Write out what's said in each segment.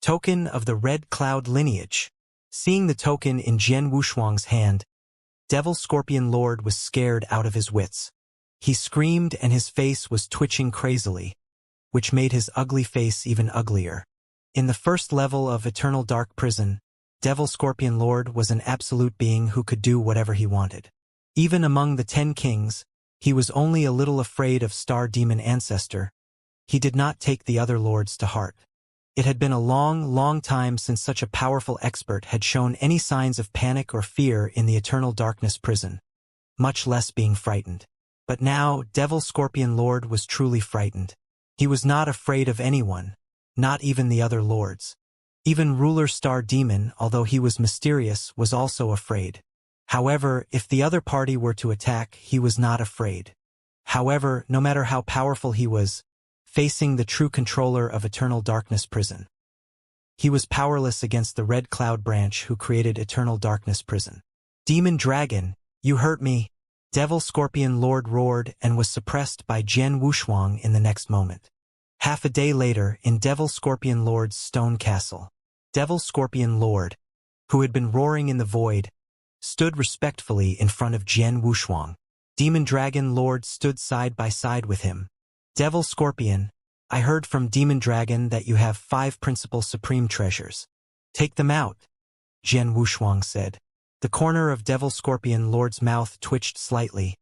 Token of the Red Cloud lineage. Seeing the token in Jian Wushuang's hand, Devil Scorpion Lord was scared out of his wits. He screamed and his face was twitching crazily, which made his ugly face even uglier. In the first level of Eternal Dark Prison, Devil Scorpion Lord was an absolute being who could do whatever he wanted. Even among the 10 kings, he was only a little afraid of Star Demon Ancestor. He did not take the other lords to heart. It had been a long time since such a powerful expert had shown any signs of panic or fear in the Eternal Darkness prison, much less being frightened. But now, Devil Scorpion Lord was truly frightened. He was not afraid of anyone, not even the other lords. Even Ruler Star Demon, although he was mysterious, was also afraid. However, if the other party were to attack, he was not afraid. However, no matter how powerful he was, facing the true controller of Eternal Darkness Prison, he was powerless against the Red Cloud branch who created Eternal Darkness Prison. Demon Dragon, you hurt me! Devil Scorpion Lord roared and was suppressed by Jian Wushuang in the next moment. Half a day later, in Devil Scorpion Lord's stone castle, Devil Scorpion Lord, who had been roaring in the void, stood respectfully in front of Jian Wushuang. Demon Dragon Lord stood side by side with him. Devil Scorpion, I heard from Demon Dragon that you have 5 principal supreme treasures. Take them out, Jian Wushuang said. The corner of Devil Scorpion Lord's mouth twitched slightly,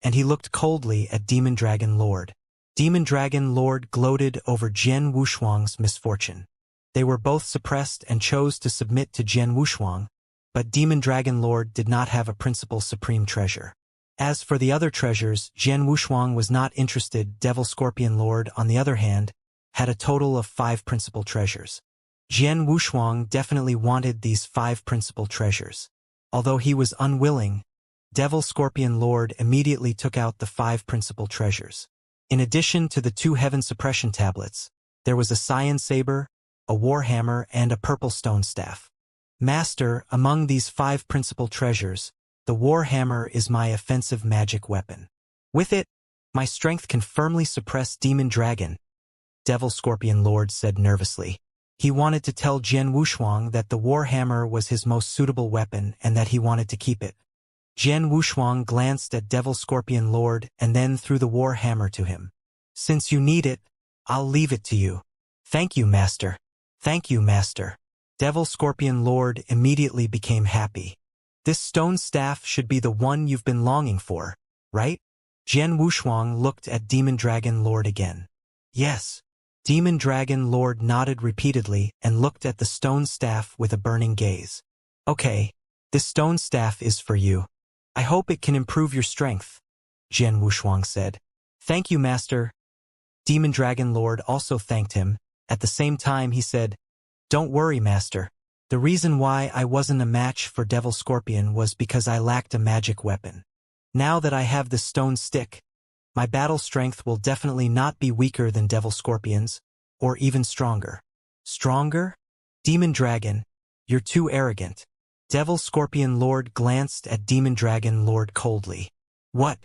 and he looked coldly at Demon Dragon Lord. Demon Dragon Lord gloated over Jian Wushuang's misfortune. They were both suppressed and chose to submit to Jian Wushuang, but Demon Dragon Lord did not have a principal supreme treasure. As for the other treasures, Jian Wushuang was not interested. Devil Scorpion Lord, on the other hand, had a total of 5 principal treasures. Jian Wushuang definitely wanted these 5 principal treasures. Although he was unwilling, Devil Scorpion Lord immediately took out the 5 principal treasures. In addition to the 2 Heaven Suppression Tablets, there was a Cyan Saber, a Warhammer, and a Purple Stone Staff. Master, among these 5 principal treasures, the Warhammer is my offensive magic weapon. With it, my strength can firmly suppress Demon Dragon, Devil Scorpion Lord said nervously. He wanted to tell Jian Wushuang that the Warhammer was his most suitable weapon and that he wanted to keep it. Jian Wushuang glanced at Devil Scorpion Lord and then threw the Warhammer to him. Since you need it, I'll leave it to you. Thank you, Master. Thank you, Master. Devil Scorpion Lord immediately became happy. This stone staff should be the one you've been longing for, right? Jian Wushuang looked at Demon Dragon Lord again. Yes. Demon Dragon Lord nodded repeatedly and looked at the stone staff with a burning gaze. Okay, this stone staff is for you. I hope it can improve your strength, Jian Wushuang said. Thank you, Master. Demon Dragon Lord also thanked him. At the same time he said, Don't worry, Master. The reason why I wasn't a match for Devil Scorpion was because I lacked a magic weapon. Now that I have this stone stick, my battle strength will definitely not be weaker than Devil Scorpion's, or even stronger. Stronger? Demon Dragon, you're too arrogant. Devil Scorpion Lord glanced at Demon Dragon Lord coldly. What?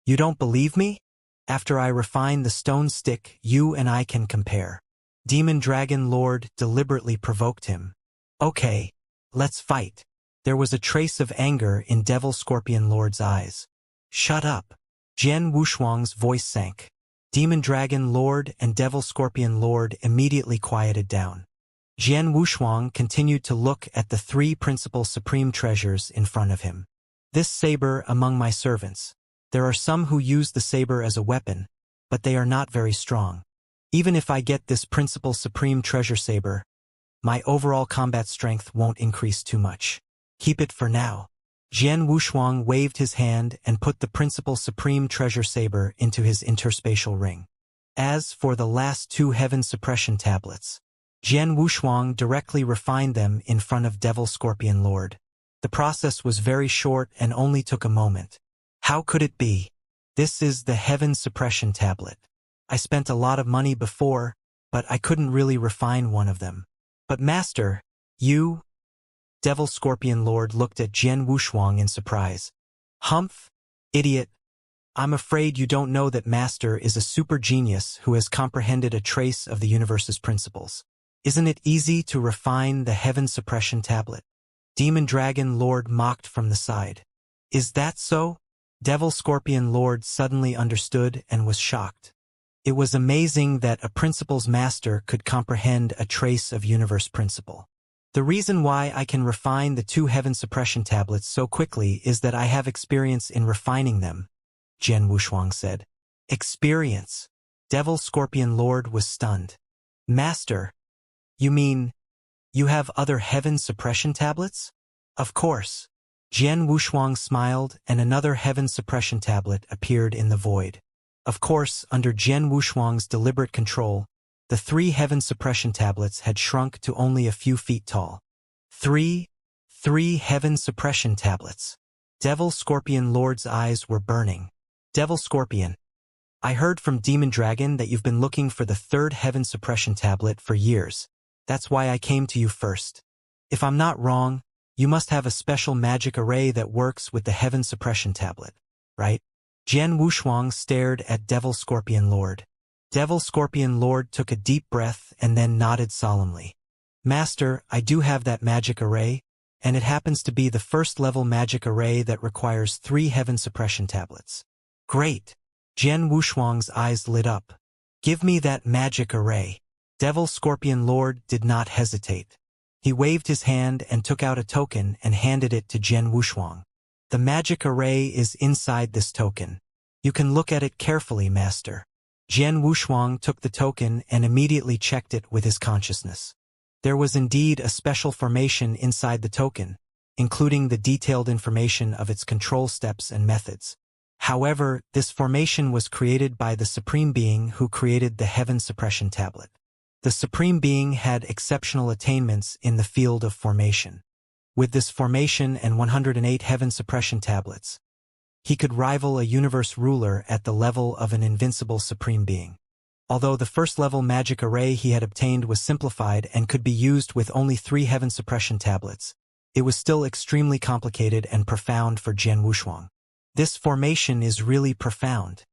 You don't believe me? After I refine the stone stick, you and I can compare. Demon Dragon Lord deliberately provoked him. Okay, let's fight. There was a trace of anger in Devil Scorpion Lord's eyes. Shut up. Jian Wushuang's voice sank. Demon Dragon Lord and Devil Scorpion Lord immediately quieted down. Jian Wushuang continued to look at the 3 principal supreme treasures in front of him. This saber among my servants. There are some who use the saber as a weapon, but they are not very strong. Even if I get this principal supreme treasure saber, my overall combat strength won't increase too much. Keep it for now. Jian Wushuang waved his hand and put the principal supreme treasure saber into his interspatial ring. As for the last 2 Heaven Suppression Tablets, Jian Wushuang directly refined them in front of Devil Scorpion Lord. The process was very short and only took a moment. How could it be? This is the Heaven Suppression Tablet. I spent a lot of money before, but I couldn't really refine one of them. But Master, you... Devil Scorpion Lord looked at Jian Wushuang in surprise. Humph, idiot. I'm afraid you don't know that Master is a super genius who has comprehended a trace of the universe's principles. Isn't it easy to refine the heaven suppression tablet? Demon Dragon Lord mocked from the side. Is that so? Devil Scorpion Lord suddenly understood and was shocked. It was amazing that a principle's master could comprehend a trace of universe principle. The reason why I can refine the 2 heaven suppression tablets so quickly is that I have experience in refining them, Jian Wushuang said. Experience? Devil Scorpion Lord was stunned. Master, you mean you have other heaven suppression tablets? Of course. Jian Wushuang smiled and another heaven suppression tablet appeared in the void. Of course, under Jian Wushuang's deliberate control, the 3 heaven suppression tablets had shrunk to only a few feet tall. Three heaven suppression tablets. Devil Scorpion Lord's eyes were burning. Devil Scorpion, I heard from Demon Dragon that you've been looking for the 3rd heaven suppression tablet for years. That's why I came to you first. If I'm not wrong, you must have a special magic array that works with the heaven suppression tablet, right? Jian Wushuang stared at Devil Scorpion Lord. Devil Scorpion Lord took a deep breath and then nodded solemnly. Master, I do have that magic array, and it happens to be the 1st level magic array that requires 3 heaven suppression tablets. Great! Jian Wushuang's eyes lit up. Give me that magic array. Devil Scorpion Lord did not hesitate. He waved his hand and took out a token and handed it to Jian Wushuang. The magic array is inside this token. You can look at it carefully, Master. Jian Wushuang took the token and immediately checked it with his consciousness. There was indeed a special formation inside the token, including the detailed information of its control steps and methods. However, this formation was created by the Supreme Being who created the Heaven Suppression Tablet. The Supreme Being had exceptional attainments in the field of formation. With this formation and 108 Heaven Suppression Tablets, he could rival a universe ruler at the level of an invincible Supreme Being. Although the 1st level magic array he had obtained was simplified and could be used with only 3 Heaven Suppression Tablets, it was still extremely complicated and profound for Jian Wushuang. This formation is really profound.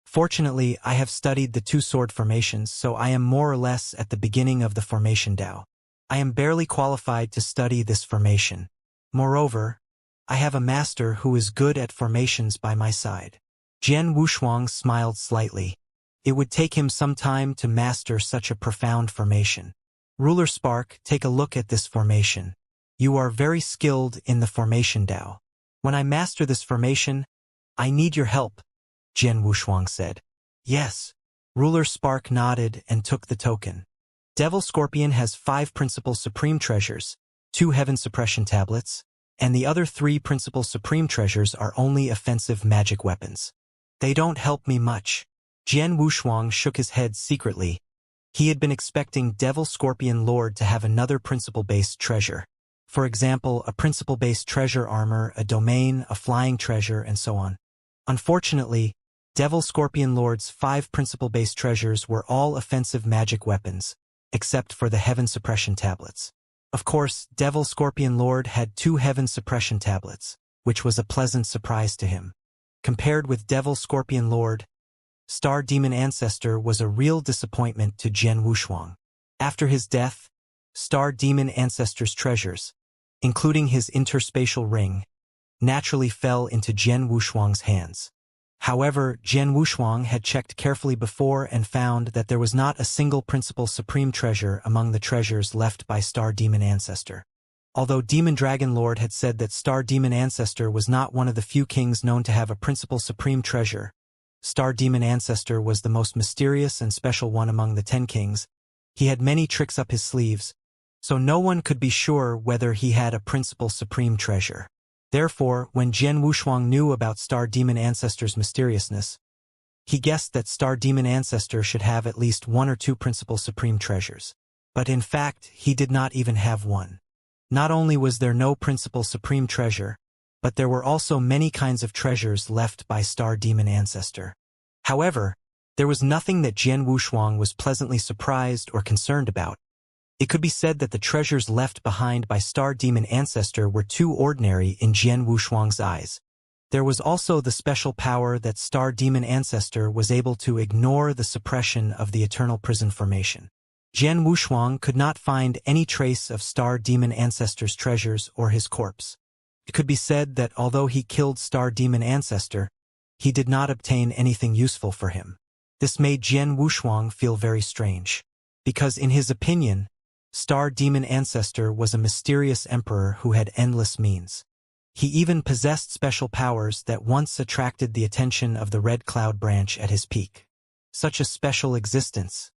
Fortunately, I have studied the 2 sword formations, so I am more or less at the beginning of the formation Dao. I am barely qualified to study this formation. Moreover, I have a master who is good at formations by my side. Jian Wushuang smiled slightly. It would take him some time to master such a profound formation. Ruler Spark, take a look at this formation. You are very skilled in the formation Dao. When I master this formation, I need your help, Jian Wushuang said. Yes. Ruler Spark nodded and took the token. Devil Scorpion has 5 principal supreme treasures, 2 heaven suppression tablets, and the other 3 principal supreme treasures are only offensive magic weapons. They don't help me much. Jian Wushuang shook his head secretly. He had been expecting Devil Scorpion Lord to have another principle-based treasure. For example, a principle-based treasure armor, a domain, a flying treasure, and so on. Unfortunately, Devil Scorpion Lord's 5 principle-based treasures were all offensive magic weapons, except for the Heaven Suppression Tablets. Of course, Devil Scorpion Lord had 2 Heaven Suppression Tablets, which was a pleasant surprise to him. Compared with Devil Scorpion Lord, Star Demon Ancestor was a real disappointment to Jian Wushuang. After his death, Star Demon Ancestor's treasures, including his interspatial ring, naturally fell into Jian Wushuang's hands. However, Jian Wushuang had checked carefully before and found that there was not a single principal supreme treasure among the treasures left by Star Demon Ancestor. Although Demon Dragon Lord had said that Star Demon Ancestor was not one of the few kings known to have a principal supreme treasure, Star Demon Ancestor was the most mysterious and special one among the 10 kings. He had many tricks up his sleeves, so no one could be sure whether he had a principal supreme treasure. Therefore, when Jian Wushuang knew about Star Demon Ancestor's mysteriousness, he guessed that Star Demon Ancestor should have at least 1 or 2 principal supreme treasures. But in fact, he did not even have one. Not only was there no principal supreme treasure, but there were also many kinds of treasures left by Star Demon Ancestor. However, there was nothing that Jian Wushuang was pleasantly surprised or concerned about. It could be said that the treasures left behind by Star Demon Ancestor were too ordinary in Jian Wushuang's eyes. There was also the special power that Star Demon Ancestor was able to ignore the suppression of the Eternal Prison Formation. Jian Wushuang could not find any trace of Star Demon Ancestor's treasures or his corpse. It could be said that although he killed Star Demon Ancestor, he did not obtain anything useful for him. This made Jian Wushuang feel very strange, because in his opinion, Star Demon Ancestor was a mysterious emperor who had endless means. He even possessed special powers that once attracted the attention of the Red Cloud branch at his peak. Such a special existence.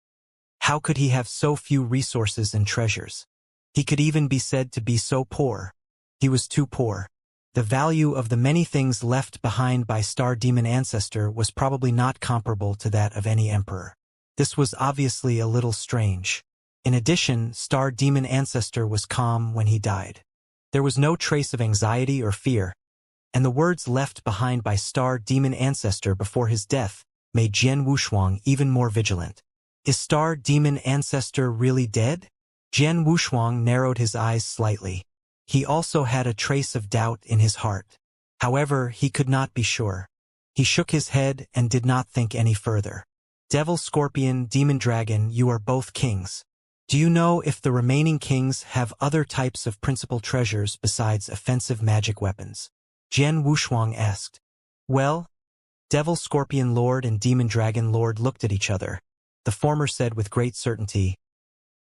How could he have so few resources and treasures? He could even be said to be so poor. He was too poor. The value of the many things left behind by Star Demon Ancestor was probably not comparable to that of any emperor. This was obviously a little strange. In addition, Star Demon Ancestor was calm when he died. There was no trace of anxiety or fear, and the words left behind by Star Demon Ancestor before his death made Jian Wushuang even more vigilant. Is Star Demon Ancestor really dead? Jian Wushuang narrowed his eyes slightly. He also had a trace of doubt in his heart. However, he could not be sure. He shook his head and did not think any further. Devil, Scorpion, Demon, Dragon, you are both kings. Do you know if the remaining kings have other types of principal treasures besides offensive magic weapons? Jian Wushuang asked. Well, Devil, Scorpion Lord and Demon Dragon Lord looked at each other. The former said with great certainty,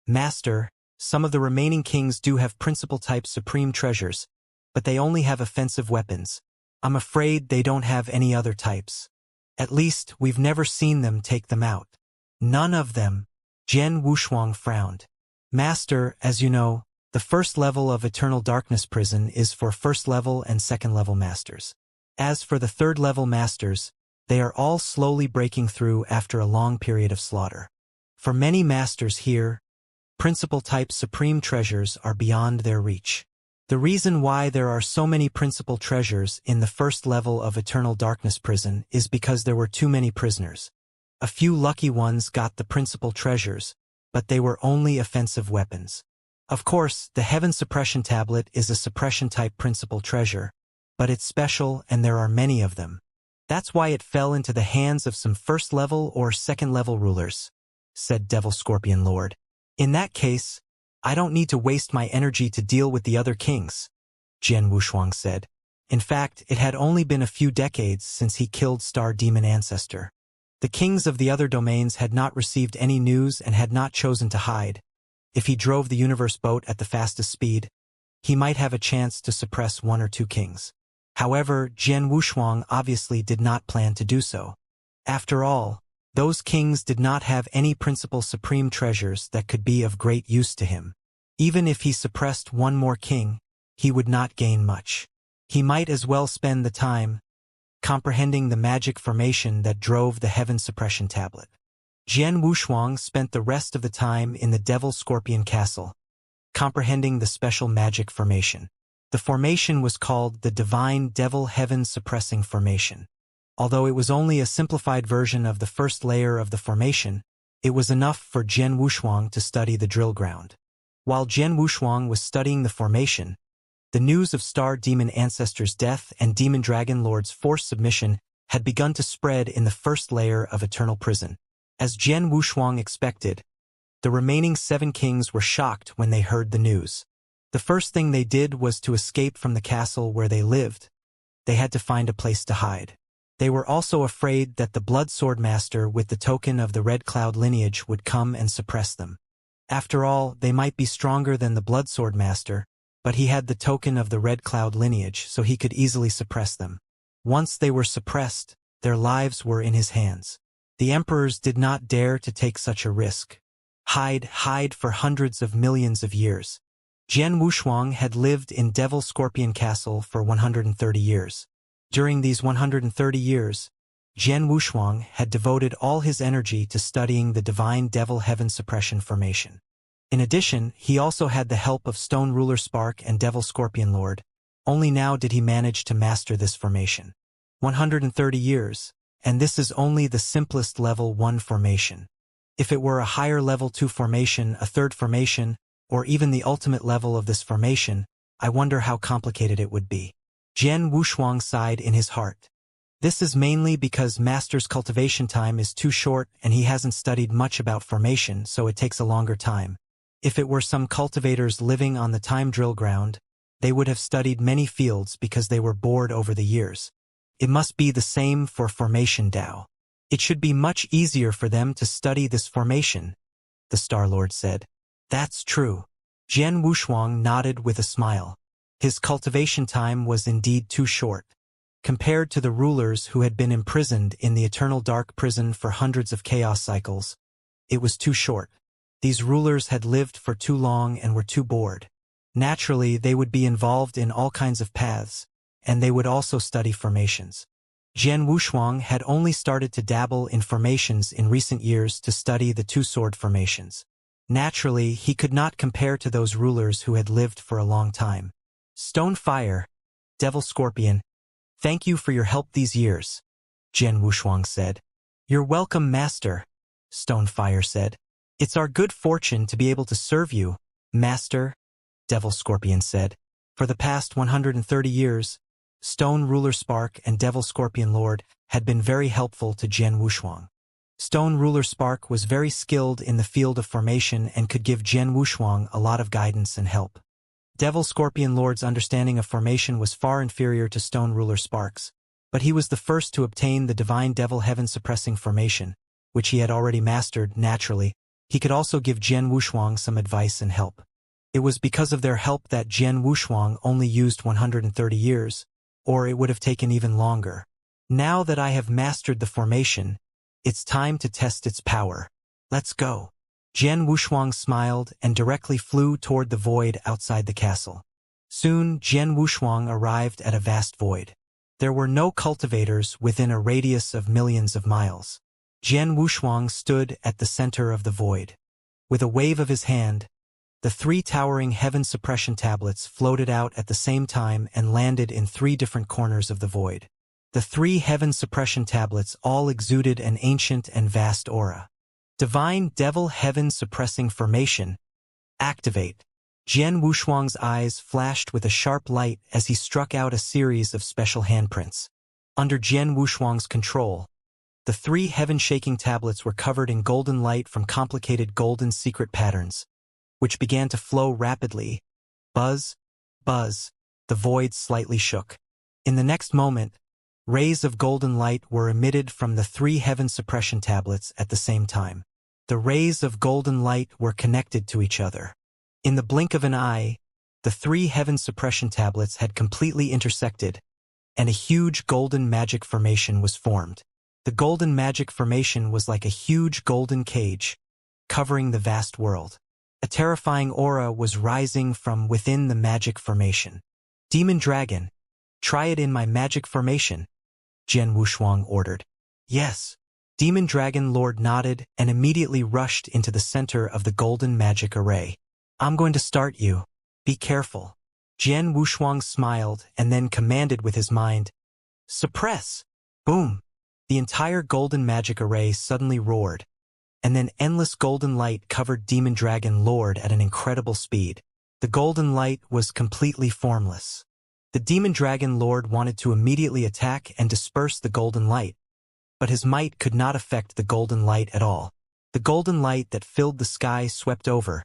Master, some of the remaining kings do have principal type supreme treasures, but they only have offensive weapons. I'm afraid they don't have any other types. At least, we've never seen them take them out. None of them. Jian Wushuang frowned. Master, as you know, the first level of Eternal Darkness Prison is for first level and second level masters. As for the third level masters, they are all slowly breaking through after a long period of slaughter. For many masters here, principal type supreme treasures are beyond their reach. The reason why there are so many principal treasures in the first level of Eternal Darkness Prison is because there were too many prisoners. A few lucky ones got the principal treasures, but they were only offensive weapons. Of course, the Heaven Suppression Tablet is a suppression-type principal treasure, but it's special and there are many of them. That's why it fell into the hands of some first-level or second-level rulers, said Devil Scorpion Lord. In that case, I don't need to waste my energy to deal with the other kings, Jian Wushuang said. In fact, it had only been a few decades since he killed Star Demon Ancestor. The kings of the other domains had not received any news and had not chosen to hide. If he drove the universe boat at the fastest speed, he might have a chance to suppress one or two kings. However, Jian Wushuang obviously did not plan to do so. After all, those kings did not have any principal supreme treasures that could be of great use to him. Even if he suppressed one more king, he would not gain much. He might as well spend the time comprehending the magic formation that drove the Heaven Suppression Tablet. Jian Wushuang spent the rest of the time in the Devil Scorpion Castle, comprehending the special magic formation. The formation was called the Divine Devil Heaven Suppressing Formation. Although it was only a simplified version of the first layer of the formation, it was enough for Jian Wushuang to study the drill ground. While Jian Wushuang was studying the formation, the news of Star Demon Ancestor's death and Demon Dragon Lord's forced submission had begun to spread in the first layer of Eternal Prison. As Jian Wushuang expected, the remaining 7 kings were shocked when they heard the news. The first thing they did was to escape from the castle where they lived. They had to find a place to hide. They were also afraid that the Blood Sword Master with the token of the Red Cloud lineage would come and suppress them. After all, they might be stronger than the Blood Sword Master, but he had the token of the Red Cloud lineage, so he could easily suppress them. Once they were suppressed, their lives were in his hands. The emperors did not dare to take such a risk. Hide for hundreds of millions of years. Jian Wushuang had lived in Devil Scorpion Castle for 130 years. During these 130 years, Jian Wushuang had devoted all his energy to studying the Divine Devil Heaven Suppression Formation. In addition, he also had the help of Stone Ruler Spark and Devil Scorpion Lord. Only now did he manage to master this formation. 130 years, and this is only the simplest level 1 formation. If it were a higher level 2 formation, a third formation, or even the ultimate level of this formation, I wonder how complicated it would be. Jian Wushuang sighed in his heart. This is mainly because Master's cultivation time is too short and he hasn't studied much about formation, so it takes a longer time. If it were some cultivators living on the time drill ground, they would have studied many fields because they were bored over the years. It must be the same for formation Dao. It should be much easier for them to study this formation, the Star Lord said. That's true. Jian Wushuang nodded with a smile. His cultivation time was indeed too short. Compared to the rulers who had been imprisoned in the eternal dark prison for hundreds of chaos cycles, it was too short. These rulers had lived for too long and were too bored. Naturally, they would be involved in all kinds of paths, and they would also study formations. Jian Wushuang had only started to dabble in formations in recent years to study the two-sword formations. Naturally, he could not compare to those rulers who had lived for a long time. Stone Fire, Devil Scorpion, thank you for your help these years, Jian Wushuang said. You're welcome, Master, Stone Fire said. It's our good fortune to be able to serve you, Master, Devil Scorpion said. For the past 130 years, Stone Ruler Spark and Devil Scorpion Lord had been very helpful to Jian Wushuang. Stone Ruler Spark was very skilled in the field of formation and could give Jian Wushuang a lot of guidance and help. Devil Scorpion Lord's understanding of formation was far inferior to Stone Ruler Spark's, but he was the first to obtain the Divine Devil Heaven Suppressing Formation, which he had already mastered naturally. He could also give Jian Wushuang some advice and help. It was because of their help that Jian Wushuang only used 130 years, or it would have taken even longer. Now that I have mastered the formation, it's time to test its power. Let's go. Jian Wushuang smiled and directly flew toward the void outside the castle. Soon, Jian Wushuang arrived at a vast void. There were no cultivators within a radius of millions of miles. Jian Wushuang stood at the center of the void. With a wave of his hand, the 3 towering heaven suppression tablets floated out at the same time and landed in 3 different corners of the void. The 3 heaven suppression tablets all exuded an ancient and vast aura. Divine Devil Heaven Suppressing Formation. Activate. Jian Wushuang's eyes flashed with a sharp light as he struck out a series of special handprints. Under Jian Wushuang's control, the 3 heaven-shaking tablets were covered in golden light from complicated golden secret patterns, which began to flow rapidly. Buzz, buzz, the void slightly shook. In the next moment, rays of golden light were emitted from the 3 heaven suppression tablets at the same time. The rays of golden light were connected to each other. In the blink of an eye, the 3 heaven suppression tablets had completely intersected, and a huge golden magic formation was formed. The golden magic formation was like a huge golden cage, covering the vast world. A terrifying aura was rising from within the magic formation. Demon Dragon, try it in my magic formation, Jian Wushuang ordered. Yes. Demon Dragon Lord nodded and immediately rushed into the center of the golden magic array. I'm going to start you. Be careful. Jian Wushuang smiled and then commanded with his mind, suppress! Boom! The entire golden magic array suddenly roared, and then endless golden light covered Demon Dragon Lord at an incredible speed. The golden light was completely formless. The Demon Dragon Lord wanted to immediately attack and disperse the golden light, but his might could not affect the golden light at all. The golden light that filled the sky swept over,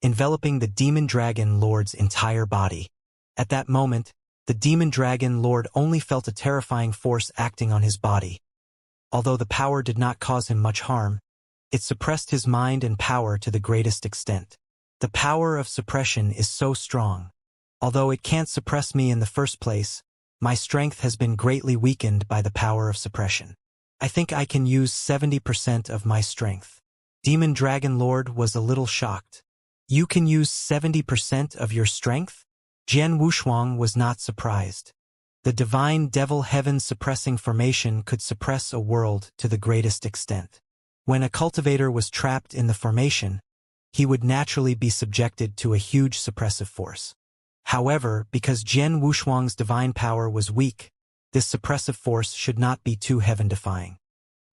enveloping the Demon Dragon Lord's entire body. At that moment, the Demon Dragon Lord only felt a terrifying force acting on his body. Although the power did not cause him much harm, it suppressed his mind and power to the greatest extent. The power of suppression is so strong. Although it can't suppress me in the first place, my strength has been greatly weakened by the power of suppression. I think I can use 70% of my strength. Demon Dragon Lord was a little shocked. You can use 70% of your strength? Jian Wushuang was not surprised. The Divine Devil Heaven Suppressing Formation could suppress a world to the greatest extent. When a cultivator was trapped in the formation, he would naturally be subjected to a huge suppressive force. However, because Jian Wushuang's divine power was weak, this suppressive force should not be too heaven-defying.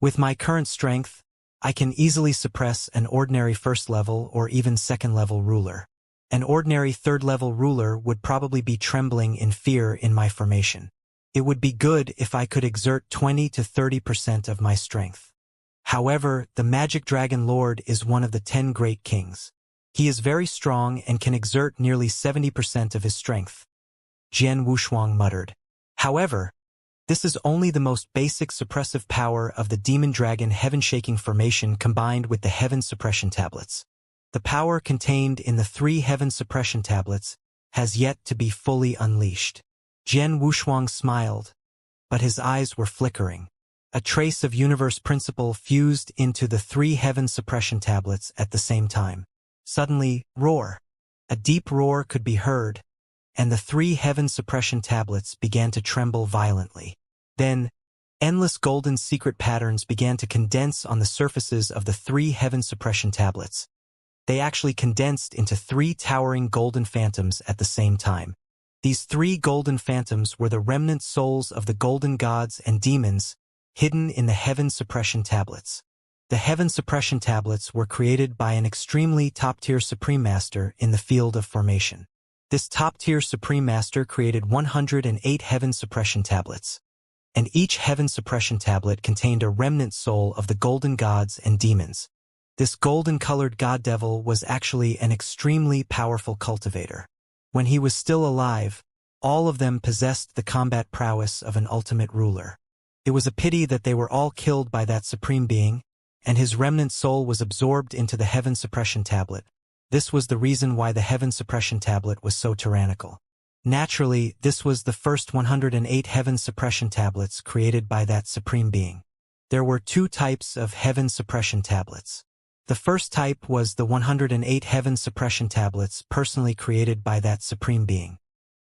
With my current strength, I can easily suppress an ordinary first-level or even second-level ruler. An ordinary third-level ruler would probably be trembling in fear in my formation. It would be good if I could exert 20 to 30% of my strength. However, the Magic Dragon Lord is one of the 10 great kings. He is very strong and can exert nearly 70% of his strength. Jian Wushuang muttered. However, this is only the most basic suppressive power of the Demon Dragon Heaven-Shaking Formation combined with the Heaven Suppression Tablets. The power contained in the 3 Heaven Suppression Tablets has yet to be fully unleashed. Jian Wushuang smiled, but his eyes were flickering. A trace of universe principle fused into the 3 Heaven Suppression Tablets at the same time. Suddenly, roar. A deep roar could be heard, and the 3 Heaven Suppression Tablets began to tremble violently. Then, endless golden secret patterns began to condense on the surfaces of the 3 Heaven Suppression Tablets. They actually condensed into 3 towering golden phantoms at the same time. These 3 golden phantoms were the remnant souls of the golden gods and demons hidden in the Heaven Suppression Tablets. The Heaven Suppression Tablets were created by an extremely top-tier Supreme Master in the field of formation. This top-tier Supreme Master created 108 Heaven Suppression Tablets, and each Heaven Suppression Tablet contained a remnant soul of the golden gods and demons. This golden-colored god devil was actually an extremely powerful cultivator. When he was still alive, all of them possessed the combat prowess of an ultimate ruler. It was a pity that they were all killed by that supreme being, and his remnant soul was absorbed into the Heaven Suppression Tablet. This was the reason why the Heaven Suppression Tablet was so tyrannical. Naturally, this was the first 108 Heaven Suppression Tablets created by that supreme being. There were 2 types of Heaven Suppression Tablets. The first type was the 108 Heaven Suppression Tablets personally created by that supreme being.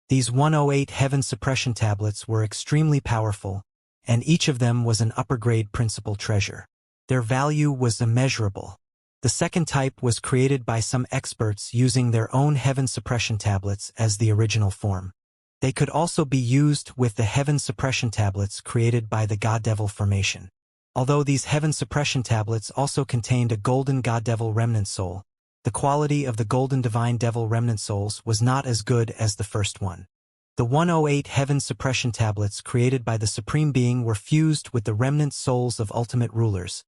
These 108 Heaven Suppression Tablets were extremely powerful, and each of them was an upper-grade principal treasure. Their value was immeasurable. The second type was created by some experts using their own Heaven Suppression Tablets as the original form. They could also be used with the Heaven Suppression Tablets created by the God Devil Formation. Although these Heaven Suppression Tablets also contained a Golden God Devil Remnant Soul, the quality of the Golden Divine Devil Remnant Souls was not as good as the first one. The 108 Heaven Suppression Tablets created by the Supreme Being were fused with the remnant souls of ultimate rulers,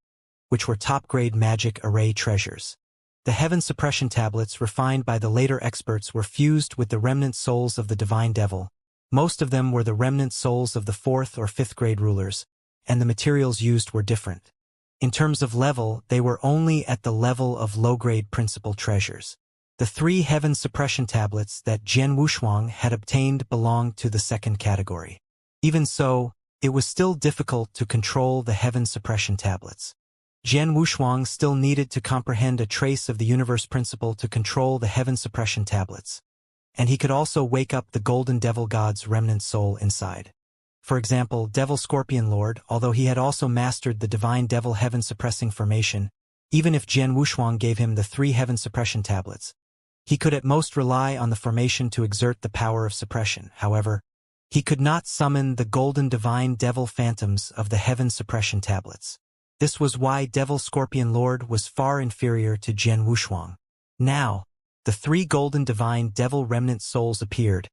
which were top-grade magic array treasures. The Heaven Suppression Tablets refined by the later experts were fused with the remnant souls of the Divine Devil. Most of them were the remnant souls of the 4th or 5th grade rulers, and the materials used were different. In terms of level, they were only at the level of low-grade principal treasures. The 3 Heaven Suppression Tablets that Jian Wushuang had obtained belonged to the second category. Even so, it was still difficult to control the Heaven Suppression Tablets. Jian Wushuang still needed to comprehend a trace of the universe principle to control the Heaven Suppression Tablets, and he could also wake up the Golden Devil God's remnant soul inside. For example, Devil Scorpion Lord, although he had also mastered the Divine Devil Heaven Suppressing Formation, even if Jian Wushuang gave him the 3 Heaven Suppression Tablets, he could at most rely on the formation to exert the power of suppression. However, he could not summon the Golden Divine Devil Phantoms of the Heaven Suppression Tablets. This was why Devil Scorpion Lord was far inferior to Jian Wushuang. Now, the 3 Golden Divine Devil Remnant Souls appeared,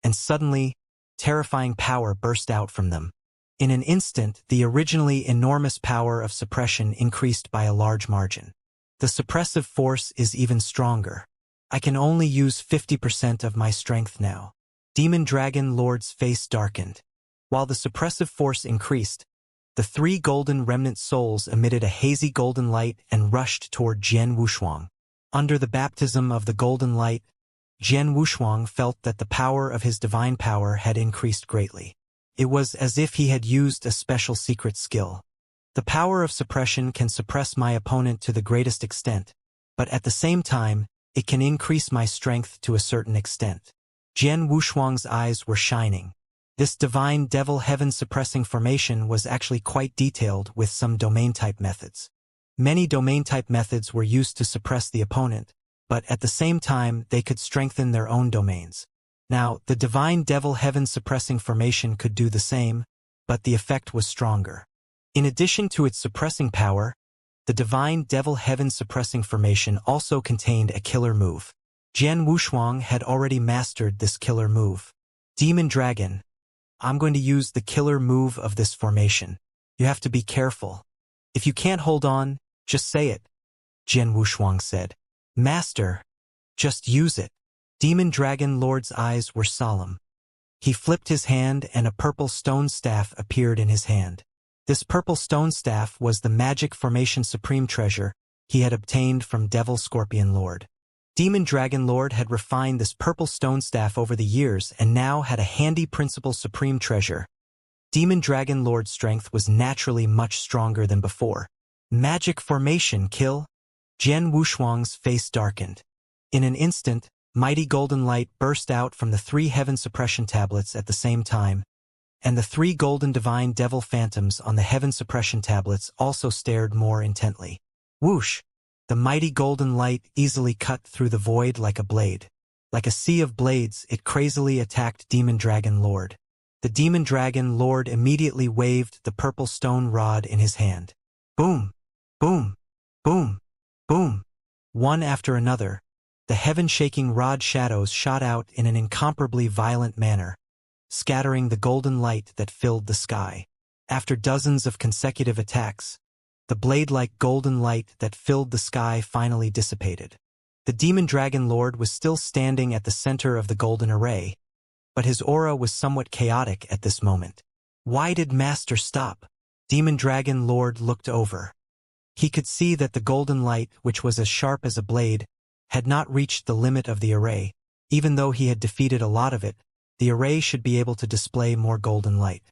and suddenly, terrifying power burst out from them. In an instant, the originally enormous power of suppression increased by a large margin. The suppressive force is even stronger. I can only use 50% of my strength now. Demon Dragon Lord's face darkened. While the suppressive force increased, the 3 golden remnant souls emitted a hazy golden light and rushed toward Jian Wushuang. Under the baptism of the golden light, Jian Wushuang felt that the power of his divine power had increased greatly. It was as if he had used a special secret skill. The power of suppression can suppress my opponent to the greatest extent, but at the same time, it can increase my strength to a certain extent. Jian Wushuang's eyes were shining. This divine devil heaven suppressing formation was actually quite detailed with some domain-type methods. Many domain-type methods were used to suppress the opponent, but at the same time they could strengthen their own domains. Now, the divine devil heaven suppressing formation could do the same, but the effect was stronger. In addition to its suppressing power, the divine devil heaven suppressing formation also contained a killer move. Jian Wushuang had already mastered this killer move. Demon Dragon, I'm going to use the killer move of this formation. You have to be careful. If you can't hold on, just say it, Jian Wushuang said. Master, just use it. Demon Dragon Lord's eyes were solemn. He flipped his hand and a purple stone staff appeared in his hand. This purple stone staff was the magic formation supreme treasure he had obtained from Devil Scorpion Lord. Demon Dragon Lord had refined this purple stone staff over the years and now had a handy principal supreme treasure. Demon Dragon Lord's strength was naturally much stronger than before. Magic formation kill? Jian Wushuang's face darkened. In an instant, mighty golden light burst out from the 3 heaven suppression tablets at the same time, and the 3 golden divine devil phantoms on the heaven suppression tablets also stared more intently. Whoosh! The mighty golden light easily cut through the void like a blade. Like a sea of blades, it crazily attacked Demon Dragon Lord. The Demon Dragon Lord immediately waved the purple stone rod in his hand. Boom! Boom! Boom! Boom! One after another, the heaven-shaking rod shadows shot out in an incomparably violent manner, scattering the golden light that filled the sky. After dozens of consecutive attacks, the blade-like golden light that filled the sky finally dissipated. The Demon Dragon Lord was still standing at the center of the golden array, but his aura was somewhat chaotic at this moment. Why did Master stop? Demon Dragon Lord looked over. He could see that the golden light, which was as sharp as a blade, had not reached the limit of the array. Even though he had defeated a lot of it, the array should be able to display more golden light.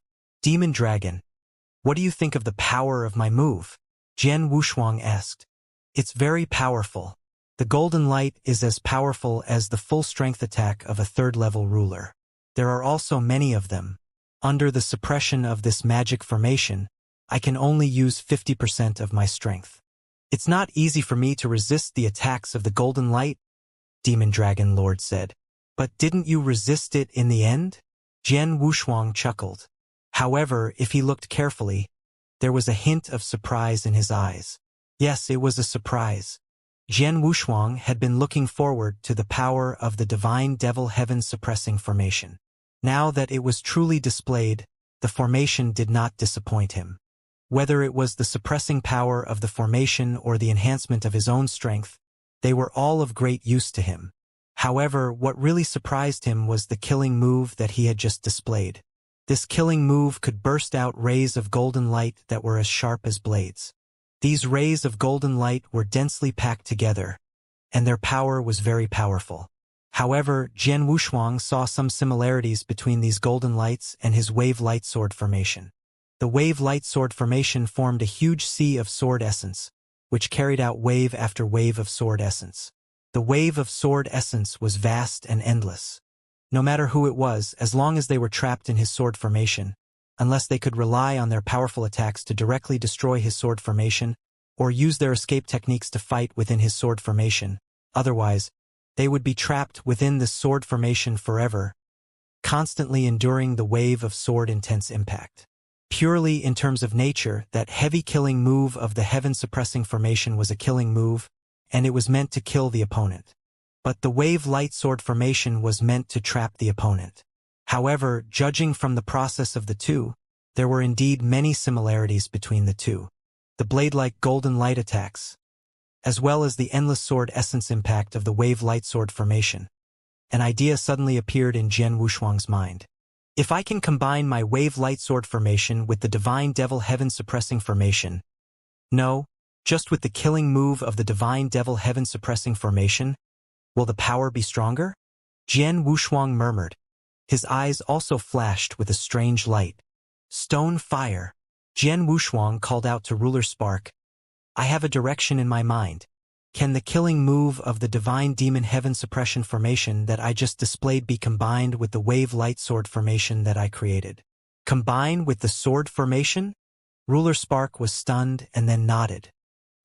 Demon Dragon, what do you think of the power of my move? Jian Wushuang asked. It's very powerful. The golden light is as powerful as the full-strength attack of a 3rd-level ruler. There are also many of them. Under the suppression of this magic formation, I can only use 50% of my strength. It's not easy for me to resist the attacks of the golden light, Demon Dragon Lord said. But didn't you resist it in the end? Jian Wushuang chuckled. However, if he looked carefully, there was a hint of surprise in his eyes. Yes, it was a surprise. Jian Wushuang had been looking forward to the power of the divine devil heaven suppressing formation. Now that it was truly displayed, the formation did not disappoint him. Whether it was the suppressing power of the formation or the enhancement of his own strength, they were all of great use to him. However, what really surprised him was the killing move that he had just displayed. This killing move could burst out rays of golden light that were as sharp as blades. These rays of golden light were densely packed together, and their power was very powerful. However, Jian Wushuang saw some similarities between these golden lights and his wave light sword formation. The wave light sword formation formed a huge sea of sword essence, which carried out wave after wave of sword essence. The wave of sword essence was vast and endless. No matter who it was, as long as they were trapped in his sword formation, unless they could rely on their powerful attacks to directly destroy his sword formation, or use their escape techniques to fight within his sword formation, otherwise, they would be trapped within this sword formation forever, constantly enduring the wave of sword intense impact. Purely in terms of nature, that heavy killing move of the heaven suppressing formation was a killing move, and it was meant to kill the opponent. But the wave light sword formation was meant to trap the opponent. However, judging from the process of the two, there were indeed many similarities between the two. The blade-like golden light attacks, as well as the endless sword essence impact of the wave light sword formation. An idea suddenly appeared in Jian Wushuang's mind. If I can combine my wave light sword formation with the divine devil heaven suppressing formation, no, just with the killing move of the divine devil heaven suppressing formation, will the power be stronger? Jian Wushuang murmured. His eyes also flashed with a strange light. Stone fire. Jian Wushuang called out to Ruler Spark. I have a direction in my mind. Can the killing move of the divine demon heaven suppression formation that I just displayed be combined with the wave light sword formation that I created? Combine with the sword formation? Ruler Spark was stunned and then nodded.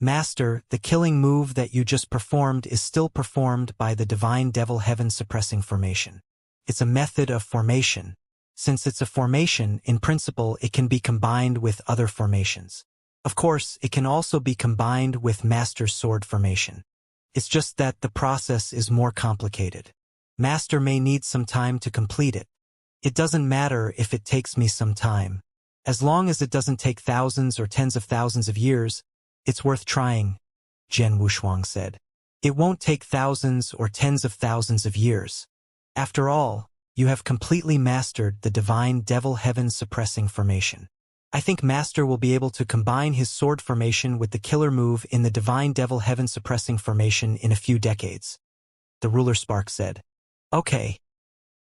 Master, the killing move that you just performed is still performed by the divine devil heaven suppressing formation. It's a method of formation. Since it's a formation, in principle, it can be combined with other formations. Of course, it can also be combined with Master's sword formation. It's just that the process is more complicated. Master may need some time to complete it. It doesn't matter if it takes me some time. As long as it doesn't take thousands or tens of thousands of years, it's worth trying, Jian Wushuang said. It won't take thousands or tens of thousands of years. After all, you have completely mastered the divine devil heaven suppressing formation. I think Master will be able to combine his sword formation with the killer move in the divine devil heaven suppressing formation in a few decades. The ruler Spark said. Okay.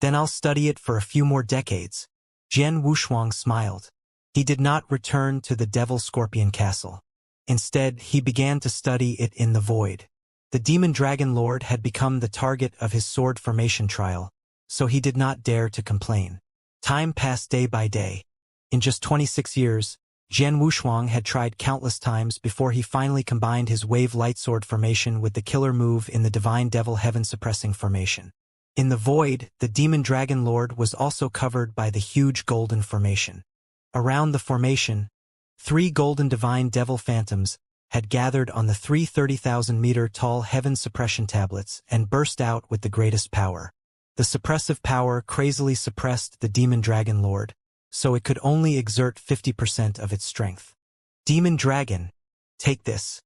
Then I'll study it for a few more decades. Jian Wushuang smiled. He did not return to the Devil Scorpion Castle. Instead, he began to study it in the void. The Demon Dragon Lord had become the target of his sword formation trial, so he did not dare to complain. Time passed day by day. In just 26 years, Jian Wushuang had tried countless times before he finally combined his Wave Lightsword formation with the killer move in the Divine Devil Heaven Suppressing formation. In the void, the Demon Dragon Lord was also covered by the huge golden formation. Around the formation, 3 golden divine devil phantoms had gathered on the 30,000-meter-tall heaven suppression tablets and burst out with the greatest power. The suppressive power crazily suppressed the Demon Dragon Lord, so it could only exert 50% of its strength. Demon Dragon, take this.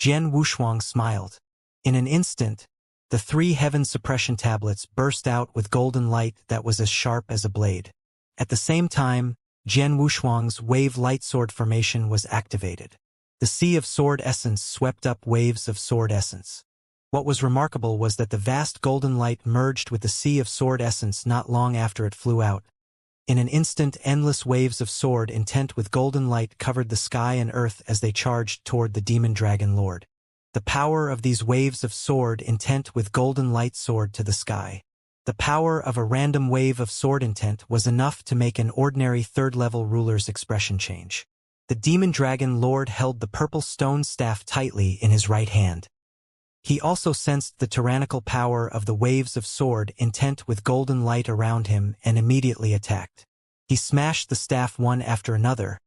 Jian Wushuang smiled. In an instant, the 3 heaven suppression tablets burst out with golden light that was as sharp as a blade. At the same time, Jian Wushuang's wave lightsword formation was activated. The sea of sword essence swept up waves of sword essence. What was remarkable was that the vast golden light merged with the sea of sword essence not long after it flew out. In an instant, endless waves of sword intent with golden light covered the sky and earth as they charged toward the Demon Dragon Lord. The power of these waves of sword intent with golden light soared to the sky. The power of a random wave of sword intent was enough to make an ordinary third-level ruler's expression change. The Demon Dragon Lord held the purple stone staff tightly in his right hand. He also sensed the tyrannical power of the waves of sword intent with golden light around him and immediately attacked. He smashed the staff one after another,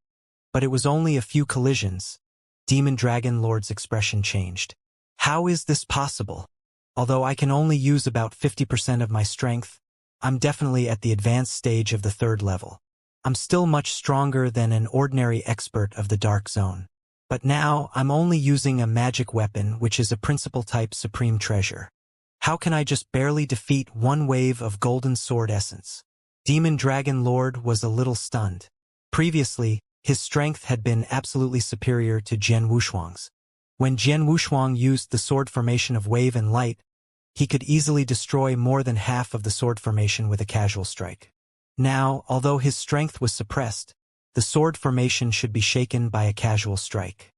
but it was only a few collisions. Demon Dragon Lord's expression changed. How is this possible? Although I can only use about 50% of my strength, I'm definitely at the advanced stage of the 3rd level. I'm still much stronger than an ordinary expert of the Dark Zone. But now, I'm only using a magic weapon which is a principal type supreme treasure. How can I just barely defeat one wave of golden sword essence? Demon Dragon Lord was a little stunned. Previously, his strength had been absolutely superior to Jian Wushuang's. When Jian Wushuang used the sword formation of wave and light, he could easily destroy more than half of the sword formation with a casual strike. Now, although his strength was suppressed, the sword formation should be shaken by a casual strike.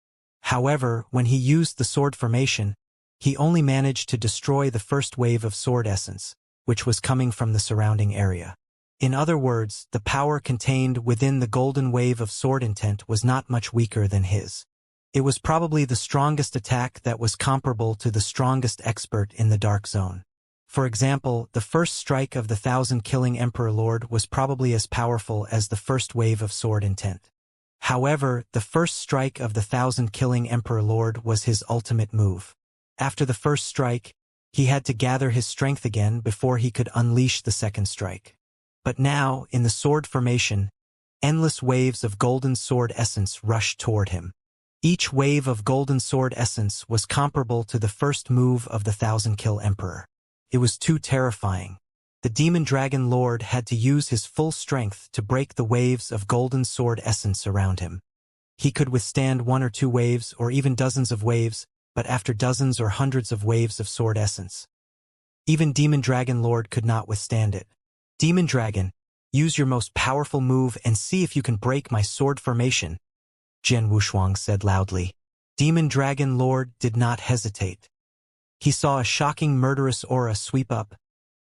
However, when he used the sword formation, he only managed to destroy the first wave of sword essence, which was coming from the surrounding area. In other words, the power contained within the golden wave of sword intent was not much weaker than his. It was probably the strongest attack that was comparable to the strongest expert in the Dark Zone. For example, the first strike of the 1,000-killing Emperor Lord was probably as powerful as the first wave of sword intent. However, the first strike of the 1,000-killing Emperor Lord was his ultimate move. After the first strike, he had to gather his strength again before he could unleash the second strike. But now, in the sword formation, endless waves of golden sword essence rushed toward him. Each wave of golden sword essence was comparable to the first move of the 1,000-kill Emperor. It was too terrifying. The Demon Dragon Lord had to use his full strength to break the waves of golden sword essence around him. He could withstand 1 or 2 waves or even dozens of waves, but after dozens or hundreds of waves of sword essence, even Demon Dragon Lord could not withstand it. Demon Dragon, use your most powerful move and see if you can break my sword formation, Jian Wushuang said loudly. Demon Dragon Lord did not hesitate. He saw a shocking murderous aura sweep up,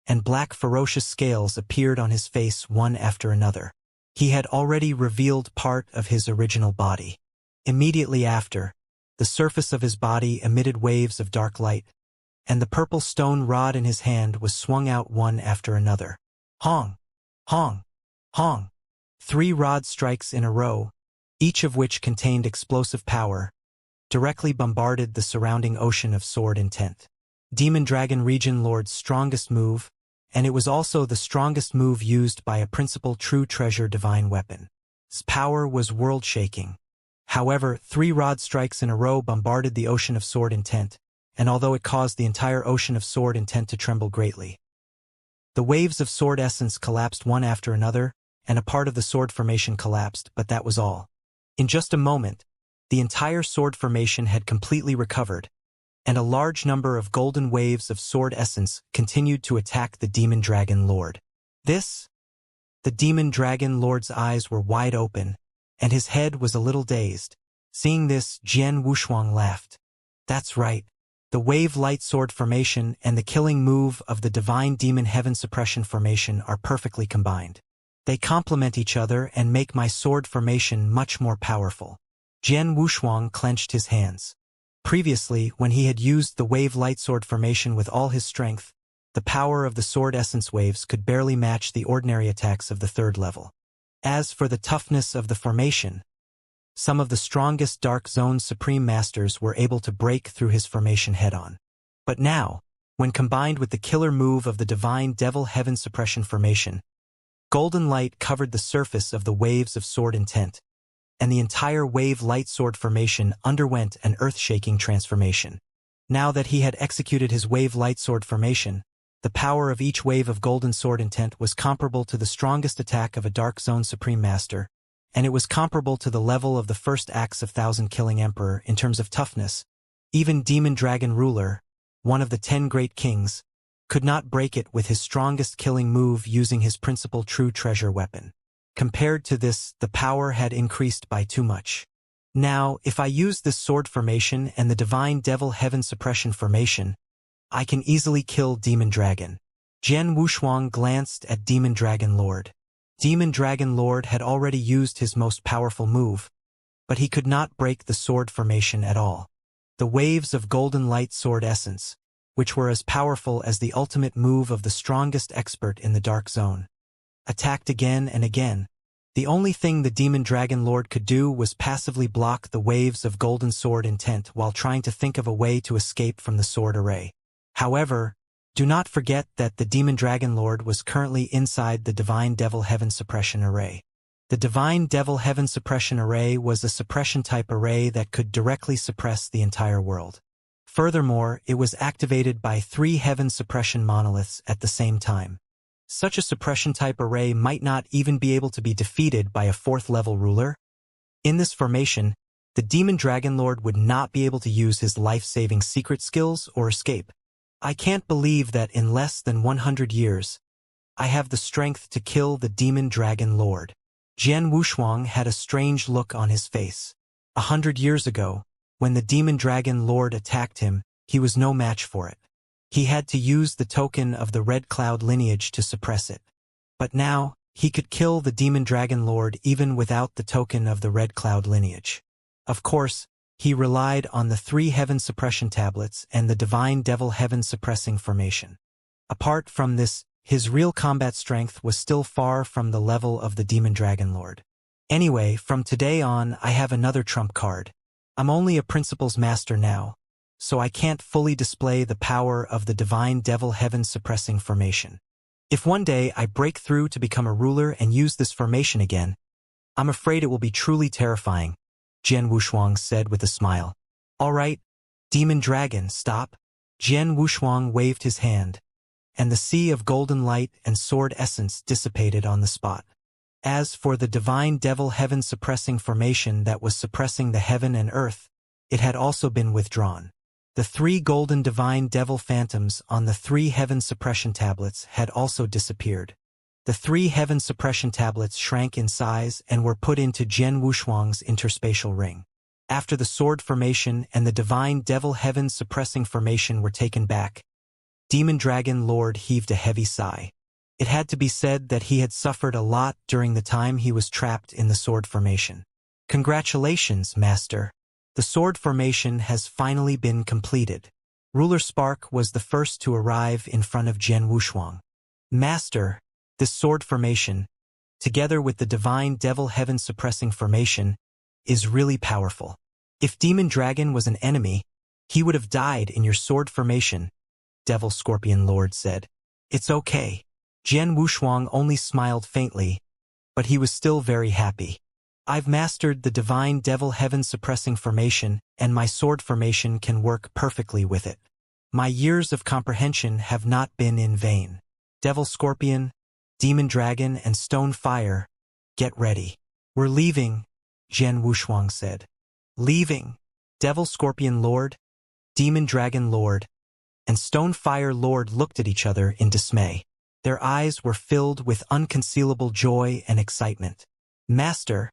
and black ferocious scales appeared on his face one after another. He had already revealed part of his original body. Immediately after, the surface of his body emitted waves of dark light, and the purple stone rod in his hand was swung out one after another. Hong! Hong! Hong! 3 rod strikes in a row, each of which contained explosive power, directly bombarded the surrounding ocean of sword intent. Demon Dragon Region Lord's strongest move, and it was also the strongest move used by a principal true treasure divine weapon. Its power was world-shaking. However, 3 rod strikes in a row bombarded the ocean of sword intent, and although it caused the entire ocean of sword intent to tremble greatly, the waves of sword essence collapsed one after another, and a part of the sword formation collapsed, but that was all. In just a moment, the entire sword formation had completely recovered, and a large number of golden waves of sword essence continued to attack the Demon Dragon Lord. The Demon Dragon Lord's eyes were wide open, and his head was a little dazed. Seeing this, Jian Wushuang laughed. That's right. The Wave Light Sword formation and the killing move of the Divine Demon Heaven Suppression formation are perfectly combined. They complement each other and make my sword formation much more powerful. Jian Wushuang clenched his hands. Previously, when he had used the Wave Light Sword formation with all his strength, the power of the sword essence waves could barely match the ordinary attacks of the 3rd level. As for the toughness of the formation, some of the strongest Dark Zone Supreme Masters were able to break through his formation head-on. But now, when combined with the killer move of the Divine Devil Heaven Suppression formation, golden light covered the surface of the waves of sword intent, and the entire Wave Light Sword formation underwent an earth-shaking transformation. Now that he had executed his Wave Light Sword formation, the power of each wave of golden sword intent was comparable to the strongest attack of a Dark Zone Supreme Master, and it was comparable to the level of the first axe of Thousand Killing Emperor in terms of toughness. Even Demon Dragon Ruler, one of the 10 great kings, could not break it with his strongest killing move using his principal true treasure weapon. Compared to this, the power had increased by too much. Now, if I use this sword formation and the Divine Devil Heaven Suppression formation, I can easily kill Demon Dragon. Jian Wushuang glanced at Demon Dragon Lord. Demon Dragon Lord had already used his most powerful move, but he could not break the sword formation at all. The waves of golden light sword essence, which were as powerful as the ultimate move of the strongest expert in the Dark Zone, attacked again and again. The only thing the Demon Dragon Lord could do was passively block the waves of golden sword intent while trying to think of a way to escape from the sword array. However, do not forget that the Demon Dragon Lord was currently inside the Divine Devil Heaven Suppression Array. The Divine Devil Heaven Suppression Array was a suppression-type array that could directly suppress the entire world. Furthermore, it was activated by 3 Heaven Suppression monoliths at the same time. Such a suppression-type array might not even be able to be defeated by a 4th-level ruler. In this formation, the Demon Dragon Lord would not be able to use his life-saving secret skills or escape. I can't believe that in less than 100 years, I have the strength to kill the Demon Dragon Lord. Jian Wushuang had a strange look on his face. 100 years ago, when the Demon Dragon Lord attacked him, he was no match for it. He had to use the token of the Red Cloud lineage to suppress it. But now, he could kill the Demon Dragon Lord even without the token of the Red Cloud lineage. Of course, he relied on the 3 Heaven Suppression Tablets and the Divine Devil Heaven Suppressing formation. Apart from this, his real combat strength was still far from the level of the Demon Dragon Lord. Anyway, from today on, I have another trump card. I'm only a Principal's Master now, so I can't fully display the power of the Divine Devil Heaven Suppressing formation. If one day I break through to become a ruler and use this formation again, I'm afraid it will be truly terrifying, Jian Wushuang said with a smile. All right, Demon Dragon, stop. Jian Wushuang waved his hand, and the sea of golden light and sword essence dissipated on the spot. As for the Divine Devil Heaven Suppressing formation that was suppressing the heaven and earth, it had also been withdrawn. The 3 golden Divine Devil Phantoms on the 3 Heaven Suppression Tablets had also disappeared. The 3 Heaven Suppression Tablets shrank in size and were put into Jian Wushuang's interspatial ring. After the sword formation and the Divine Devil Heaven Suppressing formation were taken back, Demon Dragon Lord heaved a heavy sigh. It had to be said that he had suffered a lot during the time he was trapped in the sword formation. Congratulations, Master. The sword formation has finally been completed. Ruler Spark was the first to arrive in front of Jian Wushuang. Master, this sword formation, together with the Divine Devil Heaven Suppressing formation, is really powerful. If Demon Dragon was an enemy, he would have died in your sword formation, Devil Scorpion Lord said. It's okay. Jian Wushuang only smiled faintly, but he was still very happy. I've mastered the divine devil heaven suppressing formation, and my sword formation can work perfectly with it. My years of comprehension have not been in vain. Devil Scorpion, Demon Dragon, and Stone Fire, get ready. We're leaving, Jian Wushuang said. Leaving? Devil Scorpion Lord, Demon Dragon Lord, and Stone Fire Lord looked at each other in dismay. Their eyes were filled with unconcealable joy and excitement. Master,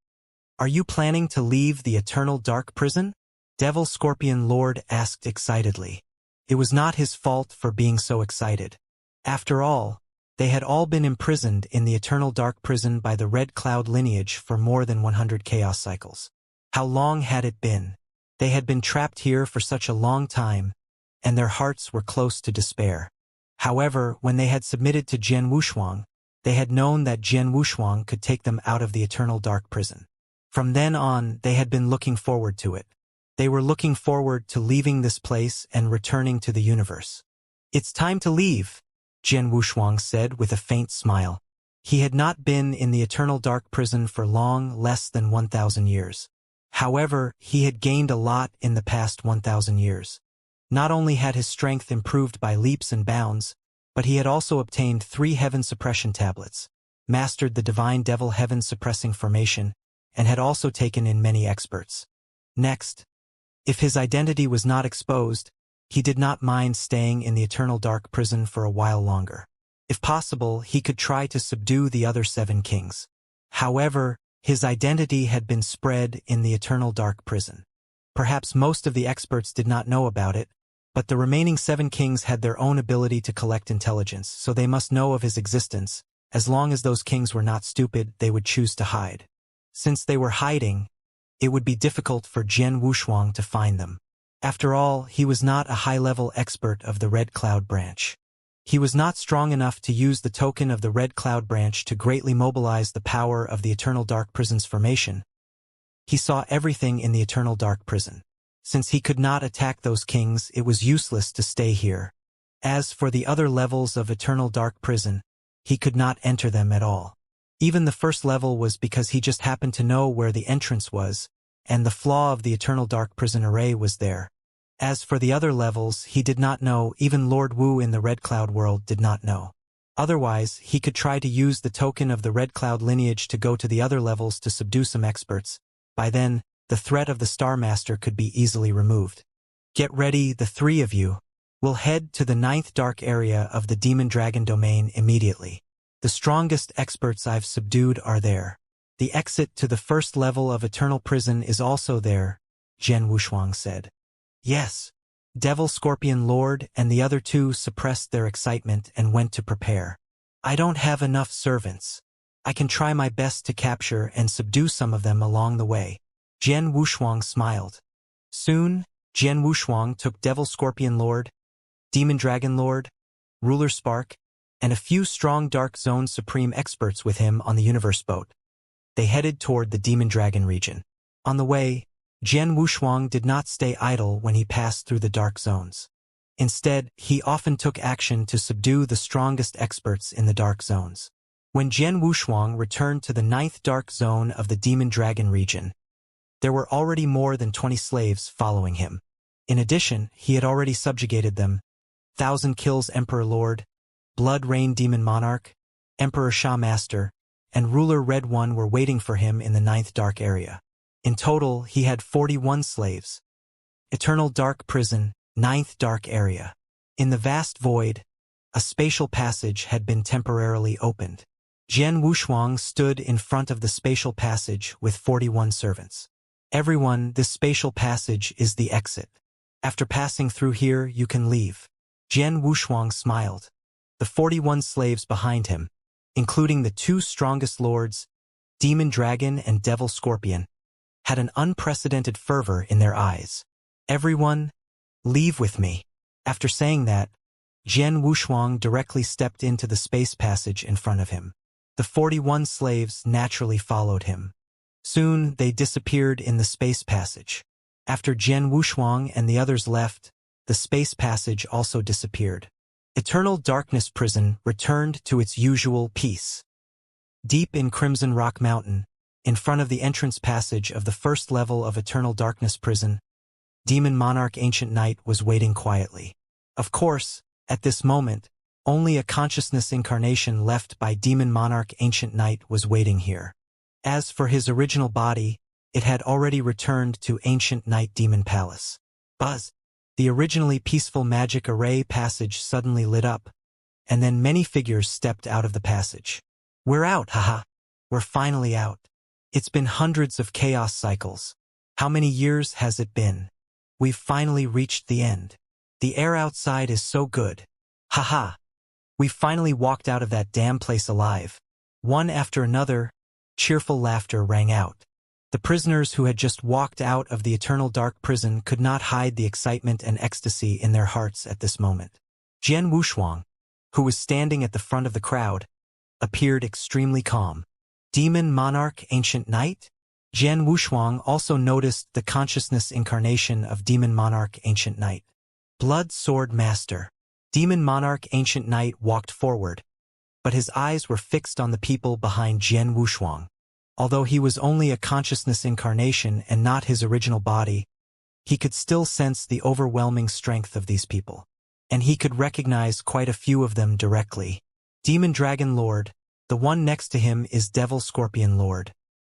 are you planning to leave the eternal dark prison? Devil Scorpion Lord asked excitedly. It was not his fault for being so excited. After all, they had all been imprisoned in the eternal dark prison by the Red Cloud lineage for more than 100 chaos cycles. How long had it been? They had been trapped here for such a long time, and their hearts were close to despair. However, when they had submitted to Jian Wushuang, they had known that Jian Wushuang could take them out of the eternal dark prison. From then on, they had been looking forward to it. They were looking forward to leaving this place and returning to the universe. It's time to leave, Jian Wushuang said with a faint smile. He had not been in the eternal dark prison for less than 1,000 years. However, he had gained a lot in the past 1,000 years. Not only had his strength improved by leaps and bounds, but he had also obtained 3 heaven suppression tablets, mastered the divine devil heaven suppressing formation, and had also taken in many experts. Next, if his identity was not exposed, he did not mind staying in the eternal dark prison for a while longer. If possible, he could try to subdue the other 7 kings. However, his identity had been spread in the eternal dark prison. Perhaps most of the experts did not know about it, but the remaining 7 kings had their own ability to collect intelligence, so they must know of his existence. As long as those kings were not stupid, they would choose to hide. Since they were hiding, it would be difficult for Jian Wushuang to find them. After all, he was not a high-level expert of the Red Cloud branch. He was not strong enough to use the token of the Red Cloud branch to greatly mobilize the power of the Eternal Dark Prison's formation. He saw everything in the Eternal Dark Prison. Since he could not attack those kings, it was useless to stay here. As for the other levels of Eternal Dark Prison, he could not enter them at all. Even the first level was because he just happened to know where the entrance was, and the flaw of the Eternal Dark Prison array was there. As for the other levels, he did not know, even Lord Wu in the Red Cloud world did not know. Otherwise, he could try to use the token of the Red Cloud lineage to go to the other levels to subdue some experts. By then, the threat of the Star Master could be easily removed. Get ready, the 3 of you. We'll head to the 9th dark area of the Demon Dragon domain immediately. The strongest experts I've subdued are there. The exit to the first level of Eternal Prison is also there, Jian Wushuang said. Yes. Devil Scorpion Lord and the other 2 suppressed their excitement and went to prepare. I don't have enough servants. I can try my best to capture and subdue some of them along the way. Jian Wushuang smiled. Soon, Jian Wushuang took Devil Scorpion Lord, Demon Dragon Lord, Ruler Spark, and a few strong Dark Zone Supreme experts with him on the Universe boat. They headed toward the Demon Dragon region. On the way, Jian Wushuang did not stay idle when he passed through the Dark Zones. Instead, he often took action to subdue the strongest experts in the Dark Zones. When Jian Wushuang returned to the 9th Dark Zone of the Demon Dragon region, there were already more than 20 slaves following him. In addition, he had already subjugated them. 1,000 Kills Emperor Lord, Blood Rain Demon Monarch, Emperor Sha Master, and Ruler Red One were waiting for him in the 9th Dark Area. In total, he had 41 slaves. Eternal Dark Prison, 9th Dark Area. In the vast void, a spatial passage had been temporarily opened. Jian Wushuang stood in front of the spatial passage with 41 servants. Everyone, this spatial passage is the exit. After passing through here, you can leave. Jian Wushuang smiled. The 41 slaves behind him, including the 2 strongest lords, Demon Dragon and Devil Scorpion, had an unprecedented fervor in their eyes. Everyone, leave with me. After saying that, Jian Wushuang directly stepped into the space passage in front of him. The 41 slaves naturally followed him. Soon, they disappeared in the space passage. After Jian Wushuang and the others left, the space passage also disappeared. Eternal Darkness Prison returned to its usual peace. Deep in Crimson Rock Mountain, in front of the entrance passage of the first level of Eternal Darkness Prison, Demon Monarch Ancient Knight was waiting quietly. Of course, at this moment, only a consciousness incarnation left by Demon Monarch Ancient Knight was waiting here. As for his original body, it had already returned to Ancient Knight Demon Palace. Buzz! The originally peaceful magic array passage suddenly lit up, and then many figures stepped out of the passage. We're out, haha. We're finally out. It's been hundreds of chaos cycles. How many years has it been? We've finally reached the end. The air outside is so good. Haha. We've finally walked out of that damn place alive. One after another, cheerful laughter rang out. The prisoners who had just walked out of the Eternal Dark Prison could not hide the excitement and ecstasy in their hearts at this moment. Jian Wushuang, who was standing at the front of the crowd, appeared extremely calm. Demon Monarch Ancient Knight? Jian Wushuang also noticed the consciousness incarnation of Demon Monarch Ancient Knight. Blood Sword Master. Demon Monarch Ancient Knight walked forward, but his eyes were fixed on the people behind Jian Wushuang. Although he was only a consciousness incarnation and not his original body, he could still sense the overwhelming strength of these people, and he could recognize quite a few of them directly. Demon Dragon Lord, the one next to him is Devil Scorpion Lord.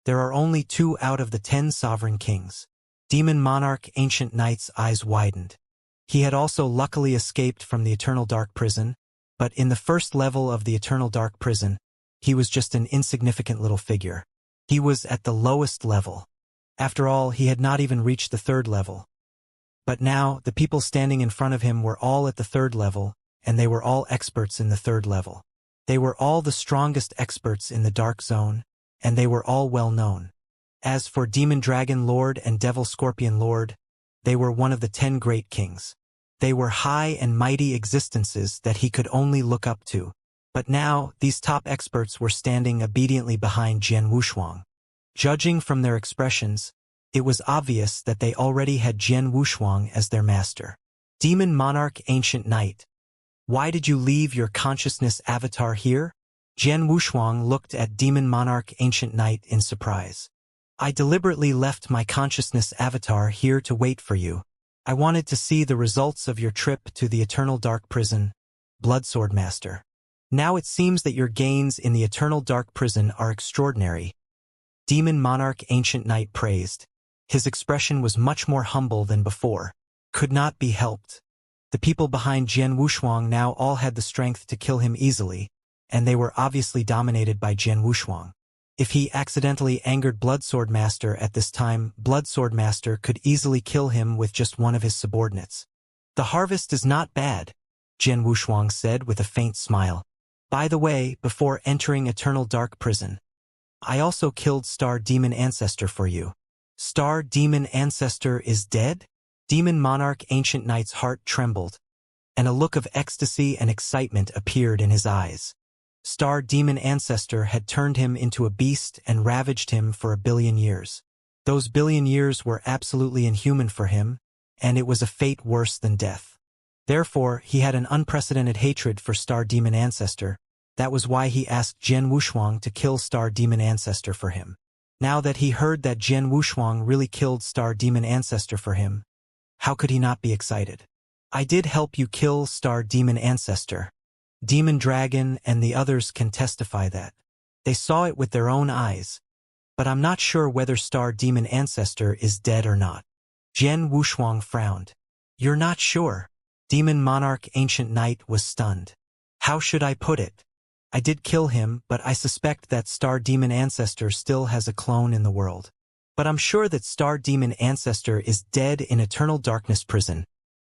There are only 2 out of the 10 sovereign kings. Demon Monarch Ancient Knight's eyes widened. He had also luckily escaped from the Eternal Dark Prison, but in the first level of the Eternal Dark Prison, he was just an insignificant little figure. He was at the lowest level. After all, he had not even reached the 3rd level. But now, the people standing in front of him were all at the 3rd level, and they were all experts in the 3rd level. They were all the strongest experts in the Dark Zone, and they were all well known. As for Demon Dragon Lord and Devil Scorpion Lord, they were one of the 10 great kings. They were high and mighty existences that he could only look up to. But now, these top experts were standing obediently behind Jian Wushuang. Judging from their expressions, it was obvious that they already had Jian Wushuang as their master. Demon Monarch Ancient Knight. Why did you leave your consciousness avatar here? Jian Wushuang looked at Demon Monarch Ancient Knight in surprise. I deliberately left my consciousness avatar here to wait for you. I wanted to see the results of your trip to the Eternal Dark Prison, Bloodsword Master. Now it seems that your gains in the Eternal Dark Prison are extraordinary. Demon Monarch Ancient Knight praised. His expression was much more humble than before. Could not be helped. The people behind Jian Wushuang now all had the strength to kill him easily, and they were obviously dominated by Jian Wushuang. If he accidentally angered Bloodsword Master at this time, Bloodsword Master could easily kill him with just one of his subordinates. The harvest is not bad, Jian Wushuang said with a faint smile. By the way, before entering Eternal Dark Prison, I also killed Star Demon Ancestor for you. Star Demon Ancestor is dead? Demon Monarch Ancient Knight's heart trembled, and a look of ecstasy and excitement appeared in his eyes. Star Demon Ancestor had turned him into a beast and ravaged him for 1 billion years. Those 1 billion years were absolutely inhuman for him, and it was a fate worse than death. Therefore, he had an unprecedented hatred for Star Demon Ancestor. That was why he asked Jian Wushuang to kill Star Demon Ancestor for him. Now that he heard that Jian Wushuang really killed Star Demon Ancestor for him, how could he not be excited? I did help you kill Star Demon Ancestor. Demon Dragon and the others can testify that. They saw it with their own eyes. But I'm not sure whether Star Demon Ancestor is dead or not. Jian Wushuang frowned. You're not sure? Demon Monarch Ancient Knight was stunned. How should I put it? I did kill him, but I suspect that Star Demon Ancestor still has a clone in the world. But I'm sure that Star Demon Ancestor is dead in Eternal Darkness Prison,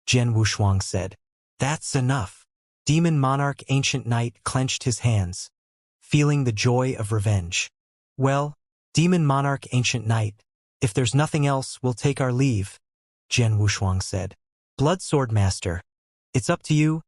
Jian Wushuang said. That's enough. Demon Monarch Ancient Knight clenched his hands, feeling the joy of revenge. Well, Demon Monarch Ancient Knight, if there's nothing else, we'll take our leave, Jian Wushuang said. Bloodsword Master, it's up to you,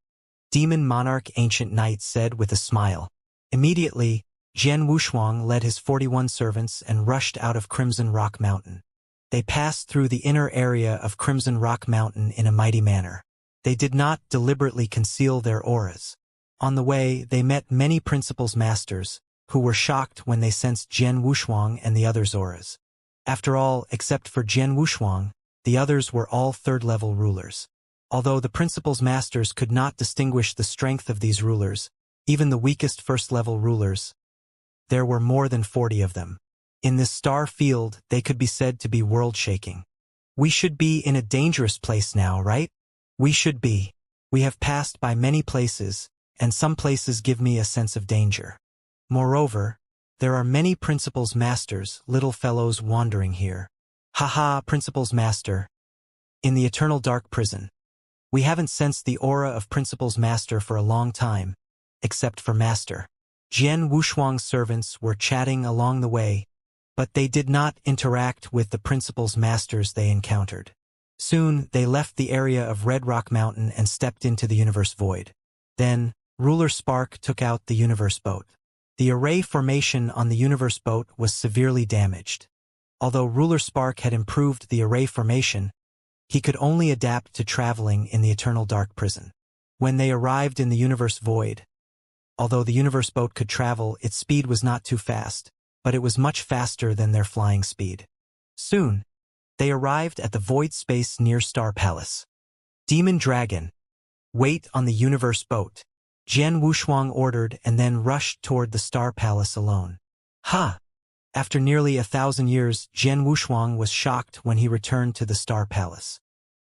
Demon Monarch Ancient Knight said with a smile. Immediately, Jian Wushuang led his 41 servants and rushed out of Crimson Rock Mountain. They passed through the inner area of Crimson Rock Mountain in a mighty manner. They did not deliberately conceal their auras. On the way, they met many principles masters, who were shocked when they sensed Jian Wushuang and the others' auras. After all, except for Jian Wushuang, the others were all third-level rulers. Although the principles masters could not distinguish the strength of these rulers, even the weakest first-level rulers, there were more than 40 of them. In this star field, they could be said to be world-shaking. We should be in a dangerous place now, right? We should be. We have passed by many places, and some places give me a sense of danger. Moreover, there are many principles masters, little fellows wandering here. Haha, principles master. In the eternal dark prison. We haven't sensed the aura of principles master for a long time, except for master. Jian Wushuang's servants were chatting along the way, but they did not interact with the principles masters they encountered. Soon, they left the area of Red Rock Mountain and stepped into the universe void. Then, Ruler Spark took out the universe boat. The array formation on the universe boat was severely damaged. Although Ruler Spark had improved the array formation, he could only adapt to traveling in the eternal dark prison. When they arrived in the universe void, although the universe boat could travel, its speed was not too fast, but it was much faster than their flying speed. Soon, they arrived at the void space near Star Palace. Demon Dragon, wait on the universe boat, Jian Wushuang ordered and then rushed toward the Star Palace alone. Ha! After nearly 1,000 years, Jian Wushuang was shocked when he returned to the Star Palace.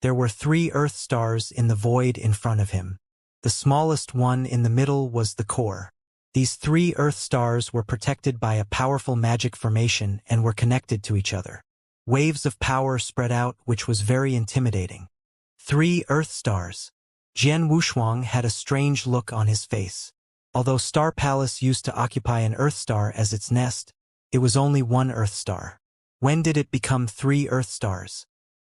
There were 3 Earth stars in the void in front of him. The smallest one in the middle was the core. These 3 Earth stars were protected by a powerful magic formation and were connected to each other. Waves of power spread out, which was very intimidating. 3 Earth stars. Jian Wushuang had a strange look on his face. Although Star Palace used to occupy an Earth star as its nest, it was only 1 Earth star. When did it become 3 Earth stars?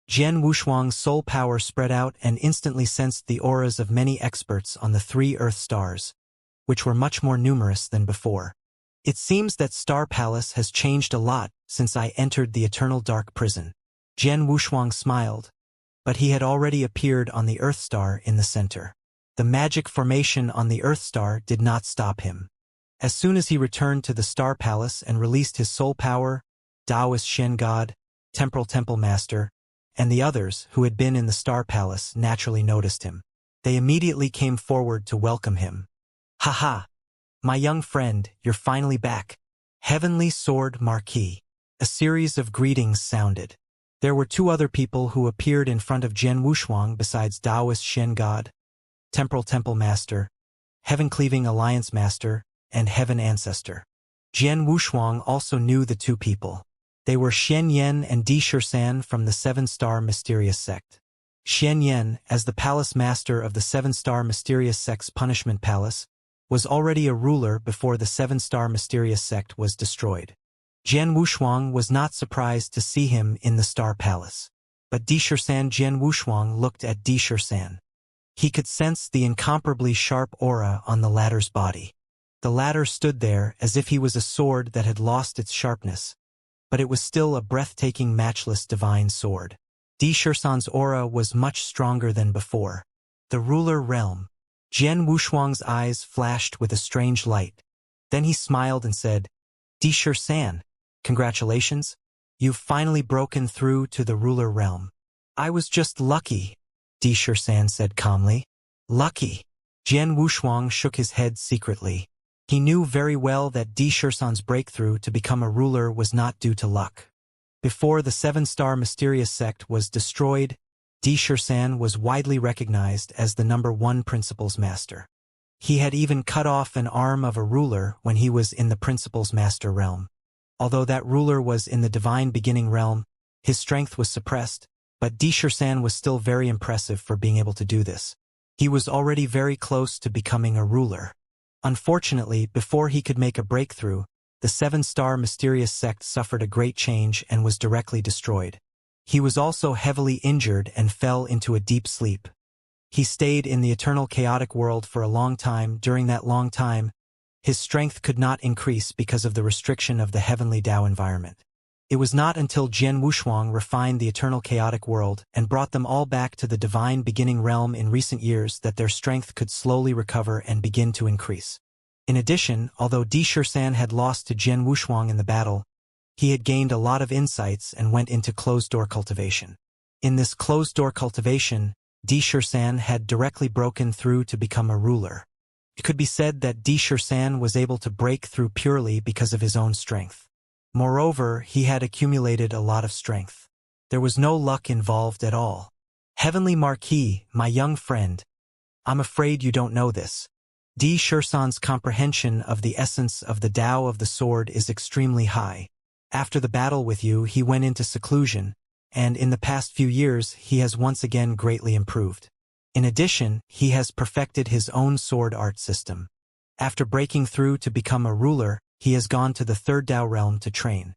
Jian Wushuang's soul power spread out and instantly sensed the auras of many experts on the 3 Earth stars, which were much more numerous than before. It seems that Star Palace has changed a lot since I entered the eternal dark prison. Jian Wushuang smiled, but he had already appeared on the Earth star in the center. The magic formation on the Earth star did not stop him. As soon as he returned to the Star Palace and released his soul power, Taoist Shen God, Temporal Temple Master, and the others who had been in the Star Palace naturally noticed him. They immediately came forward to welcome him. Haha! My young friend, you're finally back. Heavenly Sword Marquis. A series of greetings sounded. There were 2 other people who appeared in front of Jian Wushuang besides Taoist Shen God, Temporal Temple Master, Heaven Cleaving Alliance Master, and Heaven Ancestor. Jian Wushuang also knew the 2 people. They were Xian Yan and Di Shirsan from the 7-star mysterious sect. Xian Yan, as the palace master of the 7-star mysterious sect's punishment palace, was already a ruler before the 7-star mysterious sect was destroyed. Jian Wushuang was not surprised to see him in the Star Palace. But Di Shirsan Jian Wushuang looked at Di Shirsan. He could sense the incomparably sharp aura on the latter's body. The latter stood there as if he was a sword that had lost its sharpness, but it was still a breathtaking, matchless divine sword. Di Shirsan's aura was much stronger than before. The ruler realm. Jian Wushuang's eyes flashed with a strange light. Then he smiled and said, Di Shirsan, congratulations. You've finally broken through to the ruler realm. I was just lucky, Di Shirsan said calmly. Lucky. Jian Wushuang shook his head secretly. He knew very well that Di Shirsan's breakthrough to become a ruler was not due to luck. Before the 7-star mysterious sect was destroyed, Di Shirsan was widely recognized as the #1 principles master. He had even cut off an arm of a ruler when he was in the principles master realm. Although that ruler was in the divine beginning realm, his strength was suppressed, but Di Shirsan was still very impressive for being able to do this. He was already very close to becoming a ruler. Unfortunately, before he could make a breakthrough, the 7-star mysterious sect suffered a great change and was directly destroyed. He was also heavily injured and fell into a deep sleep. He stayed in the eternal chaotic world for a long time. During that long time, his strength could not increase because of the restriction of the heavenly Tao environment. It was not until Jian Wushuang refined the eternal chaotic world and brought them all back to the divine beginning realm in recent years that their strength could slowly recover and begin to increase. In addition, although Di Shursan had lost to Jian Wushuang in the battle, he had gained a lot of insights and went into closed-door cultivation. In this closed-door cultivation, Di Shursan had directly broken through to become a ruler. It could be said that Di Shursan was able to break through purely because of his own strength. Moreover, he had accumulated a lot of strength. There was no luck involved at all. Heavenly Marquis, my young friend, I'm afraid you don't know this. Di Shursan's comprehension of the essence of the Tao of the sword is extremely high. After the battle with you, he went into seclusion, and in the past few years he has once again greatly improved. In addition, he has perfected his own sword art system. After breaking through to become a ruler, he has gone to the third Tao realm to train.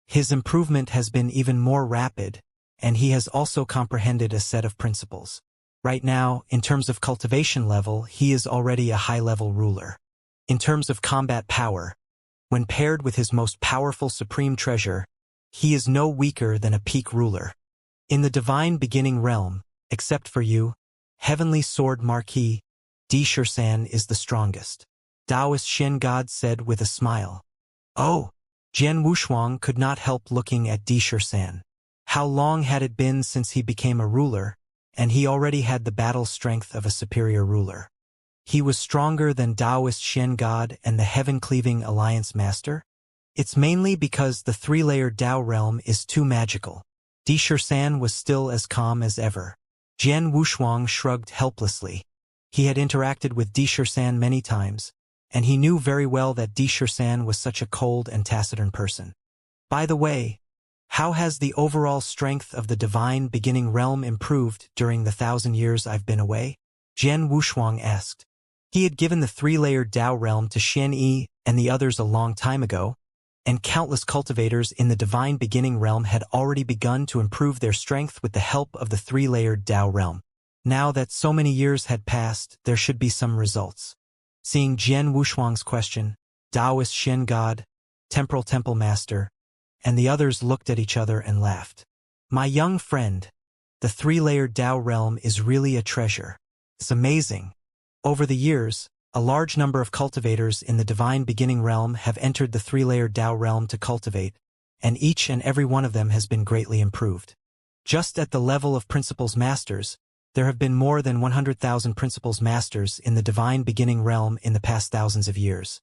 His improvement has been even more rapid, and he has also comprehended a set of principles. Right now, in terms of cultivation level, he is already a high-level ruler. In terms of combat power, when paired with his most powerful supreme treasure, he is no weaker than a peak ruler. In the divine beginning realm, except for you, Heavenly Sword Marquis, Di Shursan is the strongest. Taoist Shen God said with a smile. Oh! Jian Wushuang could not help looking at Di Shursan. How long had it been since he became a ruler, and he already had the battle strength of a superior ruler. He was stronger than Taoist Shen God and the Heaven-Cleaving Alliance Master? It's mainly because the three-layered Tao realm is too magical. Di Shursan was still as calm as ever. Jian Wushuang shrugged helplessly. He had interacted with Di Shursan many times, and he knew very well that Di Shursan was such a cold and taciturn person. By the way, how has the overall strength of the divine beginning realm improved during the 1,000 years I've been away? Jian Wushuang asked. He had given the three-layered Tao realm to Xianxia and the others a long time ago, and countless cultivators in the divine beginning realm had already begun to improve their strength with the help of the three-layered Tao realm. Now that so many years had passed, there should be some results. Seeing Jian Wushuang's question, Taoist Shen God, Temporal Temple Master, and the others looked at each other and laughed. My young friend, the three-layered Tao realm is really a treasure. It's amazing. Over the years, a large number of cultivators in the divine beginning realm have entered the three-layered Tao realm to cultivate, and each and every one of them has been greatly improved. Just at the level of Principles Masters, there have been more than 100,000 Principles Masters in the divine beginning realm in the past thousands of years.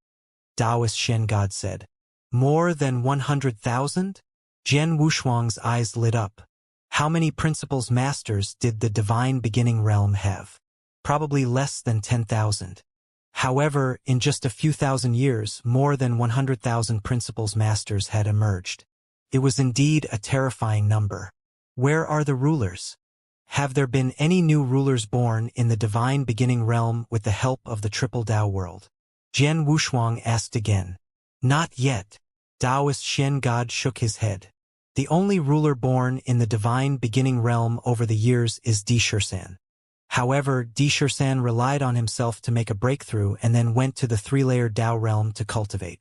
Taoist Shen God said. More than 100,000? Jian Wushuang's eyes lit up. How many Principles Masters did the divine beginning realm have? Probably less than 10,000. However, in just a few thousand years, more than 100,000 Principles Masters had emerged. It was indeed a terrifying number. Where are the rulers? Have there been any new rulers born in the divine beginning realm with the help of the Triple Tao world? Jian Wushuang asked again. Not yet. Taoist Shen God shook his head. The only ruler born in the divine beginning realm over the years is Di Shursan. However, Di Shursan relied on himself to make a breakthrough and then went to the three-layered Tao realm to cultivate.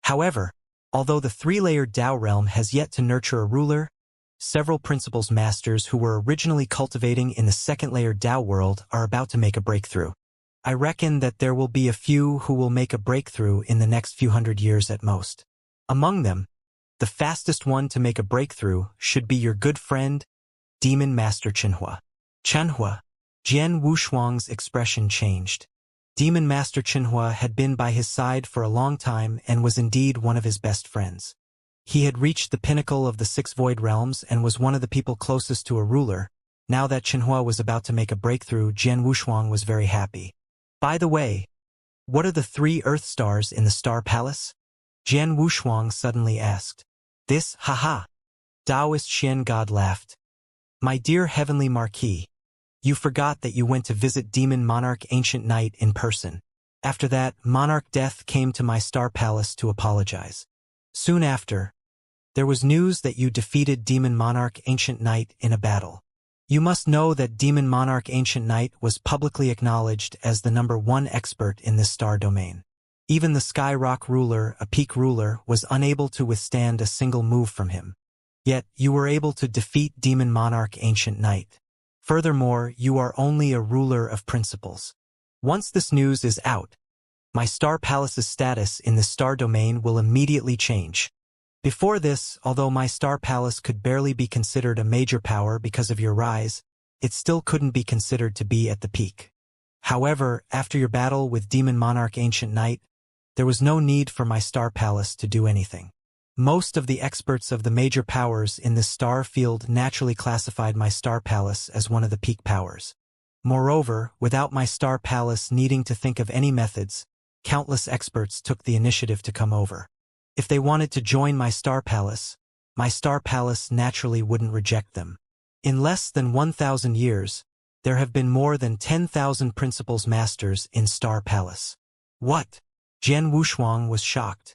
However, although the three-layered Tao realm has yet to nurture a ruler, several Principles Masters who were originally cultivating in the second-layered Tao world are about to make a breakthrough. I reckon that there will be a few who will make a breakthrough in the next few hundred years at most. Among them, the fastest one to make a breakthrough should be your good friend, Demon Master Qianhua. Qianhua. Jian Wushuang's expression changed. Demon Master Qianhua had been by his side for a long time and was indeed one of his best friends. He had reached the pinnacle of the 6 void realms and was one of the people closest to a ruler. Now that Qianhua was about to make a breakthrough, Jian Wushuang was very happy. By the way, what are the 3 Earth stars in the Star Palace? Jian Wushuang suddenly asked. This, haha. Taoist Shen God laughed. My dear Heavenly Marquis, you forgot that you went to visit Demon Monarch Ancient Knight in person. After that, Monarch Death came to my Star Palace to apologize. Soon after, there was news that you defeated Demon Monarch Ancient Knight in a battle. You must know that Demon Monarch Ancient Knight was publicly acknowledged as the #1 expert in this star domain. Even the Sky Rock ruler, a peak ruler, was unable to withstand a single move from him. Yet, you were able to defeat Demon Monarch Ancient Knight. Furthermore, you are only a ruler of principles. Once this news is out, my Star Palace's status in the Star Domain will immediately change. Before this, although my Star Palace could barely be considered a major power because of your rise, it still couldn't be considered to be at the peak. However, after your battle with Demon Monarch Ancient Knight, there was no need for my Star Palace to do anything. Most of the experts of the major powers in this star field naturally classified my Star Palace as one of the peak powers. Moreover, without my Star Palace needing to think of any methods, countless experts took the initiative to come over. If they wanted to join my Star Palace naturally wouldn't reject them. In less than 1,000 years, there have been more than 10,000 Principles Masters in Star Palace. What? Jian Wushuang was shocked.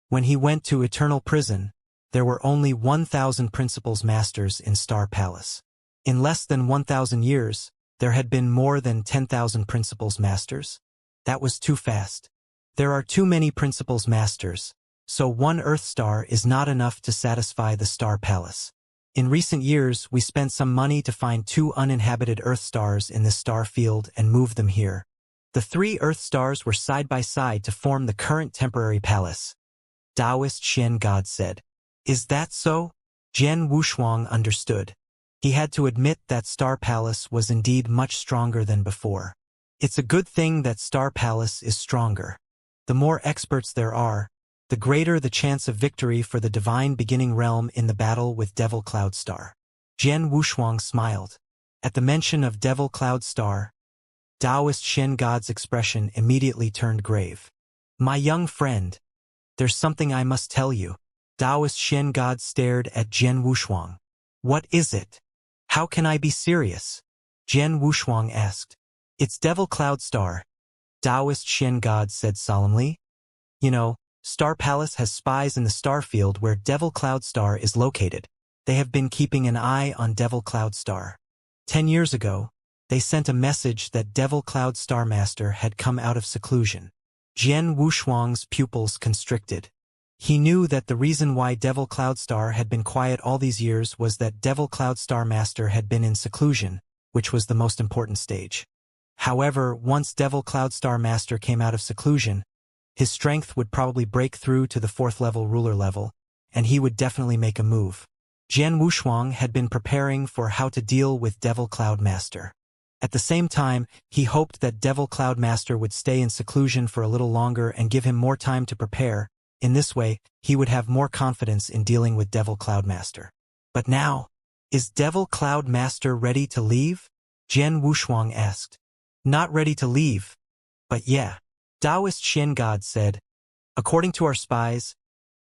When he went to Eternal Prison, there were only 1,000 Principles Masters in Star Palace. In less than 1,000 years, there had been more than 10,000 Principles Masters? That was too fast. There are too many Principles Masters, so one Earth star is not enough to satisfy the Star Palace. In recent years, we spent some money to find 2 uninhabited Earth stars in this star field and move them here. The 3 Earth stars were side by side to form the current temporary palace. Taoist Xian God said. Is that so? Jian Wushuang understood. He had to admit that Star Palace was indeed much stronger than before. It's a good thing that Star Palace is stronger. The more experts there are, the greater the chance of victory for the Divine Beginning Realm in the battle with Devil Cloud Star. Jian Wushuang smiled. At the mention of Devil Cloud Star, Taoist Shen God's expression immediately turned grave. My young friend, there's something I must tell you. Taoist Shen God stared at Jian Wushuang. What is it? How can I be serious? Jian Wushuang asked. It's Devil Cloud Star, Taoist Shen God said solemnly. You know, Star Palace has spies in the star field where Devil Cloud Star is located. They have been keeping an eye on Devil Cloud Star. 10 years ago, they sent a message that Devil Cloud Star Master had come out of seclusion. Jian Wushuang's pupils constricted. He knew that the reason why Devil Cloud Star had been quiet all these years was that Devil Cloud Star Master had been in seclusion, which was the most important stage. However, once Devil Cloud Star Master came out of seclusion, his strength would probably break through to the 4th level ruler level, and he would definitely make a move. Jian Wushuang had been preparing for how to deal with Devil Cloud Master. At the same time, he hoped that Devil Cloud Master would stay in seclusion for a little longer and give him more time to prepare. In this way, he would have more confidence in dealing with Devil Cloud Master. But now, is Devil Cloud Master ready to leave? Jian Wushuang asked. Not ready to leave. But yeah. Taoist Shen God said. According to our spies,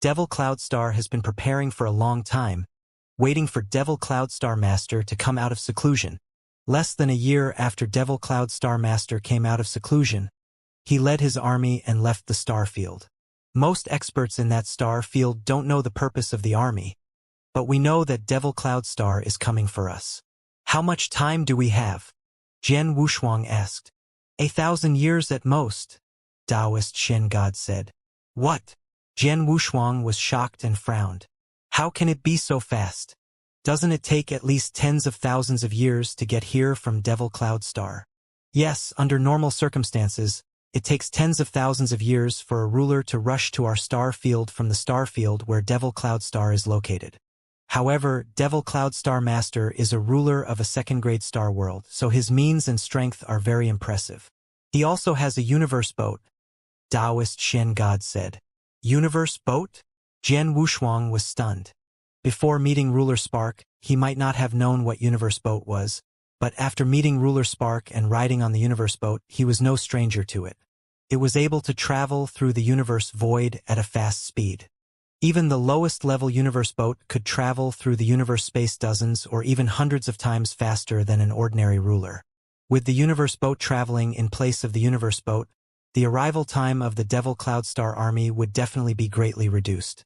Devil Cloud Star has been preparing for a long time, waiting for Devil Cloud Star Master to come out of seclusion. Less than a year after Devil Cloud Star Master came out of seclusion, he led his army and left the star field. Most experts in that star field don't know the purpose of the army, but we know that Devil Cloud Star is coming for us. How much time do we have? Jian Wushuang asked. 1,000 years at most, Taoist Shen God said. What? Jian Wushuang was shocked and frowned. How can it be so fast? Doesn't it take at least tens of thousands of years to get here from Devil Cloud Star? Yes, under normal circumstances, it takes tens of thousands of years for a ruler to rush to our star field from the star field where Devil Cloud Star is located. However, Devil Cloud Star Master is a ruler of a second-grade star world, so his means and strength are very impressive. He also has a universe boat, Taoist Shen God said. Universe boat? Jian Wushuang was stunned. Before meeting Ruler Spark, he might not have known what universe boat was, but after meeting Ruler Spark and riding on the universe boat, he was no stranger to it. It was able to travel through the universe void at a fast speed. Even the lowest level universe boat could travel through the universe space dozens or even hundreds of times faster than an ordinary ruler. With the universe boat traveling in place of the universe boat, the arrival time of the Devil Cloud Star army would definitely be greatly reduced.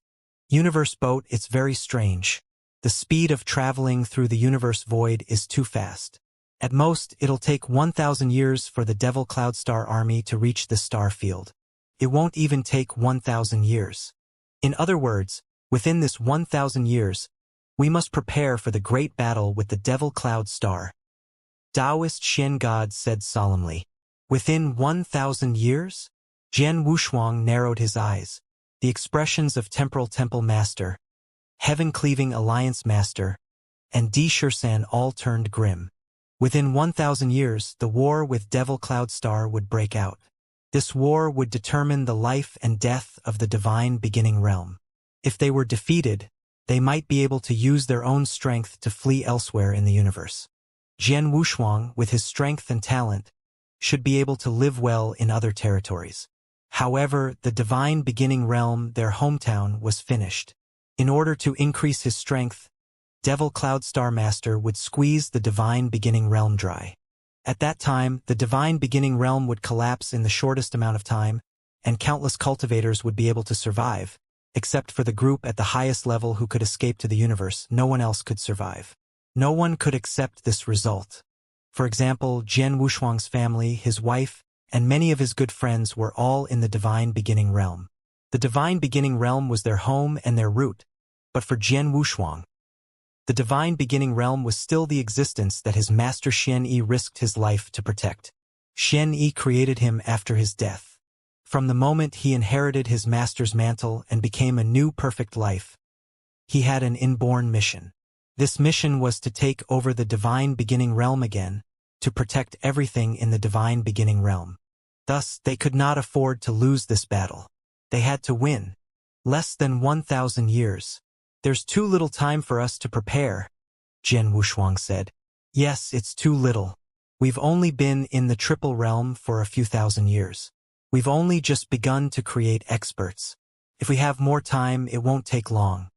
Universe boat, it's very strange. The speed of traveling through the universe void is too fast. At most, it'll take 1,000 years for the Devil Cloud Star army to reach the star field. It won't even take 1,000 years. In other words, within this 1,000 years, We must prepare for the great battle with the Devil Cloud Star. Taoist Xian God said solemnly. Within 1,000 years? Jian Wushuang narrowed his eyes. The expressions of Temporal Temple Master, Heaven-Cleaving Alliance Master, and Di Shursan all turned grim. Within 1,000 years, the war with Devil Cloud Star would break out. This war would determine the life and death of the divine beginning realm. If they were defeated, they might be able to use their own strength to flee elsewhere in the universe. Jian Wushuang, with his strength and talent, should be able to live well in other territories. However, the divine beginning realm, their hometown, was finished. In order to increase his strength, Devil Cloud Star Master would squeeze the divine beginning realm dry. At that time, the divine beginning realm would collapse in the shortest amount of time, and countless cultivators would be able to survive. Except for the group at the highest level who could escape to the universe, no one else could survive. No one could accept this result. For example, Jian Wushuang's family, his wife, and many of his good friends were all in the divine beginning realm. The divine beginning realm was their home and their root, but for Jian Wushuang, the divine beginning realm was still the existence that his master Xian Yi risked his life to protect. Xian Yi created him after his death. From the moment he inherited his master's mantle and became a new perfect life, he had an inborn mission. This mission was to take over the divine beginning realm again, to protect everything in the divine beginning realm. Thus, they could not afford to lose this battle. They had to win. Less than 1,000 years. There's too little time for us to prepare, Jian Wushuang said. Yes, it's too little. We've only been in the triple realm for a few thousand years. We've only just begun to create experts. If we have more time, it won't take long.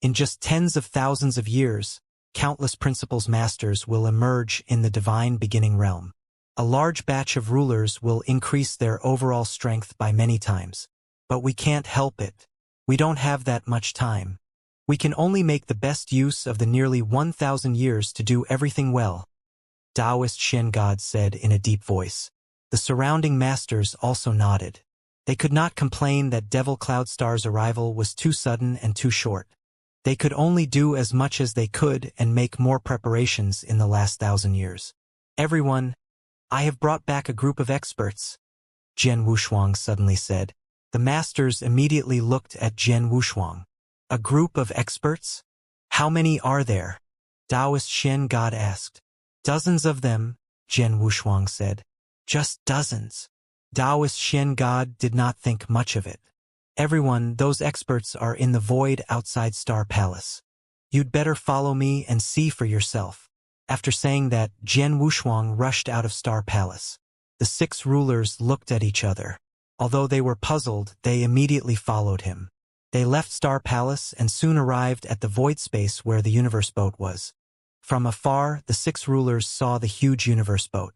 In just tens of thousands of years, countless principles masters will emerge in the divine beginning realm. A large batch of rulers will increase their overall strength by many times. But we can't help it. We don't have that much time. We can only make the best use of the nearly 1,000 years to do everything well, Taoist Shen God said in a deep voice. The surrounding masters also nodded. They could not complain that Devil Cloud Star's arrival was too sudden and too short. They could only do as much as they could and make more preparations in the last 1,000 years. Everyone, I have brought back a group of experts, Jian Wushuang suddenly said. The masters immediately looked at Jian Wushuang. A group of experts? How many are there? Taoist Shen God asked. Dozens of them, Jian Wushuang said. Just dozens. Taoist Shen God did not think much of it. Everyone, those experts are in the void outside Star Palace. You'd better follow me and see for yourself. After saying that, Jian Wushuang rushed out of Star Palace. The 6 rulers looked at each other. Although they were puzzled, they immediately followed him. They left Star Palace and soon arrived at the void space where the universe boat was. From afar, the 6 rulers saw the huge universe boat.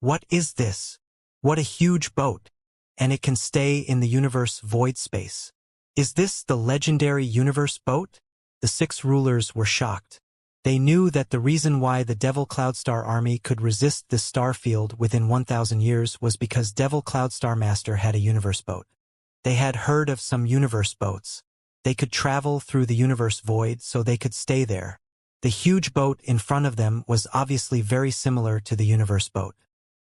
What is this? What a huge boat! And it can stay in the universe void space. Is this the legendary universe boat? The 6 rulers were shocked. They knew that the reason why the Devil Cloud Star army could resist this star field within 1,000 years was because Devil Cloud Star Master had a universe boat. They had heard of some universe boats. They could travel through the universe void so they could stay there. The huge boat in front of them was obviously very similar to the universe boat.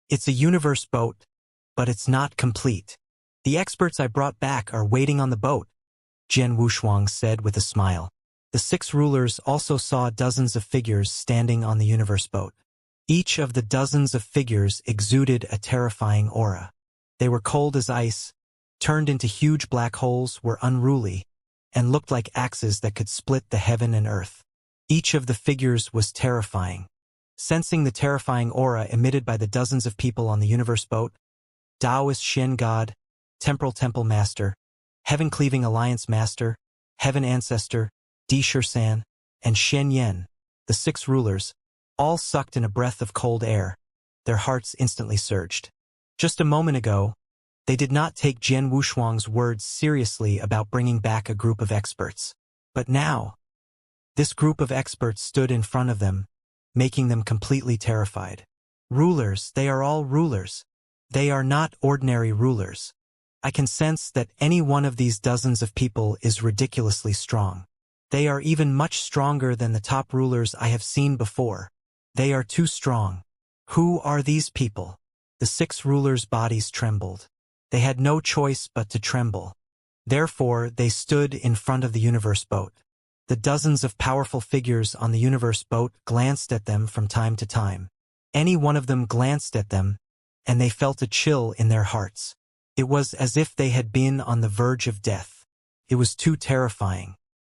It's a universe boat, but it's not complete. The experts I brought back are waiting on the boat, Jian Wushuang said with a smile. The 6 rulers also saw dozens of figures standing on the universe boat. Each of the dozens of figures exuded a terrifying aura. They were cold as ice, turned into huge black holes, were unruly, and looked like axes that could split the heaven and earth. Each of the figures was terrifying. Sensing the terrifying aura emitted by the dozens of people on the universe boat, Taoist Shen God, Temporal Temple Master, Heaven-Cleaving Alliance Master, Heaven Ancestor, Di Shursan, and Shen Yen, the 6 rulers, all sucked in a breath of cold air. Their hearts instantly surged. Just a moment ago, they did not take Jian Wushuang's words seriously about bringing back a group of experts. But now, this group of experts stood in front of them, making them completely terrified. Rulers, they are all rulers. They are not ordinary rulers. I can sense that any one of these dozens of people is ridiculously strong. They are even much stronger than the top rulers I have seen before. They are too strong. Who are these people? The 6 rulers' bodies trembled. They had no choice but to tremble. Therefore, they stood in front of the universe boat. The dozens of powerful figures on the universe boat glanced at them from time to time. Any one of them glanced at them, and they felt a chill in their hearts. It was as if they had been on the verge of death. It was too terrifying.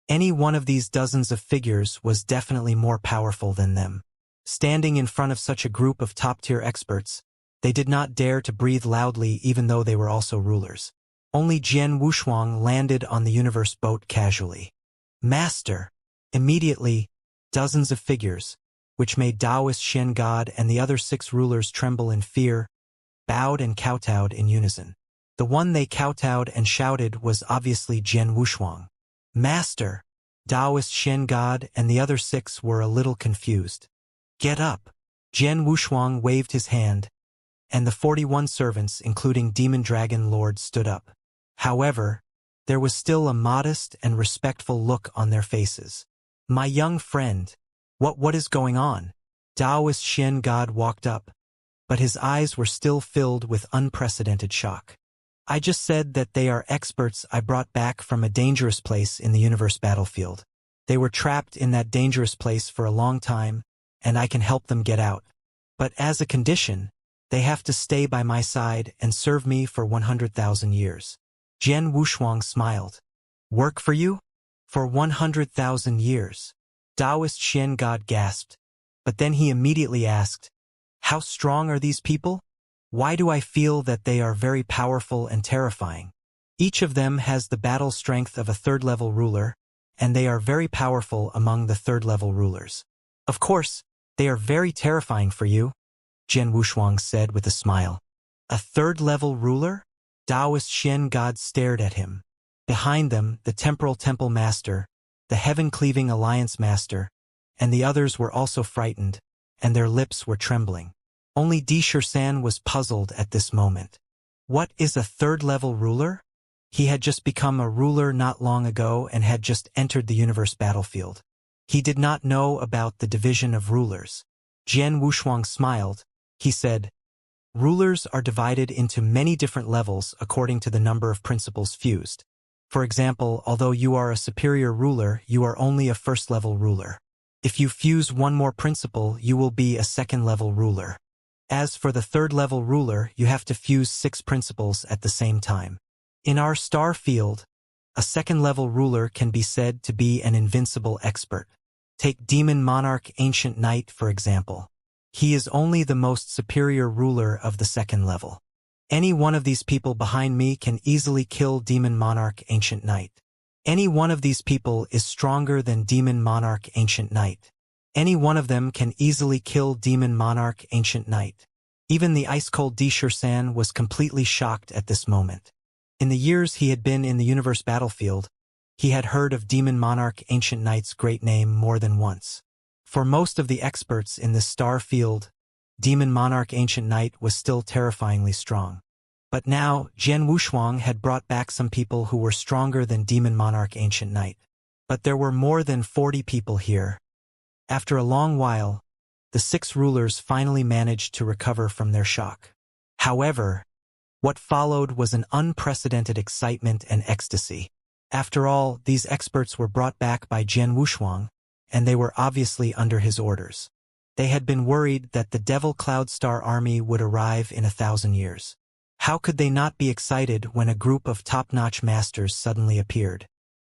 Any one of these dozens of figures was definitely more powerful than them. Standing in front of such a group of top-tier experts, they did not dare to breathe loudly even though they were also rulers. Only Jian Wushuang landed on the universe boat casually. Master! Immediately, dozens of figures, which made Taoist Shen God and the other 6 rulers tremble in fear, bowed and kowtowed in unison. The one they kowtowed and shouted was obviously Jian Wushuang. Master! Taoist Shen God and the other 6 were a little confused. Get up! Jian Wushuang waved his hand, and the 41 servants, including Demon Dragon Lord, stood up. However, there was still a modest and respectful look on their faces. My young friend, what is going on? Taoist Shen God walked up, but his eyes were still filled with unprecedented shock. I just said that they are experts I brought back from a dangerous place in the universe battlefield. They were trapped in that dangerous place for a long time, and I can help them get out. But as a condition, they have to stay by my side and serve me for 100,000 years. Jian Wushuang smiled. Work for you? For 100,000 years. Taoist Shen God gasped, but then he immediately asked, how strong are these people? Why do I feel that they are very powerful and terrifying? Each of them has the battle strength of a 3rd-level ruler, and they are very powerful among the 3rd-level rulers. Of course, they are very terrifying for you, Jian Wushuang said with a smile. A 3rd-level ruler? Taoist Shen God stared at him. Behind them, the Temporal Temple Master, the Heaven-Cleaving Alliance Master, and the others were also frightened, and their lips were trembling. Only Di Shirsan was puzzled at this moment. What is a 3rd-level ruler? He had just become a ruler not long ago and had just entered the universe battlefield. He did not know about the division of rulers. Jian Wushuang smiled. He said, rulers are divided into many different levels according to the number of principles fused. For example, although you are a superior ruler, you are only a 1st-level ruler. If you fuse one more principle, you will be a 2nd-level ruler. As for the 3rd-level ruler, you have to fuse 6 principles at the same time. In our star field, a 2nd-level ruler can be said to be an invincible expert. Take Demon Monarch Ancient Knight, for example. He is only the most superior ruler of the 2nd level. Any one of these people behind me can easily kill Demon Monarch Ancient Knight. Any one of these people is stronger than Demon Monarch Ancient Knight. Any one of them can easily kill Demon Monarch Ancient Knight. Even the ice-cold Di Shirsan was completely shocked at this moment. In the years he had been in the universe battlefield, he had heard of Demon Monarch Ancient Knight's great name more than once. For most of the experts in this star field, Demon Monarch Ancient Knight was still terrifyingly strong. But now, Jian Wushuang had brought back some people who were stronger than Demon Monarch Ancient Knight. But there were more than 40 people here. After a long while, the 6 rulers finally managed to recover from their shock. However, what followed was an unprecedented excitement and ecstasy. After all, these experts were brought back by Jian Wushuang, and they were obviously under his orders. They had been worried that the Devil Cloud Star army would arrive in 1,000 years. How could they not be excited when a group of top-notch masters suddenly appeared?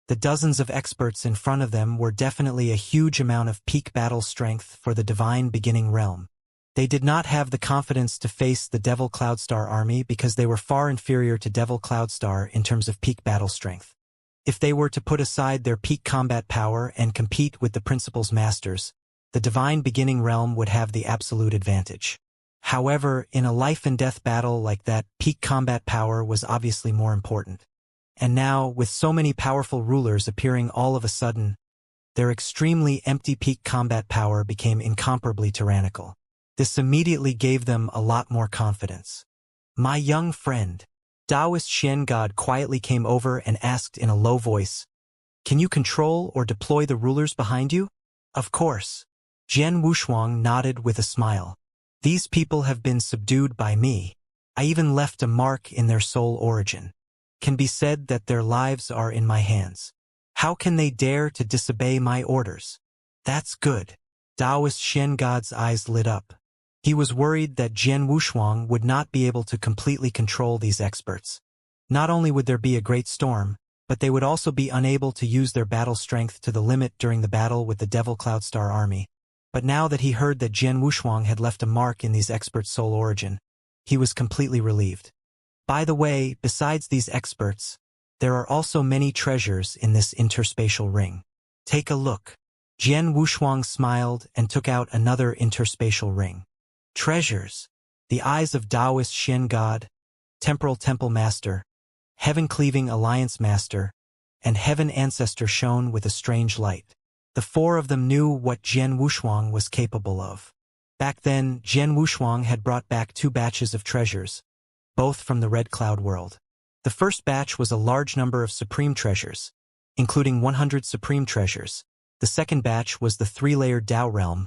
The dozens of experts in front of them were definitely a huge amount of peak battle strength for the divine beginning realm. They did not have the confidence to face the Devil Cloud Star army because they were far inferior to Devil Cloud Star in terms of peak battle strength. If they were to put aside their peak combat power and compete with the Principal's masters, the divine beginning realm would have the absolute advantage. However, in a life-and-death battle like that, peak combat power was obviously more important. And now, with so many powerful rulers appearing all of a sudden, their extremely empty peak combat power became incomparably tyrannical. This immediately gave them a lot more confidence. My young friend, Taoist Shen God quietly came over and asked in a low voice, Can you control or deploy the rulers behind you? Of course. Jian Wushuang nodded with a smile. These people have been subdued by me. I even left a mark in their soul origin. Can be said that their lives are in my hands. How can they dare to disobey my orders? That's good. Taoist Shen God's eyes lit up. He was worried that Jian Wushuang would not be able to completely control these experts. Not only would there be a great storm, but they would also be unable to use their battle strength to the limit during the battle with the Devil Cloudstar army. But now that he heard that Jian Wushuang had left a mark in these experts' soul origin, he was completely relieved. By the way, besides these experts, there are also many treasures in this interspatial ring. Take a look. Jian Wushuang smiled and took out another interspatial ring. Treasures. The eyes of Taoist Shen God, Temporal Temple Master, Heaven-Cleaving Alliance Master, and Heaven Ancestor shone with a strange light. The four of them knew what Jian Wushuang was capable of. Back then, Jian Wushuang had brought back 2 batches of treasures, both from the Red Cloud world. The first batch was a large number of supreme treasures, including 100 supreme treasures. The second batch was the 3-layered Dao realm,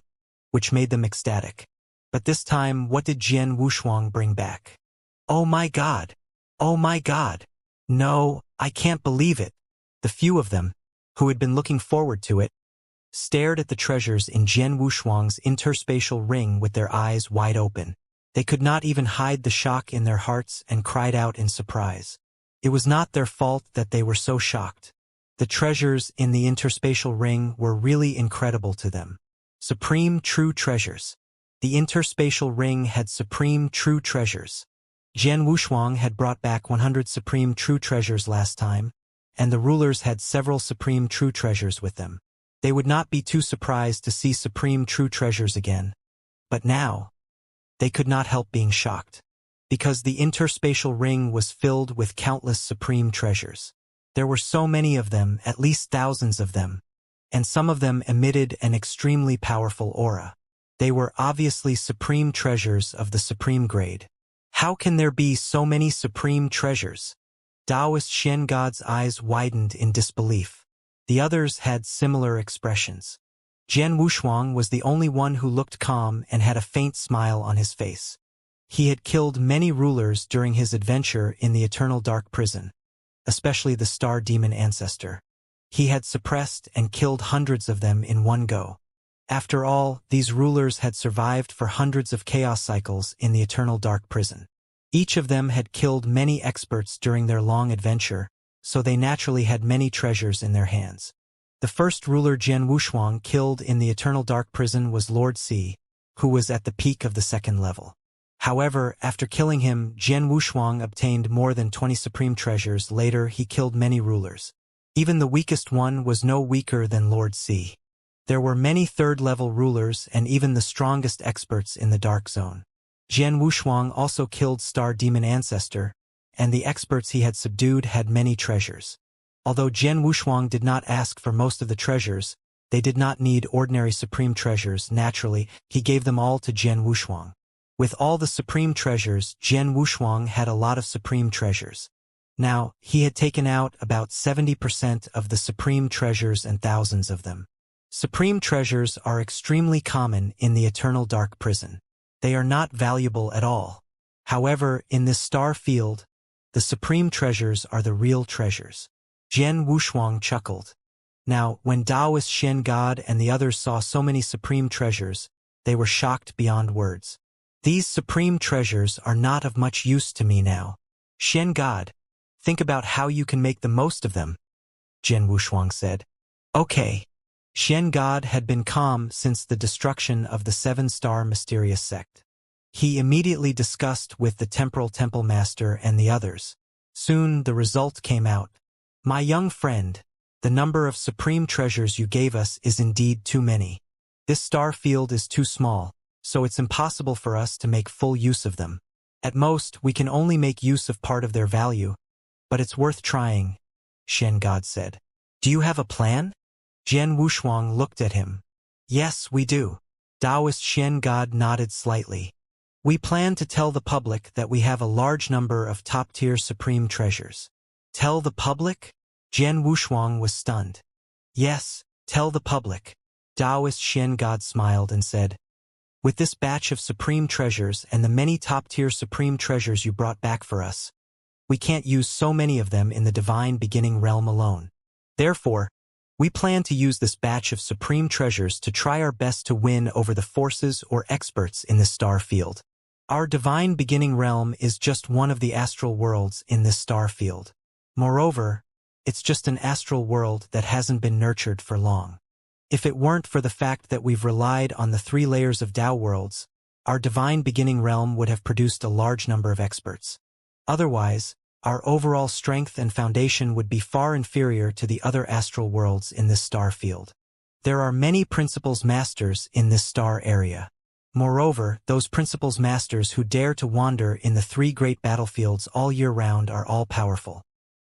which made them ecstatic. But this time, what did Jian Wushuang bring back? Oh my God! Oh my God! No, I can't believe it. The few of them, who had been looking forward to it, stared at the treasures in Jian Wushuang's interspatial ring with their eyes wide open. They could not even hide the shock in their hearts and cried out in surprise. It was not their fault that they were so shocked. The treasures in the interspatial ring were really incredible to them. Supreme true treasures. The interspatial ring had supreme true treasures. Jian Wushuang had brought back 100 supreme true treasures last time, and the rulers had several supreme true treasures with them. They would not be too surprised to see supreme true treasures again. But now, they could not help being shocked, because the interspatial ring was filled with countless supreme treasures. There were so many of them, at least thousands of them, and some of them emitted an extremely powerful aura. They were obviously supreme treasures of the supreme grade. How can there be so many supreme treasures? Taoist Shen God's eyes widened in disbelief. The others had similar expressions. Jian Wushuang was the only one who looked calm and had a faint smile on his face. He had killed many rulers during his adventure in the Eternal Dark Prison, especially the Star Demon Ancestor. He had suppressed and killed hundreds of them in one go. After all, these rulers had survived for hundreds of chaos cycles in the Eternal Dark Prison. Each of them had killed many experts during their long adventure, so they naturally had many treasures in their hands. The first ruler Jian Wushuang killed in the Eternal Dark Prison was Lord Si, who was at the peak of the 2nd level. However, after killing him, Jian Wushuang obtained more than 20 supreme treasures. Later, he killed many rulers. Even the weakest one was no weaker than Lord Si. There were many 3rd-level rulers and even the strongest experts in the Dark Zone. Jian Wushuang also killed Star Demon Ancestor, and the experts he had subdued had many treasures. Although Jian Wushuang did not ask for most of the treasures, they did not need ordinary supreme treasures. Naturally, he gave them all to Jian Wushuang. With all the supreme treasures, Jian Wushuang had a lot of supreme treasures. Now, he had taken out about 70% of the supreme treasures and thousands of them. Supreme treasures are extremely common in the Eternal Dark Prison. They are not valuable at all. However, in this star field, the supreme treasures are the real treasures. Jian Wushuang chuckled. Now, when Taoist Shen God and the others saw so many supreme treasures, they were shocked beyond words. These supreme treasures are not of much use to me now. Shen God, think about how you can make the most of them, Jian Wushuang said. Okay. Shen God had been calm since the destruction of the 7-star mysterious sect. He immediately discussed with the Temporal Temple Master and the others. Soon the result came out. My young friend, the number of supreme treasures you gave us is indeed too many. This star field is too small, so it's impossible for us to make full use of them. At most, we can only make use of part of their value, but it's worth trying, Shen God said. Do you have a plan? Jian Wushuang looked at him. Yes, we do. Taoist Shen God nodded slightly. We plan to tell the public that we have a large number of top-tier supreme treasures. Tell the public? Jian Wushuang was stunned. Yes, tell the public. Taoist Shen God smiled and said, with this batch of supreme treasures and the many top-tier supreme treasures you brought back for us, we can't use so many of them in the divine beginning realm alone. Therefore, we plan to use this batch of supreme treasures to try our best to win over the forces or experts in this star field. Our divine beginning realm is just one of the astral worlds in this star field. Moreover, it's just an astral world that hasn't been nurtured for long. If it weren't for the fact that we've relied on the 3 layers of Tao worlds, our divine beginning realm would have produced a large number of experts. Otherwise, our overall strength and foundation would be far inferior to the other astral worlds in this star field. There are many principles masters in this star area. Moreover, those principles masters who dare to wander in the 3 great battlefields all year round are all powerful.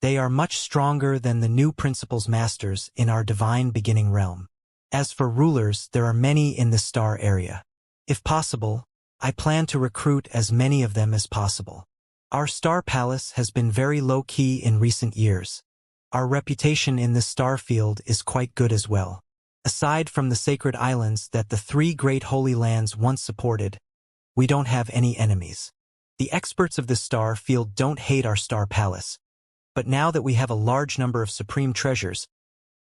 They are much stronger than the new principles masters in our divine beginning realm. As for rulers, there are many in this star area. If possible, I plan to recruit as many of them as possible. Our star palace has been very low-key in recent years. Our reputation in this star field is quite good as well. Aside from the sacred islands that the 3 great holy lands once supported, we don't have any enemies. The experts of this star field don't hate our star palace. But now that we have a large number of supreme treasures,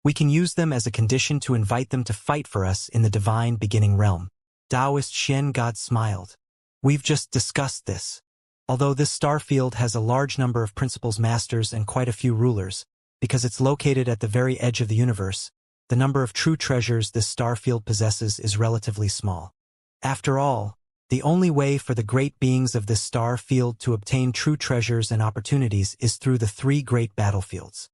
we can use them as a condition to invite them to fight for us in the divine beginning realm. Taoist Shen God smiled. We've just discussed this. Although this star field has a large number of principles masters and quite a few rulers, because it's located at the very edge of the universe, the number of true treasures this star field possesses is relatively small. After all, the only way for the great beings of this star field to obtain true treasures and opportunities is through the 3 great battlefields.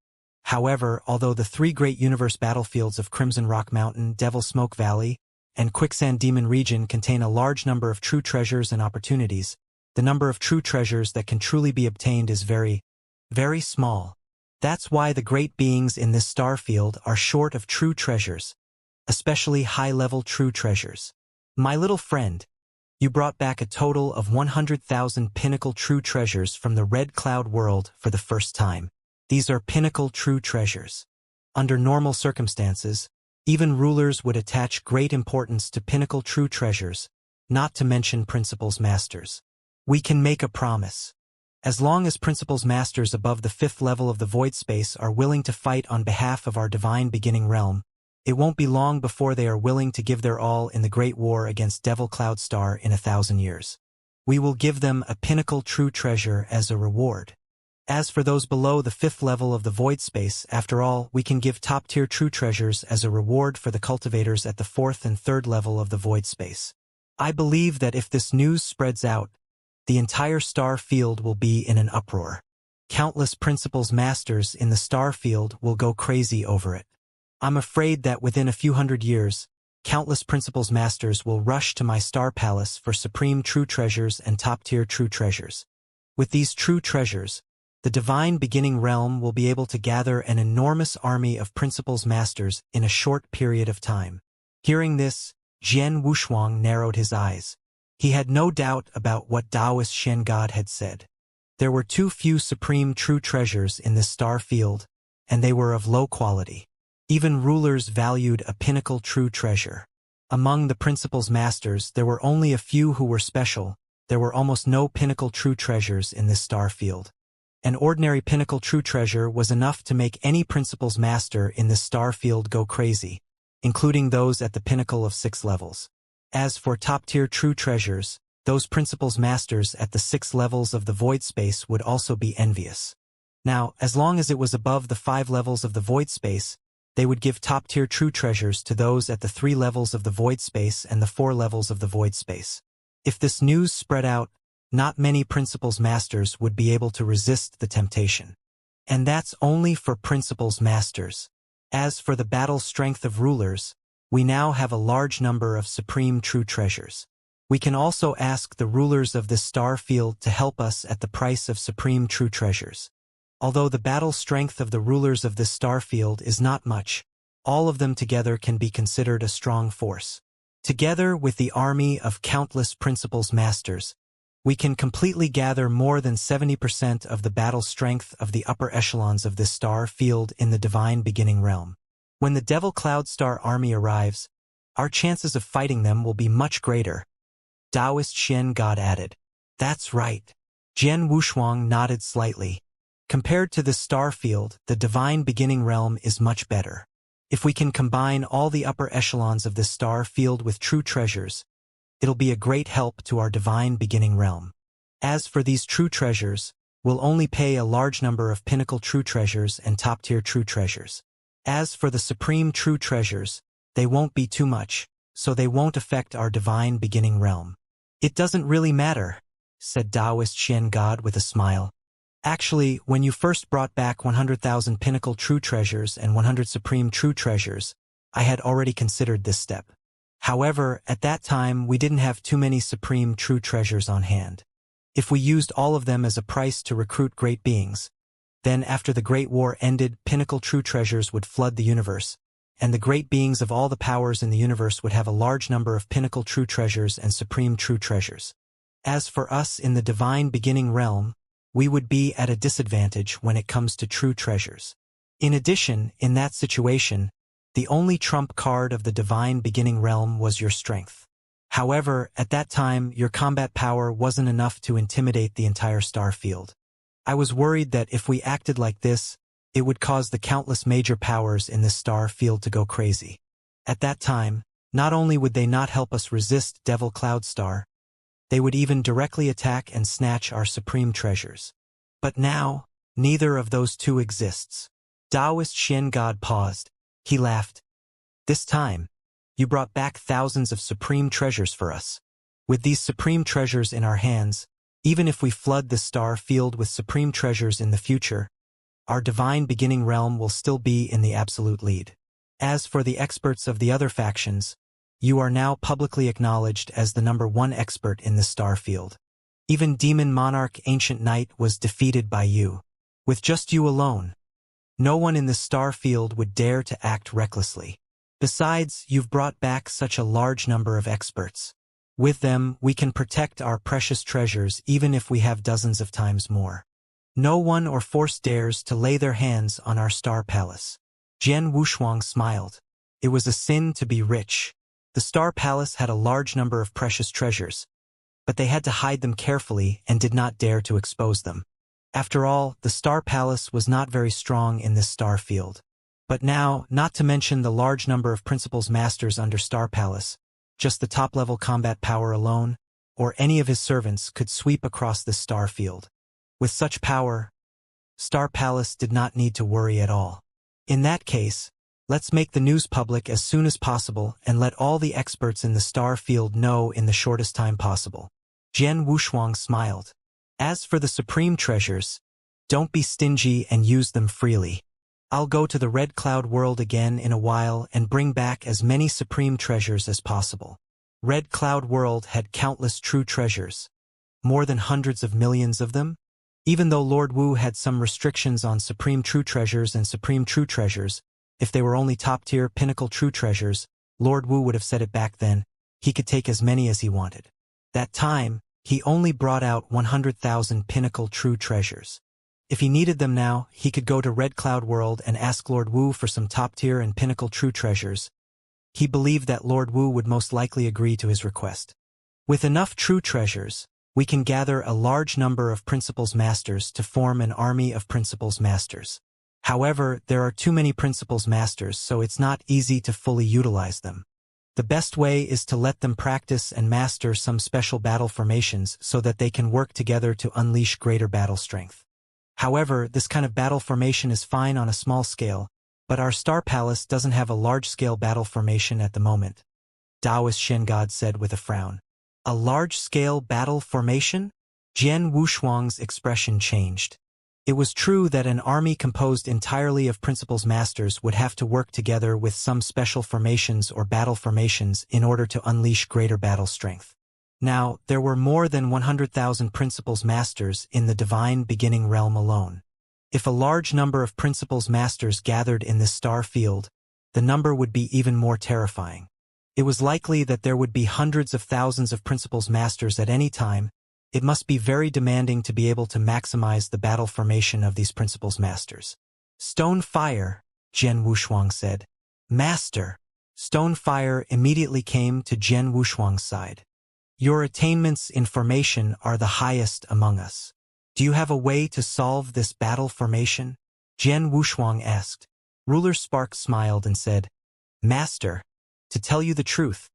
However, although the 3 great universe battlefields of Crimson Rock Mountain, Devil Smoke Valley, and Quicksand Demon Region contain a large number of true treasures and opportunities, the number of true treasures that can truly be obtained is very, very small. That's why the great beings in this star field are short of true treasures, especially high-level true treasures. My little friend, you brought back a total of 100,000 pinnacle true treasures from the Red Cloud world for the first time. These are pinnacle true treasures. Under normal circumstances, even rulers would attach great importance to pinnacle true treasures, not to mention principles masters. We can make a promise. As long as principles masters above the 5th level of the void space are willing to fight on behalf of our divine beginning realm, it won't be long before they are willing to give their all in the great war against Devil Cloud Star in 1,000 years. We will give them a pinnacle true treasure as a reward. As for those below the 5th level of the void space, after all, we can give top-tier true treasures as a reward for the cultivators at the 4th and 3rd level of the void space. I believe that if this news spreads out, the entire star field will be in an uproar. Countless principles masters in the star field will go crazy over it. I'm afraid that within a few hundred years, countless principles masters will rush to my star palace for supreme true treasures and top-tier true treasures. With these true treasures, the divine beginning realm will be able to gather an enormous army of principles masters in a short period of time. Hearing this, Jian Wushuang narrowed his eyes. He had no doubt about what Taoist Shen God had said. There were too few supreme true treasures in this star field, and they were of low quality. Even rulers valued a pinnacle true treasure. Among the principles masters, there were only a few who were special. There were almost no pinnacle true treasures in this star field. An ordinary pinnacle true treasure was enough to make any principles master in this star field go crazy, including those at the pinnacle of 6 levels. As for top-tier true treasures, those principles masters at the 6 levels of the void space would also be envious. Now, as long as it was above the 5 levels of the void space, they would give top-tier true treasures to those at the 3 levels of the void space and the 4 levels of the void space. If this news spread out, not many principles masters would be able to resist the temptation. And that's only for principles masters. As for the battle strength of rulers, we now have a large number of supreme true treasures. We can also ask the rulers of this star field to help us at the price of supreme true treasures. Although the battle strength of the rulers of this star field is not much, all of them together can be considered a strong force. Together with the army of countless principles masters, we can completely gather more than 70% of the battle strength of the upper echelons of this star field in the divine beginning realm. When the Devil Cloud Star army arrives, our chances of fighting them will be much greater, Taoist Xian God added. That's right. Jian Wushuang nodded slightly. Compared to the star field, the divine beginning realm is much better. If we can combine all the upper echelons of this star field with true treasures, it'll be a great help to our divine beginning realm. As for these true treasures, we'll only pay a large number of pinnacle true treasures and top-tier true treasures. As for the supreme true treasures, they won't be too much, so they won't affect our divine beginning realm. It doesn't really matter, said Taoist Xian God with a smile. Actually, when you first brought back 100,000 pinnacle true treasures and 100 supreme true treasures, I had already considered this step. However, at that time we didn't have too many supreme true treasures on hand. If we used all of them as a price to recruit great beings, then after the Great War ended, pinnacle true treasures would flood the universe, and the great beings of all the powers in the universe would have a large number of pinnacle true treasures and supreme true treasures. As for us in the divine beginning realm, we would be at a disadvantage when it comes to true treasures. In addition, in that situation, the only trump card of the divine beginning realm was your strength. However, at that time, your combat power wasn't enough to intimidate the entire star field. I was worried that if we acted like this, it would cause the countless major powers in this star field to go crazy. At that time, not only would they not help us resist Devil Cloud Star, they would even directly attack and snatch our supreme treasures. But now, neither of those two exists. Taoist Xian God paused. He laughed. This time, you brought back thousands of supreme treasures for us. With these supreme treasures in our hands, even if we flood the star field with supreme treasures in the future, our divine beginning realm will still be in the absolute lead. As for the experts of the other factions, you are now publicly acknowledged as the #1 expert in the star field. Even Demon Monarch Ancient Knight was defeated by you. With just you alone, no one in the star field would dare to act recklessly. Besides, you've brought back such a large number of experts. With them, we can protect our precious treasures even if we have dozens of times more. No one or force dares to lay their hands on our star palace. Jian Wushuang smiled. It was a sin to be rich. The star palace had a large number of precious treasures, but they had to hide them carefully and did not dare to expose them. After all, the star palace was not very strong in this star field. But now, not to mention the large number of principals masters under Star Palace, just the top-level combat power alone, or any of his servants could sweep across this star field. With such power, Star Palace did not need to worry at all. In that case, let's make the news public as soon as possible and let all the experts in the star field know in the shortest time possible. Jian Wushuang smiled. As for the supreme treasures, don't be stingy and use them freely. I'll go to the Red Cloud world again in a while and bring back as many supreme treasures as possible. Red Cloud world had countless true treasures, more than hundreds of millions of them. Even though Lord Wu had some restrictions on supreme true treasures and supreme true treasures, if they were only top-tier pinnacle true treasures, Lord Wu would have said it back then, he could take as many as he wanted. That time, he only brought out 100,000 pinnacle true treasures. If he needed them now, he could go to Red Cloud World and ask Lord Wu for some top-tier and pinnacle true treasures. He believed that Lord Wu would most likely agree to his request. With enough true treasures, we can gather a large number of Principals Masters to form an army of Principals Masters. However, there are too many Principals Masters, so it's not easy to fully utilize them. The best way is to let them practice and master some special battle formations so that they can work together to unleash greater battle strength. However, this kind of battle formation is fine on a small scale, but our Star Palace doesn't have a large-scale battle formation at the moment, Taoist Shen God said with a frown. A large-scale battle formation? Jian Wushuang's expression changed. It was true that an army composed entirely of Principals Masters would have to work together with some special formations or battle formations in order to unleash greater battle strength. Now, there were more than 100,000 Principals Masters in the divine beginning realm alone. If a large number of Principals Masters gathered in this star field, the number would be even more terrifying. It was likely that there would be hundreds of thousands of Principals Masters at any time. It must be very demanding to be able to maximize the battle formation of these Principals Masters. Stone Fire, Jian Wushuang said. Master. Stonefire immediately came to Jian Wushuang's side. Your attainments in formation are the highest among us. Do you have a way to solve this battle formation? Jian Wushuang asked. Ruler Spark smiled and said, Master, to tell you the truth,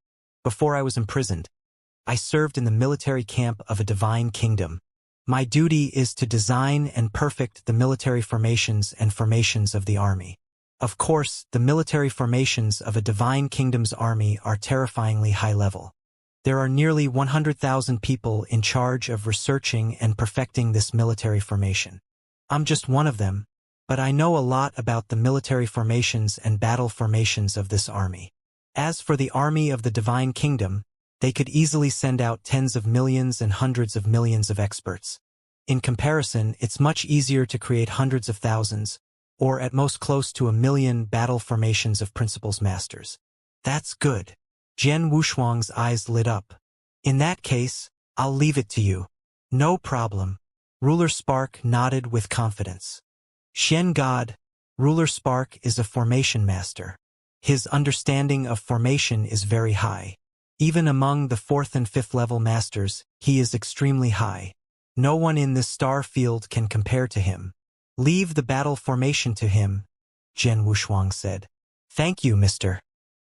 before I was imprisoned, I served in the military camp of a divine kingdom. My duty is to design and perfect the military formations and formations of the army. Of course, the military formations of a divine kingdom's army are terrifyingly high level. There are nearly 100,000 people in charge of researching and perfecting this military formation. I'm just one of them, but I know a lot about the military formations and battle formations of this army. As for the army of the divine kingdom, they could easily send out tens of millions and hundreds of millions of experts. In comparison, it's much easier to create hundreds of thousands, or at most close to 1 million battle formations of principles masters. That's good. Jian Wushuang's eyes lit up. In that case, I'll leave it to you. No problem. Ruler Spark nodded with confidence. Shen God, Ruler Spark is a formation master. His understanding of formation is very high. Even among the 4th and 5th level masters, he is extremely high. No one in this star field can compare to him. Leave the battle formation to him, Jian Wushuang said. Thank you, Mr.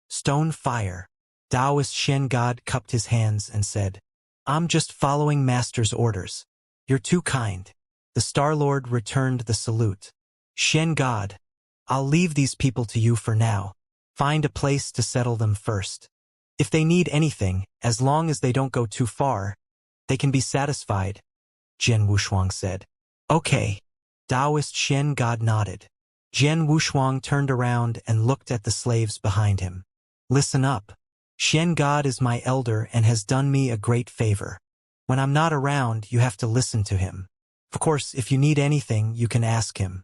Stonefire. Taoist Shen God cupped his hands and said, I'm just following Master's orders. You're too kind. The Star Lord returned the salute. Shen God, I'll leave these people to you for now. Find a place to settle them first. If they need anything, as long as they don't go too far, they can be satisfied, Jian Wushuang said. Okay. Taoist Shen God nodded. Jian Wushuang turned around and looked at the slaves behind him. Listen up. Shen God is my elder and has done me a great favor. When I'm not around, you have to listen to him. Of course, if you need anything, you can ask him.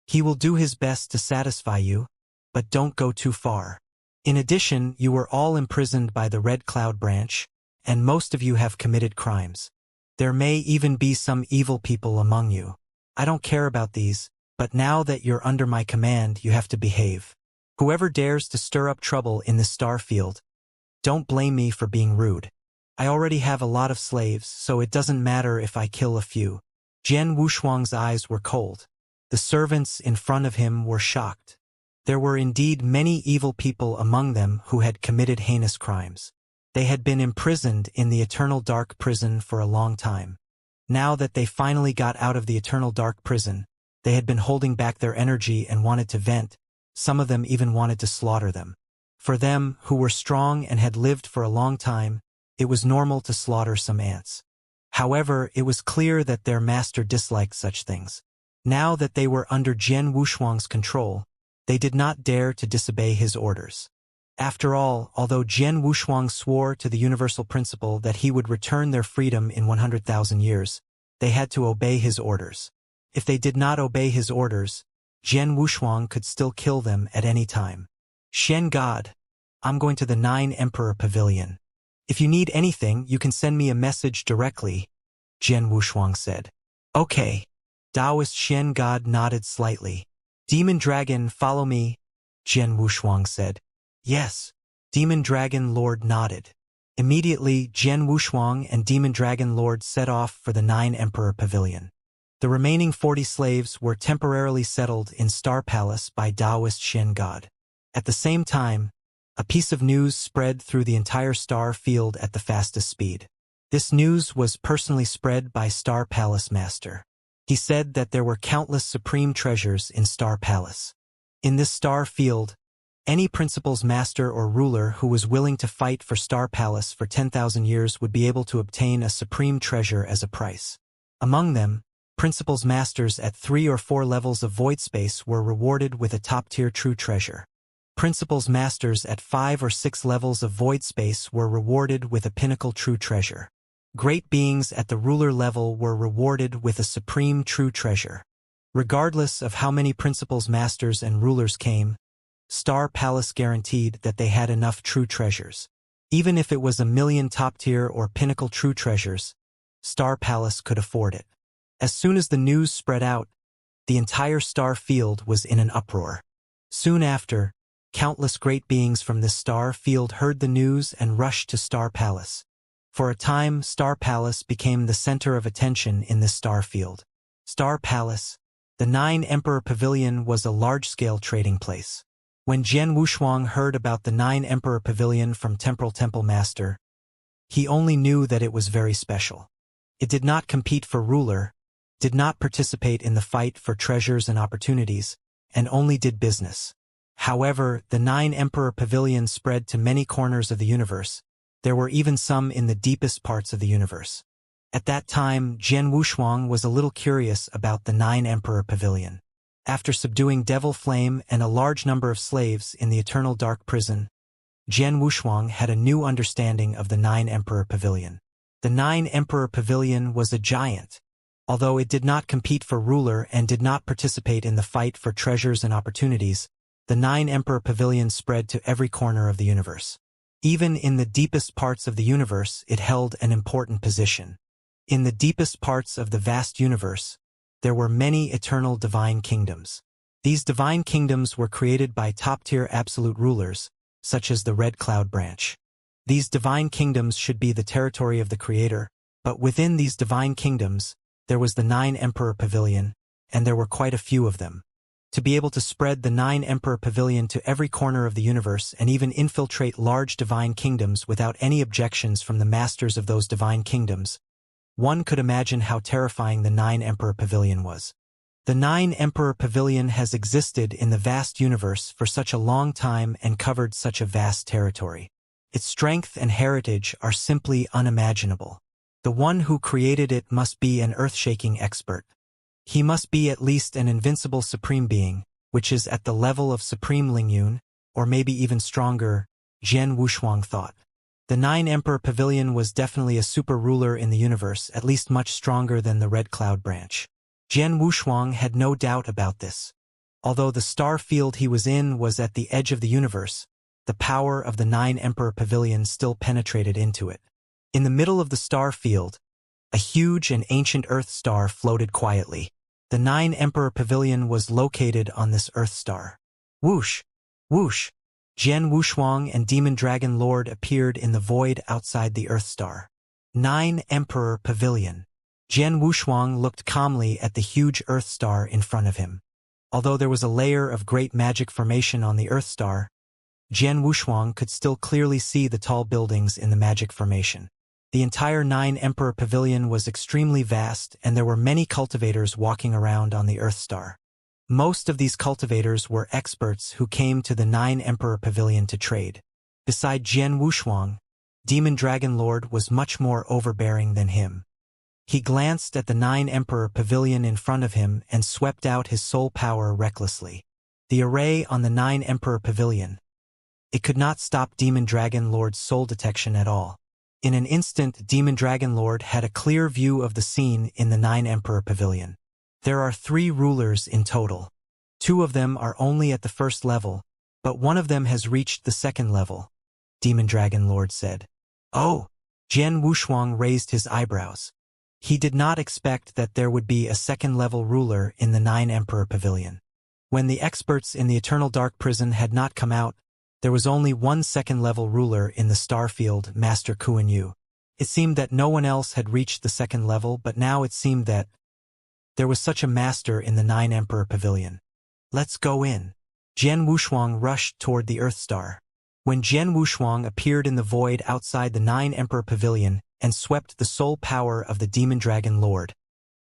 He will do his best to satisfy you, but don't go too far. In addition, you were all imprisoned by the Red Cloud branch, and most of you have committed crimes. There may even be some evil people among you. I don't care about these, but now that you're under my command, you have to behave. Whoever dares to stir up trouble in this star field, don't blame me for being rude. I already have a lot of slaves, so it doesn't matter if I kill a few. Jian Wushuang's eyes were cold. The servants in front of him were shocked. There were indeed many evil people among them who had committed heinous crimes. They had been imprisoned in the eternal dark prison for a long time. Now that they finally got out of the eternal dark prison, they had been holding back their energy and wanted to vent. Some of them even wanted to slaughter them. For them, who were strong and had lived for a long time, it was normal to slaughter some ants. However, it was clear that their master disliked such things. Now that they were under Jian Wushuang's control, they did not dare to disobey his orders. After all, although Jian Wushuang swore to the universal principle that he would return their freedom in 100,000 years, they had to obey his orders. If they did not obey his orders, Jian Wushuang could still kill them at any time. Shen God, I'm going to the 9 Emperor Pavilion. If you need anything, you can send me a message directly, Jian Wushuang said. Okay. Taoist Shen God nodded slightly. Demon Dragon, follow me, Jian Wushuang said. Yes. Demon Dragon Lord nodded. Immediately, Jian Wushuang and Demon Dragon Lord set off for the 9 Emperor Pavilion. The remaining 40 slaves were temporarily settled in Star Palace by Taoist Shen God. At the same time, a piece of news spread through the entire star field at the fastest speed. This news was personally spread by Star Palace Master. He said that there were countless supreme treasures in Star Palace. In this star field, any principal's master or ruler who was willing to fight for Star Palace for 10,000 years would be able to obtain a supreme treasure as a price. Among them, principal's masters at 3 or 4 levels of void space were rewarded with a top-tier true treasure. Principal's masters at 5 or 6 levels of void space were rewarded with a pinnacle true treasure. Great beings at the ruler level were rewarded with a supreme true treasure. Regardless of how many principal's masters and rulers came, Star Palace guaranteed that they had enough true treasures. Even if it was 1 million top-tier or pinnacle true treasures, Star Palace could afford it. As soon as the news spread out, the entire star field was in an uproar. Soon after, countless great beings from this star field heard the news and rushed to Star Palace. For a time, Star Palace became the center of attention in this star field. Star Palace, the Nine Emperor Pavilion, was a large-scale trading place. When Jian Wushuang heard about the Nine Emperor Pavilion from Temporal Temple Master, he only knew that it was very special. It did not compete for ruler, did not participate in the fight for treasures and opportunities, and only did business. However, the Nine Emperor Pavilion spread to many corners of the universe. There were even some in the deepest parts of the universe. At that time, Jian Wushuang was a little curious about the Nine Emperor Pavilion. After subduing Devil Flame and a large number of slaves in the Eternal Dark Prison, Jian Wushuang had a new understanding of the Nine Emperor Pavilion. The Nine Emperor Pavilion was a giant. Although it did not compete for ruler and did not participate in the fight for treasures and opportunities, the Nine Emperor Pavilion spread to every corner of the universe. Even in the deepest parts of the universe, it held an important position. In the deepest parts of the vast universe, there were many eternal divine kingdoms. These divine kingdoms were created by top-tier absolute rulers, such as the Red Cloud Branch. These divine kingdoms should be the territory of the Creator, but within these divine kingdoms, there was the Nine Emperor Pavilion, and there were quite a few of them. To be able to spread the Nine Emperor Pavilion to every corner of the universe and even infiltrate large divine kingdoms without any objections from the masters of those divine kingdoms, one could imagine how terrifying the Nine Emperor Pavilion was. The Nine Emperor Pavilion has existed in the vast universe for such a long time and covered such a vast territory. Its strength and heritage are simply unimaginable. The one who created it must be an earth-shaking expert. He must be at least an invincible supreme being, which is at the level of Supreme Lingyun, or maybe even stronger, Jian Wushuang thought. The Nine Emperor Pavilion was definitely a super ruler in the universe, at least much stronger than the Red Cloud Branch. Jian Wushuang had no doubt about this. Although the star field he was in was at the edge of the universe, the power of the Nine Emperor Pavilion still penetrated into it. In the middle of the star field, a huge and ancient Earth star floated quietly. The Nine Emperor Pavilion was located on this Earth star. Whoosh! Whoosh! Jian Wushuang and Demon Dragon Lord appeared in the void outside the Earth star. Nine Emperor Pavilion. Jian Wushuang looked calmly at the huge Earth star in front of him. Although there was a layer of great magic formation on the Earth star, Jian Wushuang could still clearly see the tall buildings in the magic formation. The entire Nine Emperor Pavilion was extremely vast, and there were many cultivators walking around on the Earth star. Most of these cultivators were experts who came to the Nine Emperor Pavilion to trade. Beside Jian Wushuang, Demon Dragon Lord was much more overbearing than him. He glanced at the Nine Emperor Pavilion in front of him and swept out his soul power recklessly. The array on the Nine Emperor Pavilion. It could not stop Demon Dragon Lord's soul detection at all. In an instant, Demon Dragon Lord had a clear view of the scene in the Nine Emperor Pavilion. There are 3 rulers in total. 2 of them are only at the first level, but one of them has reached the second level, Demon Dragon Lord said. Oh! Jian Wushuang raised his eyebrows. He did not expect that there would be a second-level ruler in the Nine Emperor Pavilion. When the experts in the Eternal Dark Prison had not come out, there was only one second-level ruler in the Starfield, Master Kuan Yu. It seemed that no one else had reached the second level, but now it seemed that there was such a master in the Nine Emperor Pavilion. Let's go in. Jian Wushuang rushed toward the Earth Star. When Jian Wushuang appeared in the void outside the Nine Emperor Pavilion and swept the soul power of the Demon Dragon Lord,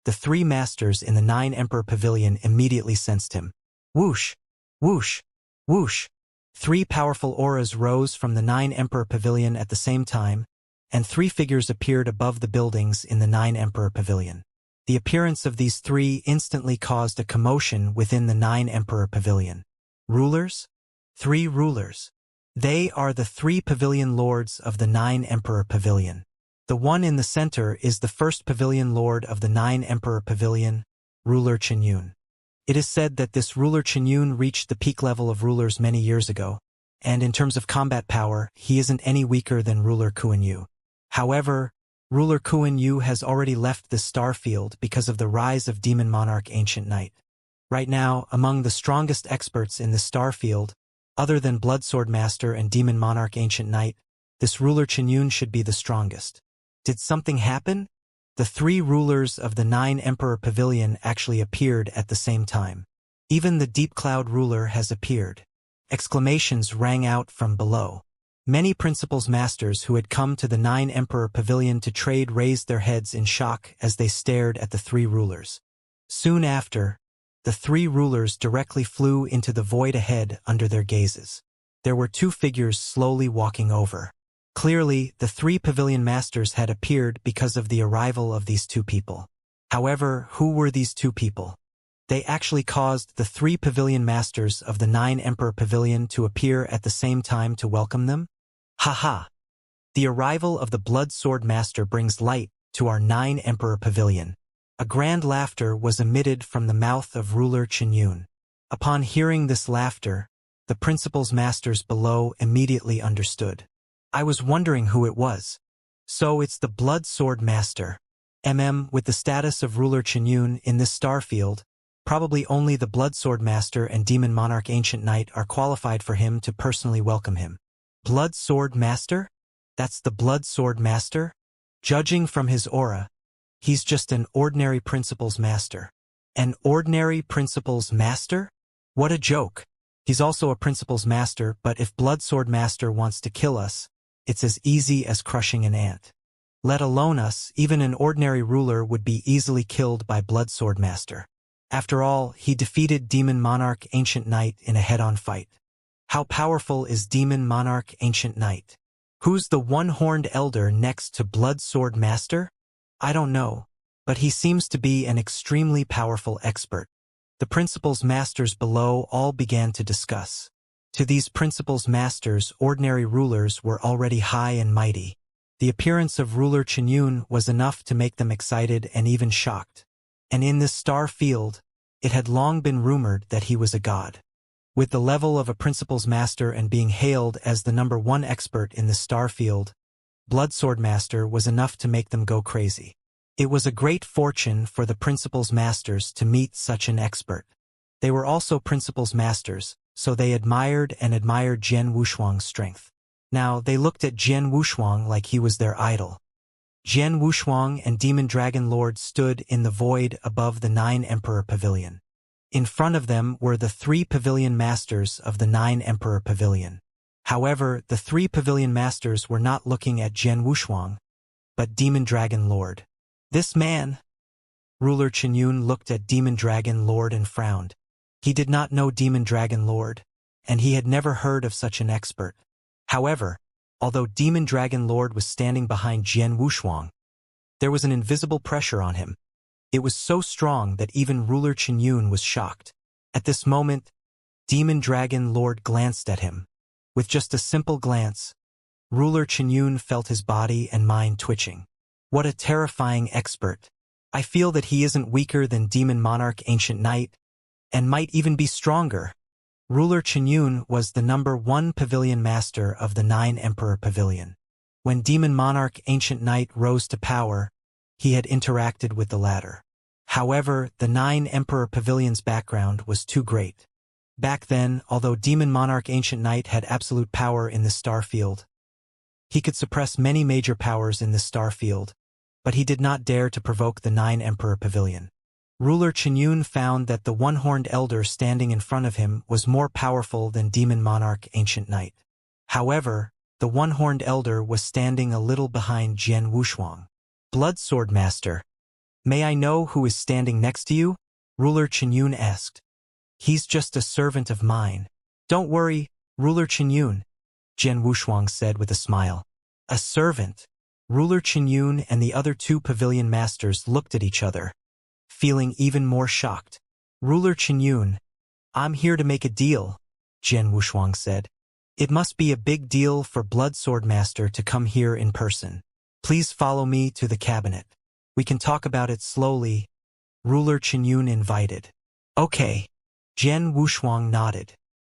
the 3 masters in the Nine Emperor Pavilion immediately sensed him. Whoosh! Whoosh! Whoosh! 3 powerful auras rose from the Nine Emperor Pavilion at the same time, and 3 figures appeared above the buildings in the Nine Emperor Pavilion. The appearance of these 3 instantly caused a commotion within the Nine Emperor Pavilion. Rulers? 3 rulers. They are the 3 pavilion lords of the Nine Emperor Pavilion. The one in the center is the first pavilion lord of the Nine Emperor Pavilion, Ruler Qinyun. It is said that this ruler Qinyun reached the peak level of rulers many years ago, and in terms of combat power, he isn't any weaker than ruler Kuan Yu. However, ruler Kuan Yu has already left the star field because of the rise of Demon Monarch Ancient Knight. Right now, among the strongest experts in the star field, Other than Bloodsword Master and Demon Monarch Ancient Knight, this ruler Qinyun should be the strongest. Did something happen? The 3 rulers of the 9 Emperor Pavilion actually appeared at the same time. Even the Deep Cloud ruler has appeared. Exclamations rang out from below. Many Principles Masters who had come to the 9 Emperor Pavilion to trade raised their heads in shock as they stared at the 3 rulers. Soon after, the 3 rulers directly flew into the void ahead under their gazes. There were 2 figures slowly walking over. Clearly, the 3 Pavilion Masters had appeared because of the arrival of these 2 people. However, who were these 2 people? They actually caused the 3 Pavilion Masters of the 9 Emperor Pavilion to appear at the same time to welcome them? Haha! The arrival of the Blood Sword Master brings light to our 9 Emperor Pavilion. A grand laughter was emitted from the mouth of ruler Qinyun. Upon hearing this laughter, the Principles Masters below immediately understood. I was wondering who it was. So it's the Blood Sword Master. With the status of ruler Qinyun in this star field, probably only the Blood Sword Master and Demon Monarch Ancient Knight are qualified for him to personally welcome him. Blood Sword Master? That's the Blood Sword Master? Judging from his aura, he's just an ordinary Principles Master. An ordinary Principles Master? What a joke. He's also a Principles Master, but if Blood Sword Master wants to kill us, it's as easy as crushing an ant. Let alone us, even an ordinary ruler would be easily killed by Blood Sword Master. After all, he defeated Demon Monarch Ancient Knight in a head-on fight. How powerful is Demon Monarch Ancient Knight? Who's the one-horned elder next to Blood Sword Master? I don't know, but he seems to be an extremely powerful expert. The Principles Masters below all began to discuss. To these Principles Masters, ordinary rulers were already high and mighty. The appearance of ruler Qinyun was enough to make them excited and even shocked. And in this star field, it had long been rumored that he was a god. With the level of a Principles Master and being hailed as the #1 expert in the star field, Blood Sword Master was enough to make them go crazy. It was a great fortune for the Principles Masters to meet such an expert. They were also Principles Masters, so they admired Jian Wushuang's strength. Now, they looked at Jian Wushuang like he was their idol. Jian Wushuang and Demon Dragon Lord stood in the void above the 9 Emperor Pavilion. In front of them were the 3 Pavilion Masters of the 9 Emperor Pavilion. However, the 3 Pavilion Masters were not looking at Jian Wushuang, but Demon Dragon Lord. This man! Ruler Qinyun looked at Demon Dragon Lord and frowned. He did not know Demon Dragon Lord, and he had never heard of such an expert. However, although Demon Dragon Lord was standing behind Jian Wushuang, there was an invisible pressure on him. It was so strong that even ruler Qinyun was shocked. At this moment, Demon Dragon Lord glanced at him. With just a simple glance, ruler Qinyun felt his body and mind twitching. What a terrifying expert. I feel that he isn't weaker than Demon Monarch Ancient Knight, and might even be stronger. Ruler Qinyun was the #1 Pavilion Master of the 9 Emperor Pavilion. When Demon Monarch Ancient Knight rose to power, he had interacted with the latter. However, the 9 Emperor Pavilion's background was too great. Back then, although Demon Monarch Ancient Knight had absolute power in the star field, he could suppress many major powers in the star field, but he did not dare to provoke the 9 Emperor Pavilion. Ruler Qinyun found that the one-horned elder standing in front of him was more powerful than Demon Monarch Ancient Knight. However, the one-horned elder was standing a little behind Jian Wushuang. Blood Sword Master, may I know who is standing next to you? Ruler Qinyun asked. He's just a servant of mine. Don't worry, Ruler Qinyun, Jian Wushuang said with a smile. A servant? Ruler Qinyun and the other 2 Pavilion Masters looked at each other, feeling even more shocked. Ruler Qinyun, I'm here to make a deal, Jian Wushuang said. It must be a big deal for Blood Sword Master to come here in person. Please follow me to the cabinet. We can talk about it slowly, Ruler Qinyun invited. Okay. Jian Wushuang nodded.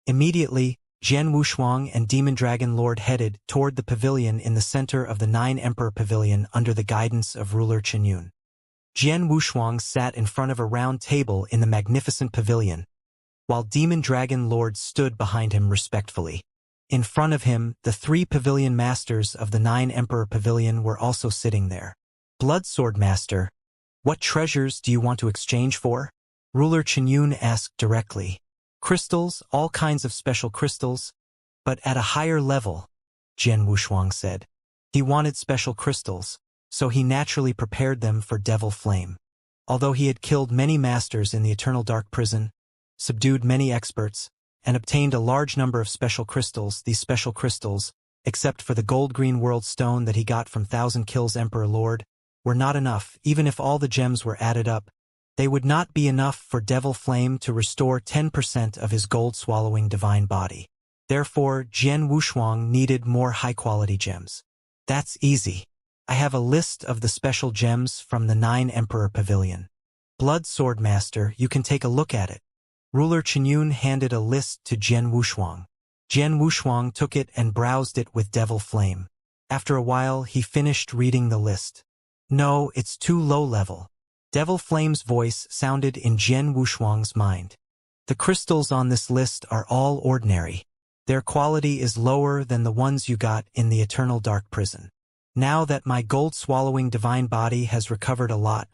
Immediately, Jian Wushuang and Demon Dragon Lord headed toward the pavilion in the center of the 9 Emperor Pavilion under the guidance of Ruler Qinyun. Jian Wushuang sat in front of a round table in the magnificent pavilion. while Demon Dragon Lord stood behind him respectfully. In front of him, the 3 pavilion masters of the 9 Emperor Pavilion were also sitting there. Bloodsword Master, what treasures do you want to exchange for? Ruler Qinyun asked directly. Crystals, all kinds of special crystals, but at a higher level, Jian Wushuang said. He wanted special crystals, so he naturally prepared them for Devil Flame. Although he had killed many masters in the Eternal Dark Prison, subdued many experts, and obtained a large number of special crystals, these special crystals, except for the gold-green world stone that he got from Thousand Kills Emperor Lord, were not enough. Even if all the gems were added up, they would not be enough for Devil Flame to restore 10% of his gold-swallowing divine body. Therefore, Jian Wushuang needed more high-quality gems. That's easy. I have a list of the special gems from the 9 Emperor Pavilion. Blood Sword Master, you can take a look at it. Ruler Qinyun handed a list to Jian Wushuang. Jian Wushuang took it and browsed it with Devil Flame. After a while, he finished reading the list. No, it's too low level. Devil Flame's voice sounded in Jian Wushuang's mind. The crystals on this list are all ordinary. Their quality is lower than the ones you got in the Eternal Dark Prison. Now that my gold-swallowing divine body has recovered a lot,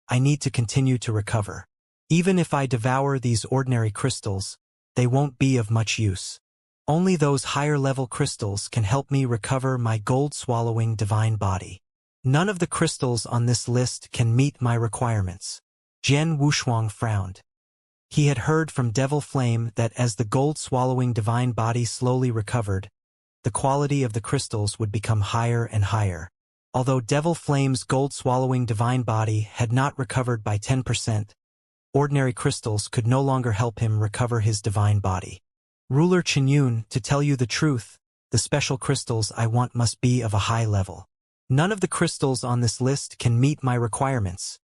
I need to continue to recover. Even if I devour these ordinary crystals, they won't be of much use. Only those higher-level crystals can help me recover my gold-swallowing divine body. None of the crystals on this list can meet my requirements. Jian Wushuang frowned. He had heard from Devil Flame that as the gold-swallowing divine body slowly recovered, the quality of the crystals would become higher and higher. Although Devil Flame's gold-swallowing divine body had not recovered by 10%, ordinary crystals could no longer help him recover his divine body. Ruler Qinyun, to tell you the truth, the special crystals I want must be of a high level. None of the crystals on this list can meet my requirements,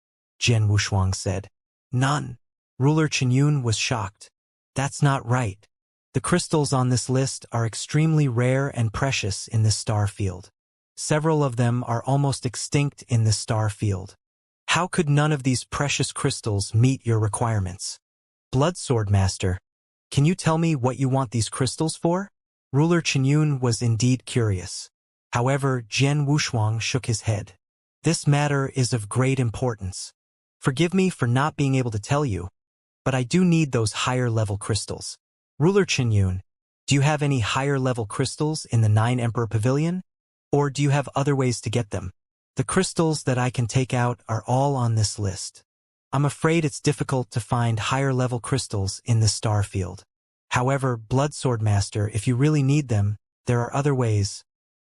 Jian Wushuang said. None. Ruler Qinyun was shocked. That's not right. The crystals on this list are extremely rare and precious in this star field. Several of them are almost extinct in this star field. How could none of these precious crystals meet your requirements? Bloodsword Master, can you tell me what you want these crystals for? Ruler Qinyun was indeed curious. However, Jian Wushuang shook his head. This matter is of great importance. Forgive me for not being able to tell you, but I do need those higher-level crystals. Ruler Qinyun, do you have any higher-level crystals in the 9 Emperor Pavilion? Or do you have other ways to get them? The crystals that I can take out are all on this list. I'm afraid it's difficult to find higher-level crystals in this star field. However, Bloodsword Master, if you really need them, there are other ways,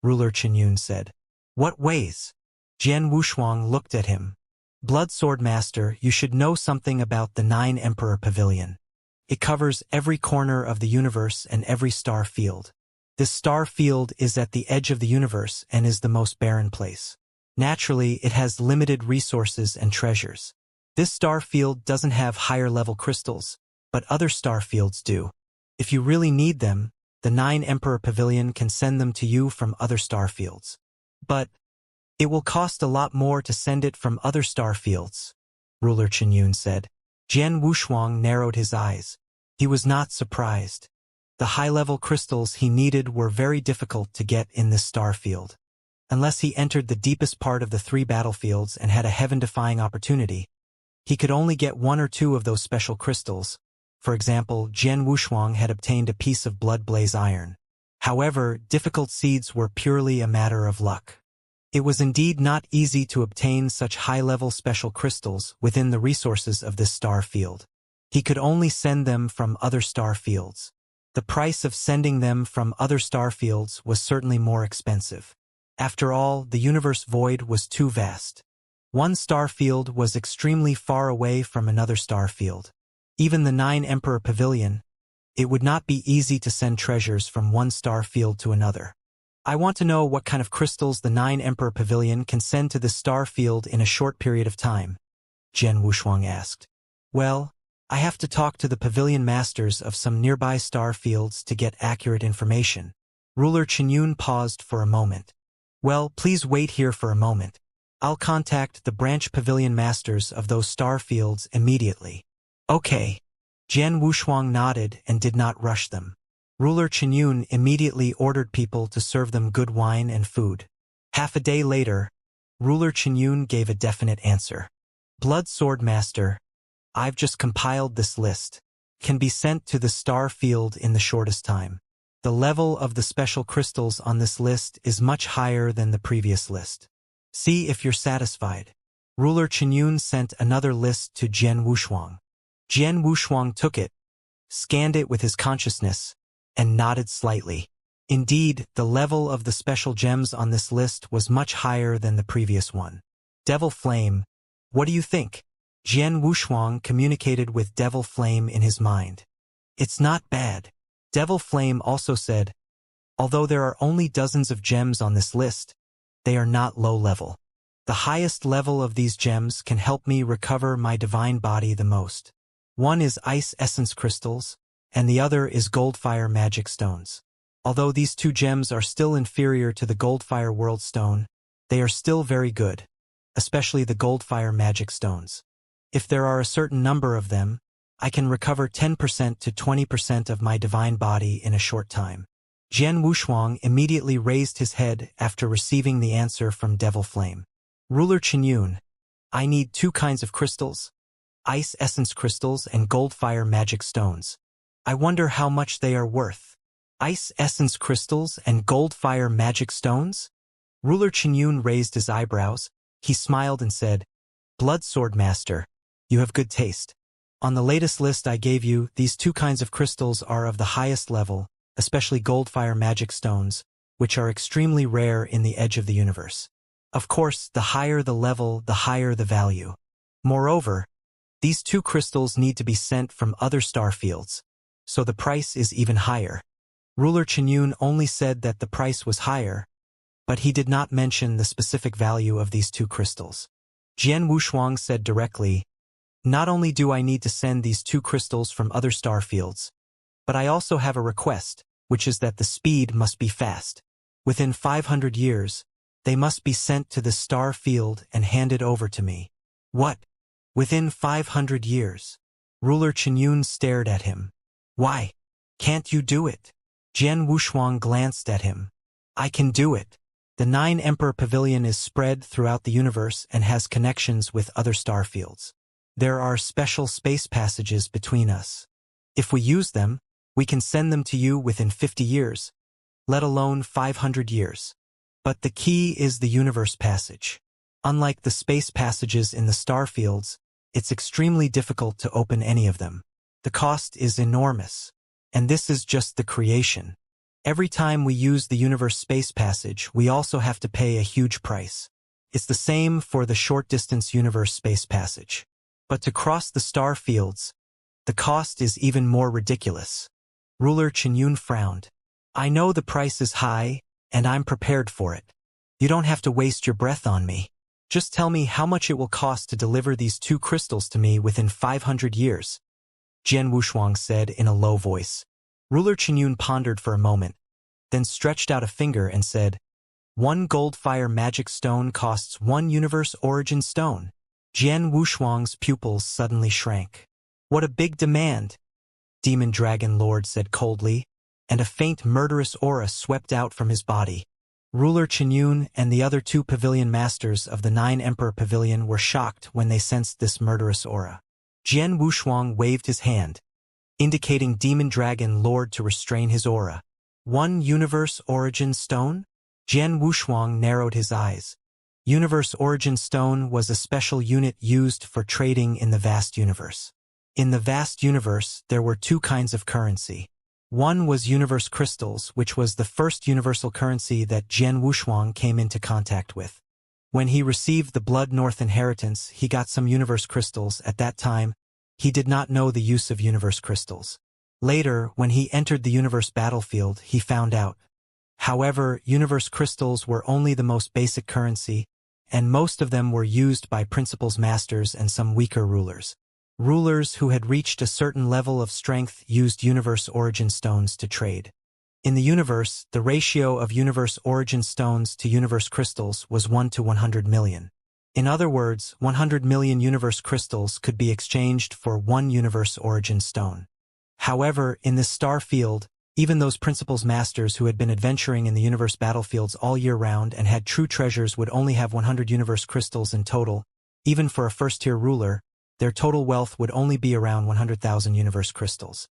Ruler Qinyun said. What ways? Jian Wushuang looked at him. Bloodsword Master, you should know something about the 9 Emperor Pavilion. It covers every corner of the universe and every star field. This star field is at the edge of the universe and is the most barren place. Naturally, it has limited resources and treasures. This star field doesn't have higher-level crystals, but other star fields do. If you really need them, the 9 Emperor Pavilion can send them to you from other star fields. But it will cost a lot more to send it from other star fields, Ruler Qinyun said. Jian Wushuang narrowed his eyes. He was not surprised. The high-level crystals he needed were very difficult to get in this star field. Unless he entered the deepest part of the 3 battlefields and had a heaven-defying opportunity, he could only get 1 or 2 of those special crystals. For example, Jian Wushuang had obtained a piece of blood blaze iron. However, difficult seeds were purely a matter of luck. It was indeed not easy to obtain such high-level special crystals within the resources of this star field. He could only send them from other star fields. The price of sending them from other star fields was certainly more expensive. After all, the universe void was too vast. One star field was extremely far away from another star field. Even the 9 Emperor Pavilion, it would not be easy to send treasures from one star field to another. I want to know what kind of crystals the 9 Emperor Pavilion can send to this star field in a short period of time, Jian Wushuang asked. Well, I have to talk to the pavilion masters of some nearby star fields to get accurate information. Ruler Qinyun paused for a moment. Well, please wait here for a moment. I'll contact the branch pavilion masters of those star fields immediately. Okay. Jian Wushuang nodded and did not rush them. Ruler Qinyun immediately ordered people to serve them good wine and food. Half a day later, Ruler Qinyun gave a definite answer. Blood Sword Master, I've just compiled this list. Can be sent to the star field in the shortest time. The level of the special crystals on this list is much higher than the previous list. See if you're satisfied. Ruler Qinyun sent another list to Jian Wushuang. Jian Wushuang took it, scanned it with his consciousness, and nodded slightly. Indeed, the level of the special gems on this list was much higher than the previous one. Devil Flame, what do you think? Jian Wushuang communicated with Devil Flame in his mind. It's not bad. Devil Flame also said, although there are only dozens of gems on this list, they are not low level. The highest level of these gems can help me recover my divine body the most. One is Ice Essence Crystals, and the other is Goldfire Magic Stones. Although these two gems are still inferior to the Goldfire World Stone, they are still very good, especially the Goldfire Magic Stones. If there are a certain number of them, I can recover 10% to 20% of my divine body in a short time. Jian Wushuang immediately raised his head after receiving the answer from Devil Flame. Ruler Qinyun, I need two kinds of crystals, Ice Essence Crystals and Goldfire Magic Stones. I wonder how much they are worth. Ice Essence Crystals and Goldfire Magic Stones? Ruler Qinyun raised his eyebrows. He smiled and said, Blood Sword Master, you have good taste. On the latest list I gave you, these two kinds of crystals are of the highest level, especially Goldfire Magic Stones, which are extremely rare in the edge of the universe. Of course, the higher the level, the higher the value. Moreover, these two crystals need to be sent from other star fields, so the price is even higher. Ruler Qinyun only said that the price was higher, but he did not mention the specific value of these two crystals. Jian Wushuang said directly, not only do I need to send these two crystals from other star fields, but I also have a request, which is that the speed must be fast. Within 500 years, they must be sent to the star field and handed over to me. What? Within 500 years? Ruler Qinyun stared at him. Why? Can't you do it? Jian Wushuang glanced at him. I can do it. The 9 Emperor Pavilion is spread throughout the universe and has connections with other star fields. There are special space passages between us. If we use them, we can send them to you within 50 years, let alone 500 years. But the key is the universe passage. Unlike the space passages in the star fields, it's extremely difficult to open any of them. The cost is enormous. And this is just the creation. Every time we use the universe space passage, we also have to pay a huge price. It's the same for the short-distance universe space passage. But to cross the star fields, the cost is even more ridiculous. Ruler Qinyun frowned. I know the price is high, and I'm prepared for it. You don't have to waste your breath on me. Just tell me how much it will cost to deliver these two crystals to me within 500 years. Jian Wushuang said in a low voice. Ruler Qinyun pondered for a moment, then stretched out a finger and said, 1 Goldfire Magic Stone costs 1 Universe Origin Stone. Jian Wushuang's pupils suddenly shrank. What a big demand, Demon Dragon Lord said coldly, and a faint murderous aura swept out from his body. Ruler Qinyun and the other 2 pavilion masters of the 9 Emperor Pavilion were shocked when they sensed this murderous aura. Jian Wushuang waved his hand, indicating Demon Dragon Lord to restrain his aura. 1 Universe Origin Stone? Jian Wushuang narrowed his eyes. Universe Origin Stone was a special unit used for trading in the vast universe. In the vast universe, there were 2 kinds of currency. One was universe crystals, which was the first universal currency that Jian Wushuang came into contact with. When he received the Blood North inheritance, he got some universe crystals. At that time, he did not know the use of universe crystals. Later, when he entered the universe battlefield, he found out. However, universe crystals were only the most basic currency, and most of them were used by principals masters and some weaker rulers. Rulers who had reached a certain level of strength used universe origin stones to trade. In the universe, the ratio of universe origin stones to universe crystals was 1 to 100 million. In other words, 100 million universe crystals could be exchanged for one universe origin stone. However, in this star field, even those principles masters who had been adventuring in the universe battlefields all year round and had true treasures would only have 100 universe crystals in total. Even for a first-tier ruler, their total wealth would only be around 100,000 universe crystals.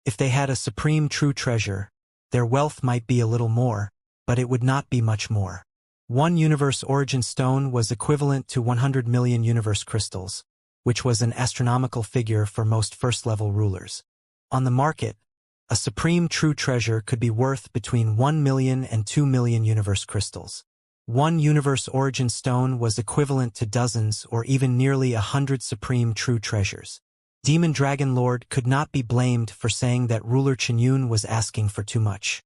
If they had a supreme true treasure, their wealth might be a little more, but it would not be much more. One universe origin stone was equivalent to 100 million universe crystals, which was an astronomical figure for most first-level rulers. On the market, a supreme true treasure could be worth between 1 million and 2 million universe crystals. One universe origin stone was equivalent to dozens or even nearly 100 supreme true treasures. Demon Dragon Lord could not be blamed for saying that ruler Qinyun was asking for too much.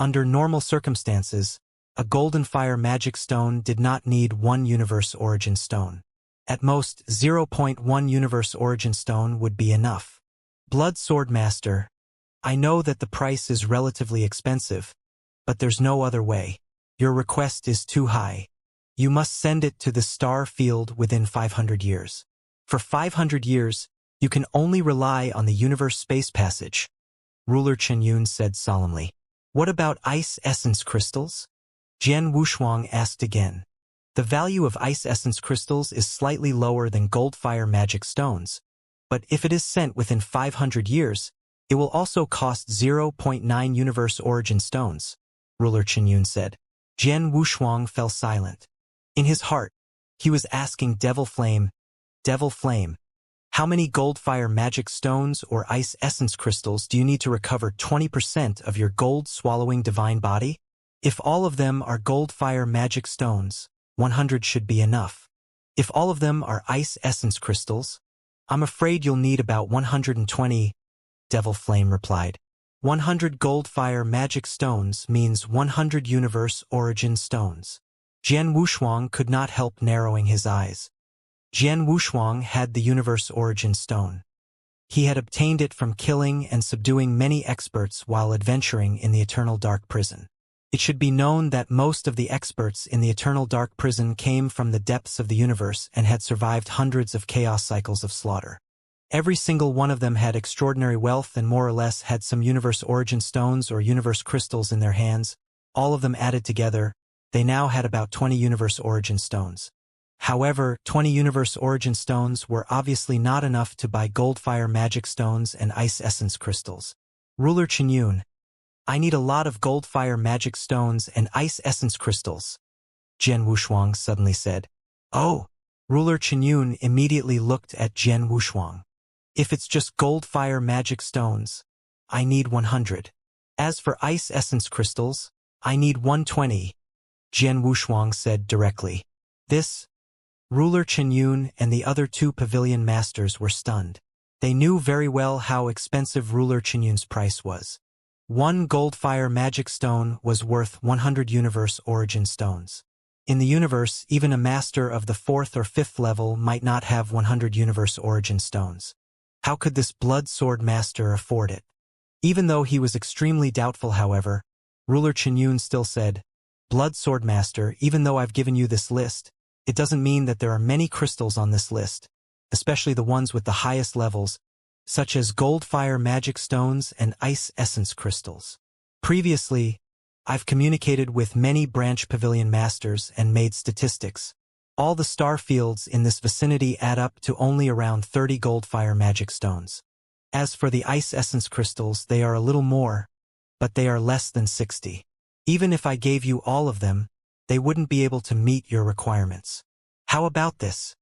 Under normal circumstances, a golden fire magic stone did not need one universe origin stone. At most, 0.1 universe origin stone would be enough. Blood Sword Master, I know that the price is relatively expensive, but there's no other way. Your request is too high. You must send it to the star field within 500 years. For 500 years, you can only rely on the universe space passage, Ruler Qinyun said solemnly. What about ice essence crystals? Jian Wushuang asked again. The value of ice essence crystals is slightly lower than gold fire magic stones, but if it is sent within 500 years, it will also cost 0.9 universe origin stones, Ruler Qinyun said. Jian Wushuang fell silent. In his heart, he was asking Devil Flame, how many gold fire magic stones or ice essence crystals do you need to recover 20% of your gold-swallowing divine body? If all of them are gold fire magic stones, 100 should be enough. If all of them are ice essence crystals, I'm afraid you'll need about 120, Devil Flame replied. 100 gold fire magic stones means 100 universe origin stones. Jian Wushuang could not help narrowing his eyes. Jian Wushuang had the universe origin stone. He had obtained it from killing and subduing many experts while adventuring in the Eternal Dark Prison. It should be known that most of the experts in the Eternal Dark Prison came from the depths of the universe and had survived hundreds of chaos cycles of slaughter. Every single one of them had extraordinary wealth and more or less had some universe origin stones or universe crystals in their hands. All of them added together, they now had about 20 universe origin stones. However, 20 universe origin stones were obviously not enough to buy gold fire magic stones and ice essence crystals. Ruler Qinyun, I need a lot of gold fire magic stones and ice essence crystals, Jian Wushuang suddenly said. Oh! Ruler Qinyun immediately looked at Jian Wushuang. If it's just gold fire magic stones, I need 100. As for ice essence crystals, I need 120, Jian Wushuang said directly. This, Ruler Qinyun and the other two pavilion masters were stunned. They knew very well how expensive Ruler Qinyun's price was. One gold fire magic stone was worth 100 universe origin stones. In the universe, even a master of the 4th or 5th level might not have 100 universe origin stones. How could this blood sword master afford it? Even though he was extremely doubtful, however, Ruler Qinyun still said, Blood sword master, even though I've given you this list, it doesn't mean that there are many crystals on this list, especially the ones with the highest levels, such as gold fire magic stones and ice essence crystals. Previously, I've communicated with many branch pavilion masters and made statistics. All the star fields in this vicinity add up to only around 30 gold fire magic stones. As for the ice essence crystals, they are a little more, but they are less than 60. Even if I gave you all of them, they wouldn't be able to meet your requirements. How about this?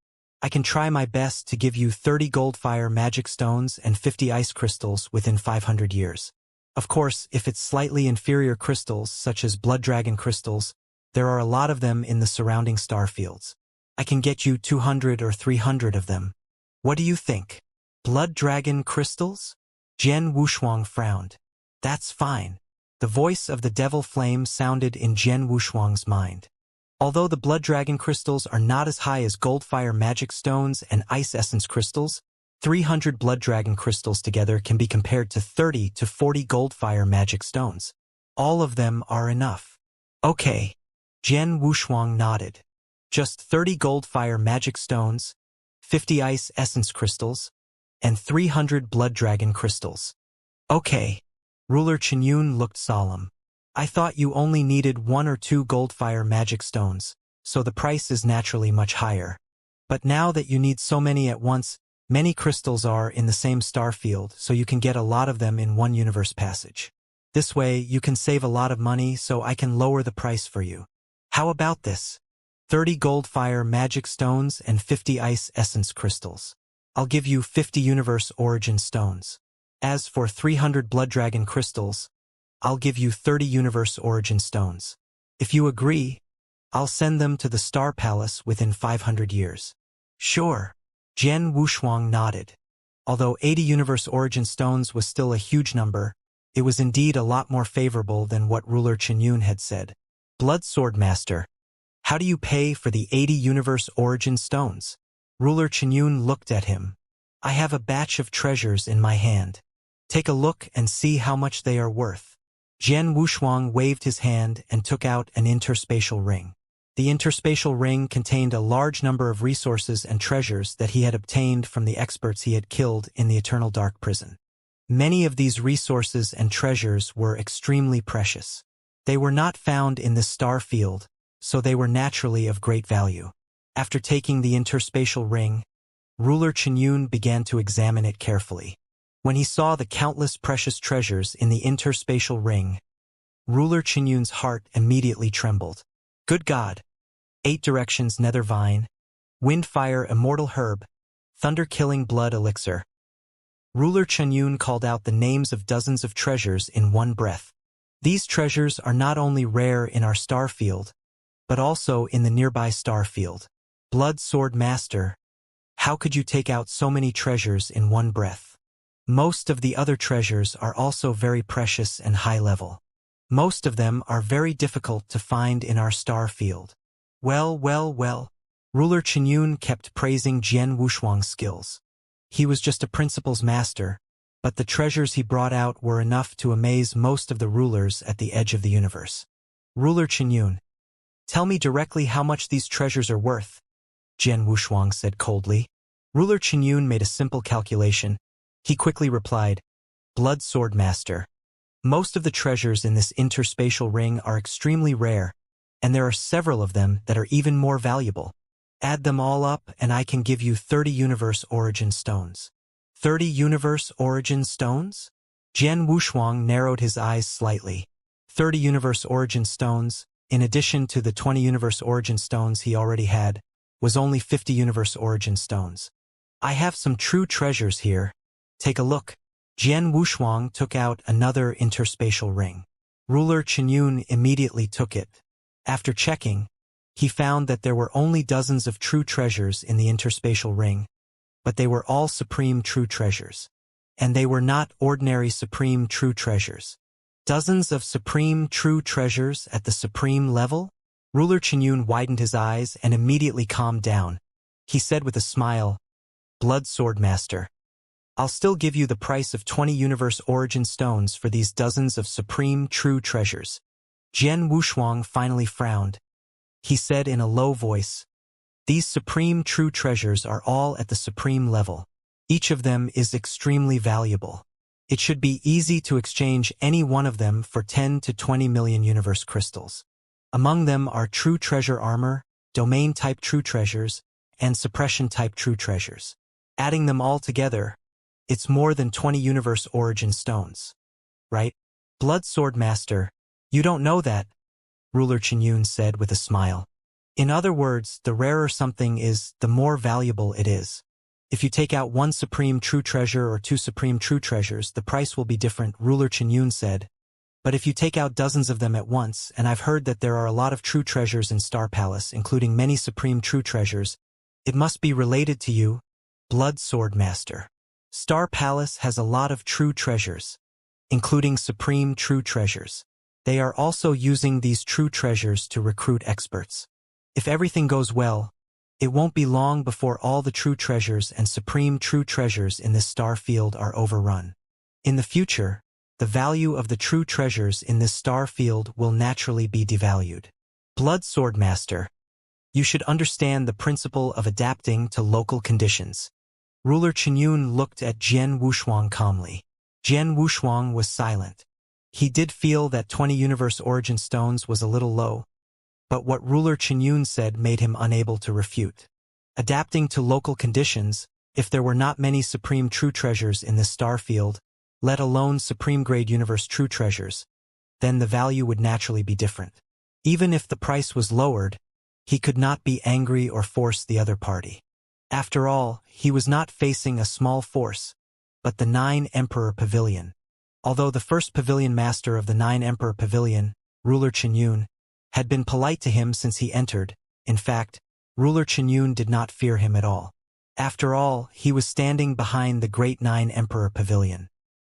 I can try my best to give you 30 gold fire magic stones and 50 ice crystals within 500 years. Of course, if it's slightly inferior crystals, such as blood dragon crystals, there are a lot of them in the surrounding star fields. I can get you 200 or 300 of them. What do you think? Blood dragon crystals? Jian Wushuang frowned. That's fine. The voice of the devil flame sounded in Jian Wushuang's mind. Although the blood dragon crystals are not as high as gold fire magic stones and ice essence crystals, 300 blood dragon crystals together can be compared to 30 to 40 gold fire magic stones. All of them are enough. Okay. Jian Wushuang nodded. Just 30 goldfire magic stones, 50 ice essence crystals, and 300 blood dragon crystals. Okay. Ruler Qinyun looked solemn. I thought you only needed 1 or 2 goldfire magic stones, so the price is naturally much higher. But now that you need so many at once, many crystals are in the same star field, so you can get a lot of them in one universe passage. This way, you can save a lot of money, so I can lower the price for you. How about this? 30 goldfire magic stones and 50 ice essence crystals. I'll give you 50 universe origin stones. As for 300 blood dragon crystals, I'll give you 30 universe origin stones. If you agree, I'll send them to the Star Palace within 500 years. Sure. Jian Wushuang nodded. Although 80 universe origin stones was still a huge number, it was indeed a lot more favorable than what Ruler Qinyun had said. Blood Sword Master, how do you pay for the 80 universe origin stones? Ruler Qinyun looked at him. I have a batch of treasures in my hand. Take a look and see how much they are worth. Jian Wushuang waved his hand and took out an interspatial ring. The interspatial ring contained a large number of resources and treasures that he had obtained from the experts he had killed in the Eternal Dark Prison. Many of these resources and treasures were extremely precious. They were not found in the star field, so they were naturally of great value. After taking the interspatial ring, Ruler Qinyun began to examine it carefully. When he saw the countless precious treasures in the interspatial ring, Ruler Qinyun's heart immediately trembled. Good God! 8 directions nether vine, windfire immortal herb, thunder-killing blood elixir. Ruler Qinyun called out the names of dozens of treasures in one breath. These treasures are not only rare in our star field, but also in the nearby star field. Blood Sword Master, how could you take out so many treasures in one breath? Most of the other treasures are also very precious and high level. Most of them are very difficult to find in our star field. Well. Ruler Qinyun kept praising Jian Wushuang's skills. He was just a principal's master, but the treasures he brought out were enough to amaze most of the rulers at the edge of the universe. Ruler Qinyun, tell me directly how much these treasures are worth, Jian Wushuang said coldly. Ruler Qinyun made a simple calculation. He quickly replied, Blood Sword Master. Most of the treasures in this interspatial ring are extremely rare, and there are several of them that are even more valuable. Add them all up and I can give you 30 universe origin stones. 30 universe origin stones? Jian Wushuang narrowed his eyes slightly. 30 universe origin stones, in addition to the 20 universe origin stones he already had, was only 50 universe origin stones. I have some true treasures here. Take a look. Jian Wushuang took out another interspatial ring. Ruler Qinyun immediately took it. After checking, he found that there were only dozens of true treasures in the interspatial ring, but they were all supreme true treasures. And they were not ordinary supreme true treasures. Dozens of supreme true treasures at the supreme level? Ruler Qinyun widened his eyes and immediately calmed down. He said with a smile, Blood Sword Master, I'll still give you the price of 20 universe origin stones for these dozens of supreme true treasures. Jian Wushuang finally frowned. He said in a low voice, These supreme true treasures are all at the supreme level. Each of them is extremely valuable. It should be easy to exchange any one of them for 10 to 20 million universe crystals. Among them are true treasure armor, domain-type true treasures, and suppression-type true treasures. Adding them all together, it's more than 20 universe origin stones. Right? Blood Sword Master, you don't know that, Ruler Qinyun said with a smile. In other words, the rarer something is, the more valuable it is. If you take out one supreme true treasure or 2 supreme true treasures, the price will be different, Ruler Qinyun said. But if you take out dozens of them at once, and I've heard that there are a lot of true treasures in Star Palace, including many supreme true treasures, it must be related to you, Blood Sword Master. Star Palace has a lot of true treasures, including supreme true treasures. They are also using these true treasures to recruit experts. If everything goes well, it won't be long before all the true treasures and supreme true treasures in this star field are overrun. In the future, the value of the true treasures in this star field will naturally be devalued. Blood Sword Master, You should understand the principle of adapting to local conditions. Ruler Qinyun looked at Jian Wushuang calmly. Jian Wushuang was silent. He did feel that 20 universe origin stones was a little low, but what Ruler Qinyun said made him unable to refute. Adapting to local conditions, if there were not many supreme true treasures in this star field, let alone supreme-grade universe true treasures, then the value would naturally be different. Even if the price was lowered, he could not be angry or force the other party. After all, he was not facing a small force, but the 9 Emperor Pavilion. Although the first pavilion master of the 9 Emperor Pavilion, Ruler Qinyun, had been polite to him since he entered, in fact, Ruler Qinyun did not fear him at all. After all, he was standing behind the great 9 Emperor Pavilion.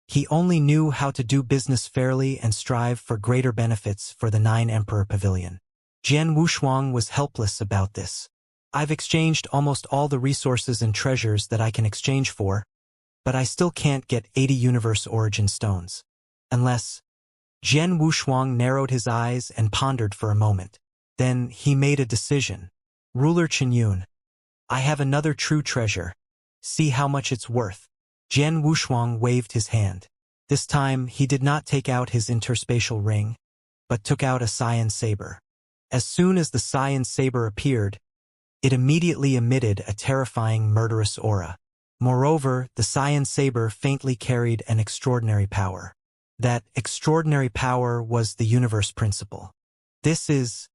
He only knew how to do business fairly and strive for greater benefits for the 9 Emperor Pavilion. Jian Wushuang was helpless about this. I've exchanged almost all the resources and treasures that I can exchange for, but I still can't get 80 universe origin stones. Unless... Jian Wushuang narrowed his eyes and pondered for a moment. Then he made a decision. Ruler Qinyun, I have another true treasure. See how much it's worth. Jian Wushuang waved his hand. This time he did not take out his interspatial ring, but took out a cyan saber. As soon as the cyan saber appeared, it immediately emitted a terrifying murderous aura. Moreover, the cyan saber faintly carried an extraordinary power. That extraordinary power was the universe principle. This is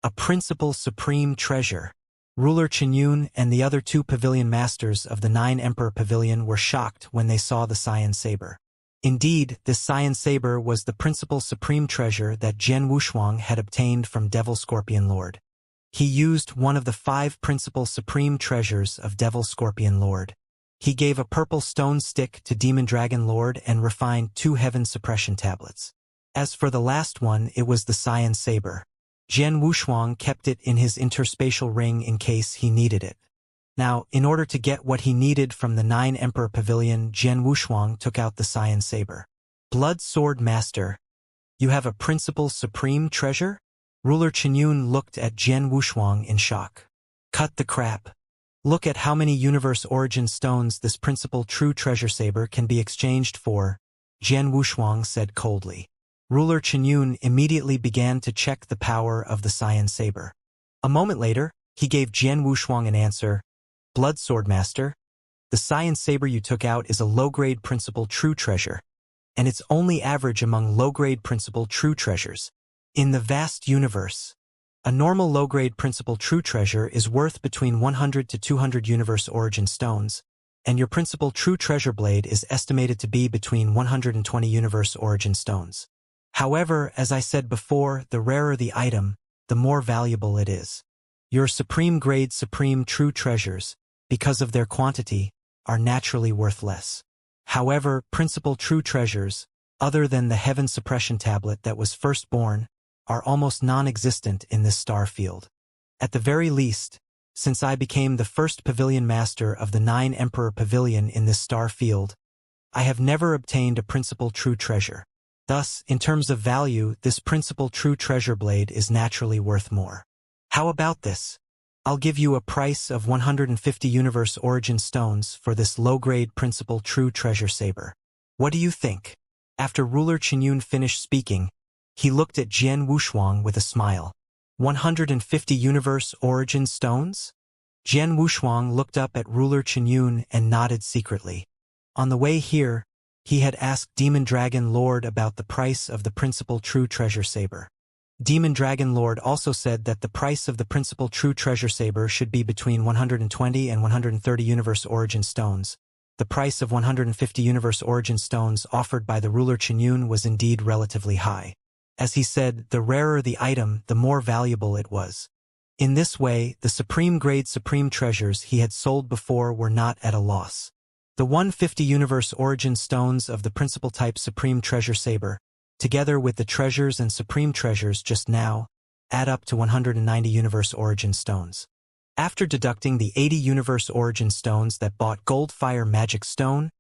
a principal supreme treasure. Ruler Qinyun and the other 2 pavilion masters of the 9 Emperor Pavilion were shocked when they saw the cyan saber. Indeed, this cyan saber was the principal supreme treasure that Jian Wushuang had obtained from Devil Scorpion Lord. He used one of the 5 principal supreme treasures of Devil Scorpion Lord. He gave a purple stone stick to Demon Dragon Lord and refined 2 heaven suppression tablets. As for the last one, it was the cyan saber. Jian Wushuang kept it in his interspatial ring in case he needed it. Now, in order to get what he needed from the 9 Emperor Pavilion, Jian Wushuang took out the cyan saber. Blood Sword Master, you have a principal supreme treasure? Ruler Qinyun looked at Jian Wushuang in shock. Cut the crap. Look at how many universe origin stones this principal true treasure saber can be exchanged for, Jian Wushuang said coldly. Ruler Qinyun immediately began to check the power of the cyan saber. A moment later, he gave Jian Wushuang an answer. Blood Sword Master, the cyan saber you took out is a low-grade principal true treasure, and it's only average among low-grade principal true treasures. In the vast universe, a normal low-grade principal true treasure is worth between 100 to 200 universe origin stones, and your principal true treasure blade is estimated to be between 120 universe origin stones. However, as I said before, the rarer the item, the more valuable it is. Your supreme-grade supreme true treasures, because of their quantity, are naturally worth less. However, principal true treasures, other than the heaven suppression tablet that was first born, are almost non-existent in this star field. At the very least, since I became the first pavilion master of the 9 Emperor Pavilion in this star field, I have never obtained a principal true treasure. Thus, in terms of value, this principal true treasure blade is naturally worth more. How about this? I'll give you a price of 150 universe origin stones for this low-grade principal true treasure saber. What do you think? After Ruler Qinyun finished speaking, he looked at Jian Wushuang with a smile. 150 universe origin stones? Jian Wushuang looked up at Ruler Qinyun and nodded secretly. On the way here, he had asked Demon Dragon Lord about the price of the principal true treasure saber. Demon Dragon Lord also said that the price of the principal true treasure saber should be between 120 and 130 universe origin stones. The price of 150 universe origin stones offered by the Ruler Qinyun was indeed relatively high. As he said, the rarer the item, the more valuable it was. In this way, the supreme-grade supreme treasures he had sold before were not at a loss. The 150 universe origin stones of the principal type supreme treasure saber, together with the treasures and supreme treasures just now, add up to 190 universe origin stones. After deducting the 80 universe origin stones that bought Gold Fire Magic Stone,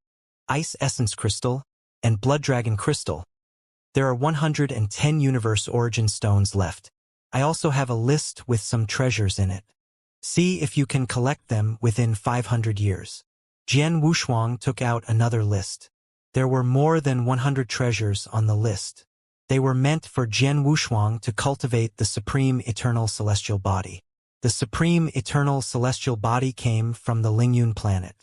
Ice Essence Crystal, and Blood Dragon Crystal, there are 110 universe origin stones left. I also have a list with some treasures in it. See if you can collect them within 500 years. Jian Wushuang took out another list. There were more than 100 treasures on the list. They were meant for Jian Wushuang to cultivate the supreme eternal celestial body. The supreme eternal celestial body came from the Lingyun planet.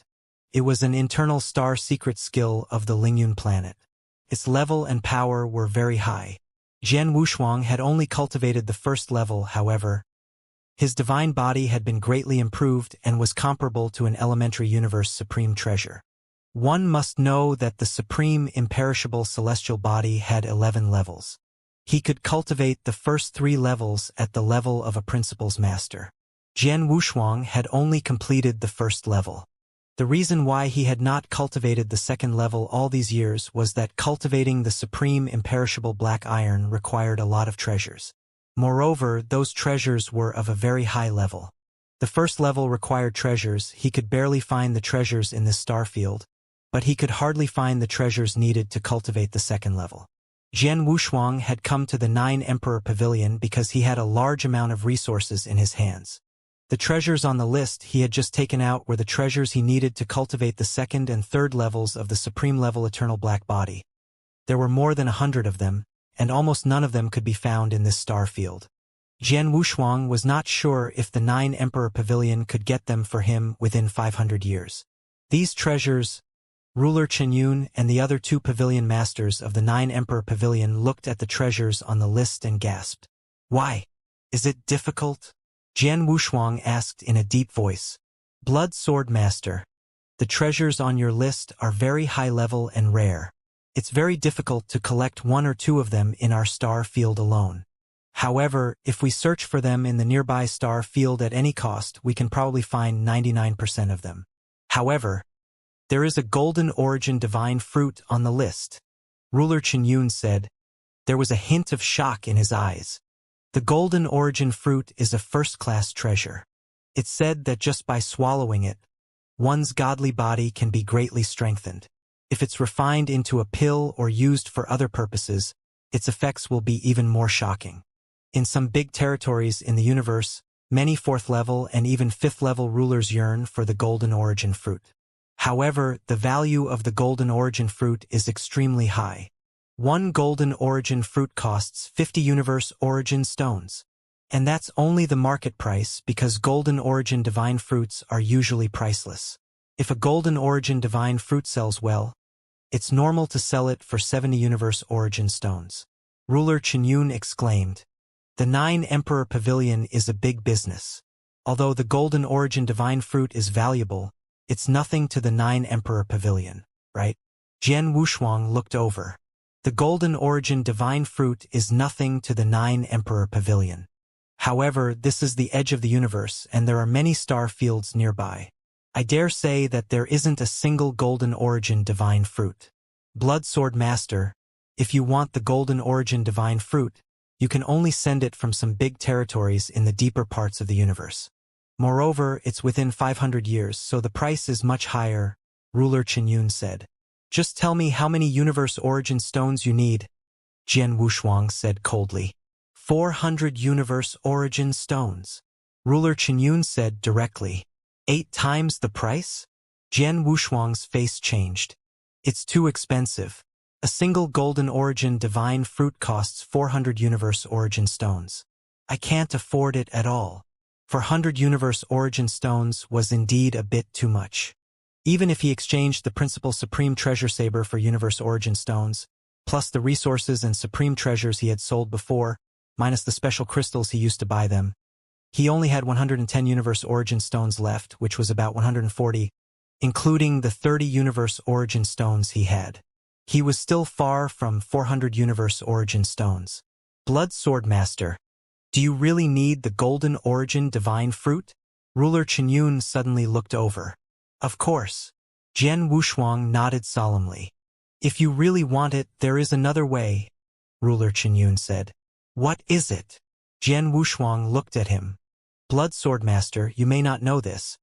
It was an internal star secret skill of the Lingyun planet. Its level and power were very high. Jian Wushuang had only cultivated the first level, however. His divine body had been greatly improved and was comparable to an elementary universe supreme treasure. One must know that the supreme imperishable celestial body had 11 levels. He could cultivate the first 3 levels at the level of a principal's master. Jian Wushuang had only completed the first level. The reason why he had not cultivated the second level all these years was that cultivating the supreme imperishable black iron required a lot of treasures. Moreover, those treasures were of a very high level. The first level required treasures. He could barely find the treasures in this star field, but he could hardly find the treasures needed to cultivate the second level. Jian Wushuang had come to the 9 Emperor Pavilion because he had a large amount of resources in his hands. The treasures on the list he had just taken out were the treasures he needed to cultivate the second and third levels of the supreme level eternal black body. There were more than 100 of them, and almost none of them could be found in this star field. Jian Wushuang was not sure if the 9 Emperor Pavilion could get them for him within 500 years. These treasures, Ruler Chenyun and the other 2 pavilion masters of the 9 Emperor Pavilion looked at the treasures on the list and gasped. Why? Is it difficult? Jian Wushuang asked in a deep voice. Blood Sword Master, the treasures on your list are very high level and rare. It's very difficult to collect 1 or 2 of them in our star field alone. However, if we search for them in the nearby star field at any cost, we can probably find 99% of them. However, there is a golden origin divine fruit on the list. Ruler Chenyun said. There was a hint of shock in his eyes. The golden origin fruit is a first-class treasure. It's said that just by swallowing it, one's godly body can be greatly strengthened. If it's refined into a pill or used for other purposes, its effects will be even more shocking. In some big territories in the universe, many 4th level and even 5th level rulers yearn for the golden origin fruit. However, the value of the golden origin fruit is extremely high. 1 golden origin fruit costs 50 universe origin stones. And that's only the market price because golden origin divine fruits are usually priceless. If a golden origin divine fruit sells well, it's normal to sell it for 70 universe origin stones. Ruler Chenyun exclaimed. The 9 Emperor Pavilion is a big business. Although the golden origin divine fruit is valuable, it's nothing to the 9 Emperor Pavilion, right? Jian Wushuang looked over. The golden origin divine fruit is nothing to the 9 Emperor Pavilion. However, this is the edge of the universe and there are many star fields nearby. I dare say that there isn't a single golden origin divine fruit. Blood Sword Master, if you want the golden origin divine fruit, you can only send it from some big territories in the deeper parts of the universe. Moreover, it's within 500 years, so the price is much higher, Ruler Chenyun said. Just tell me how many universe origin stones you need, Jian Wushuang said coldly. 400 universe origin stones. Ruler Chenyun said directly. 8 times the price? Jian Wushuang's face changed. It's too expensive. A single golden origin divine fruit costs 400 universe origin stones. I can't afford it at all. 400 universe origin stones was indeed a bit too much. Even if he exchanged the principal supreme treasure saber for universe origin stones, plus the resources and supreme treasures he had sold before, minus the special crystals he used to buy them, he only had 110 universe origin stones left, which was about 140, including the 30 universe origin stones he had. He was still far from 400 universe origin stones. Blood Sword Master, do you really need the golden origin divine fruit? Ruler Chenyun suddenly looked over. Of course. Jian Wushuang nodded solemnly. If you really want it, there is another way, Ruler Chenyun said. What is it? Jian Wushuang looked at him. Blood Sword Master, you may not know this,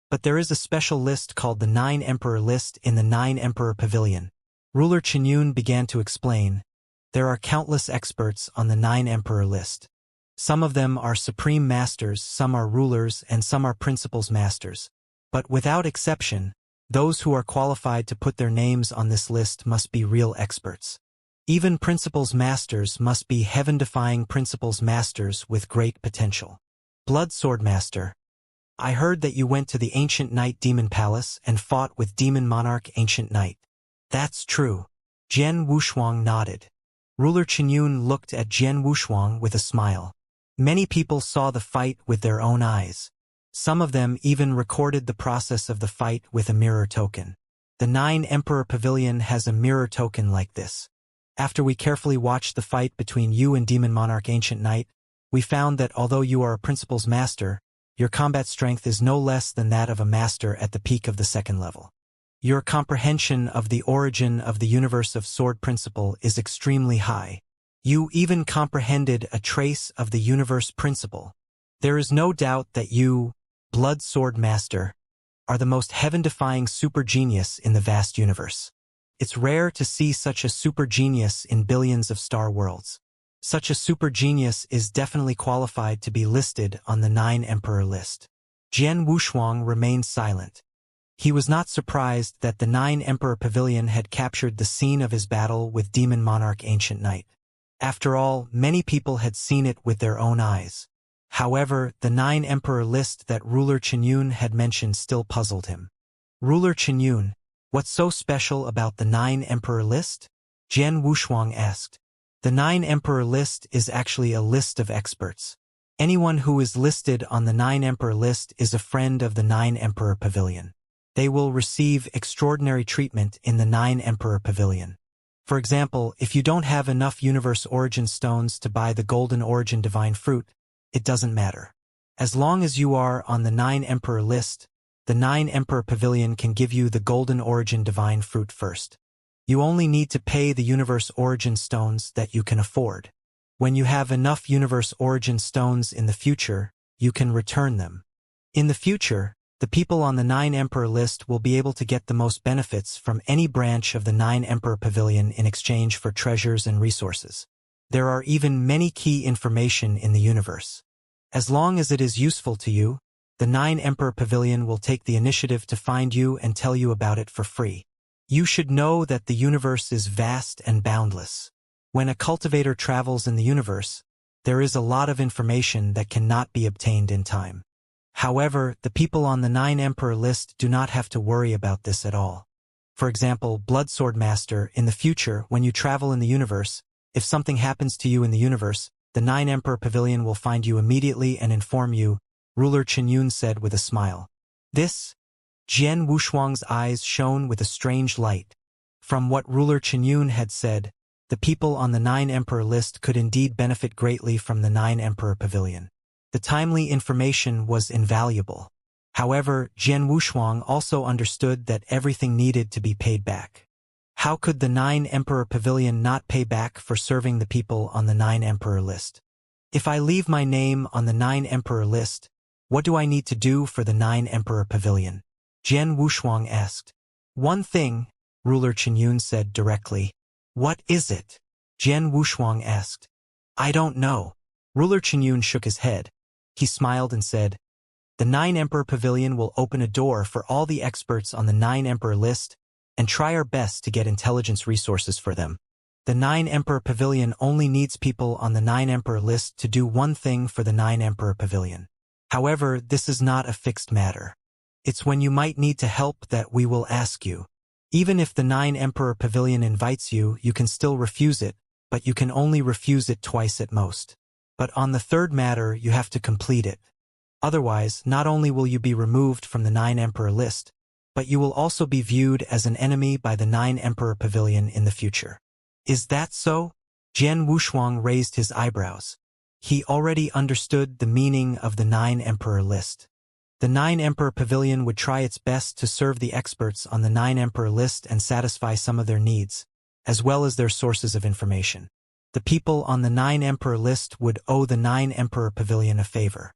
but there is a special list called the 9 Emperor list in the 9 Emperor Pavilion. Ruler Chenyun began to explain. There are countless experts on the 9 Emperor list. Some of them are supreme masters, some are rulers, and some are principles masters. But without exception, those who are qualified to put their names on this list must be real experts. Even principles masters must be heaven-defying principles masters with great potential. Blood Sword Master. I heard that you went to the Ancient Knight Demon Palace and fought with Demon Monarch Ancient Knight. That's true. Jian Wushuang nodded. Ruler Qinyun looked at Jian Wushuang with a smile. Many people saw the fight with their own eyes. Some of them even recorded the process of the fight with a mirror token. The 9 Emperor Pavilion has a mirror token like this. After we carefully watched the fight between you and Demon Monarch Ancient Knight, we found that although you are a Principles Master, your combat strength is no less than that of a Master at the peak of the 2nd level. Your comprehension of the origin of the universe of Sword Principle is extremely high. You even comprehended a trace of the universe principle. There is no doubt that you, Blood Sword Master, are the most heaven-defying super genius in the vast universe. It's rare to see such a super genius in billions of star worlds. Such a super genius is definitely qualified to be listed on the 9 Emperor list. Jian Wushuang remained silent. He was not surprised that the 9 Emperor Pavilion had captured the scene of his battle with Demon Monarch Ancient Knight. After all, many people had seen it with their own eyes. However, the 9 Emperor list that Ruler Qinyun had mentioned still puzzled him. Ruler Qinyun, what's so special about the 9 Emperor list? Jian Wushuang asked. The 9 Emperor list is actually a list of experts. Anyone who is listed on the 9 Emperor list is a friend of the 9 Emperor Pavilion. They will receive extraordinary treatment in the 9 Emperor Pavilion. For example, if you don't have enough Universe Origin Stones to buy the Golden Origin Divine Fruit, it doesn't matter. As long as you are on the 9 Emperor list, the 9 Emperor Pavilion can give you the Golden Origin Divine Fruit first. You only need to pay the Universe Origin Stones that you can afford. When you have enough Universe Origin Stones in the future, you can return them. In the future, the people on the 9 Emperor list will be able to get the most benefits from any branch of the 9 Emperor Pavilion in exchange for treasures and resources. There are even many key information in the universe. As long as it is useful to you, the 9 Emperor Pavilion will take the initiative to find you and tell you about it for free. You should know that the universe is vast and boundless. When a cultivator travels in the universe, there is a lot of information that cannot be obtained in time. However, the people on the 9 Emperor list do not have to worry about this at all. For example, Blood Sword Master, in the future, when you travel in the universe, if something happens to you in the universe, the 9 Emperor Pavilion will find you immediately and inform you, Ruler Qinyun said with a smile. This? Jian Wushuang's eyes shone with a strange light. From what Ruler Qinyun had said, the people on the 9 Emperor list could indeed benefit greatly from the 9 Emperor Pavilion. The timely information was invaluable. However, Jian Wushuang also understood that everything needed to be paid back. How could the 9 Emperor Pavilion not pay back for serving the people on the 9 Emperor list? If I leave my name on the 9 Emperor list, what do I need to do for the 9 Emperor Pavilion? Jian Wushuang asked. One thing, Ruler Qinyun said directly. What is it? Jian Wushuang asked. I don't know. Ruler Qinyun shook his head. He smiled and said, the 9 Emperor Pavilion will open a door for all the experts on the 9 Emperor list and try our best to get intelligence resources for them. The 9 Emperor Pavilion only needs people on the 9 Emperor list to do one thing for the 9 Emperor Pavilion. However, this is not a fixed matter. It's when you might need to help that we will ask you. Even if the 9 Emperor Pavilion invites you, you can still refuse it, but you can only refuse it twice at most. But on the third matter, you have to complete it. Otherwise, not only will you be removed from the 9 Emperor list, but you will also be viewed as an enemy by the 9 Emperor Pavilion in the future. Is that so? Jian Wushuang raised his eyebrows. He already understood the meaning of the 9 Emperor list. The 9 Emperor Pavilion would try its best to serve the experts on the 9 Emperor list and satisfy some of their needs, as well as their sources of information. The people on the 9 Emperor list would owe the 9 Emperor Pavilion a favor.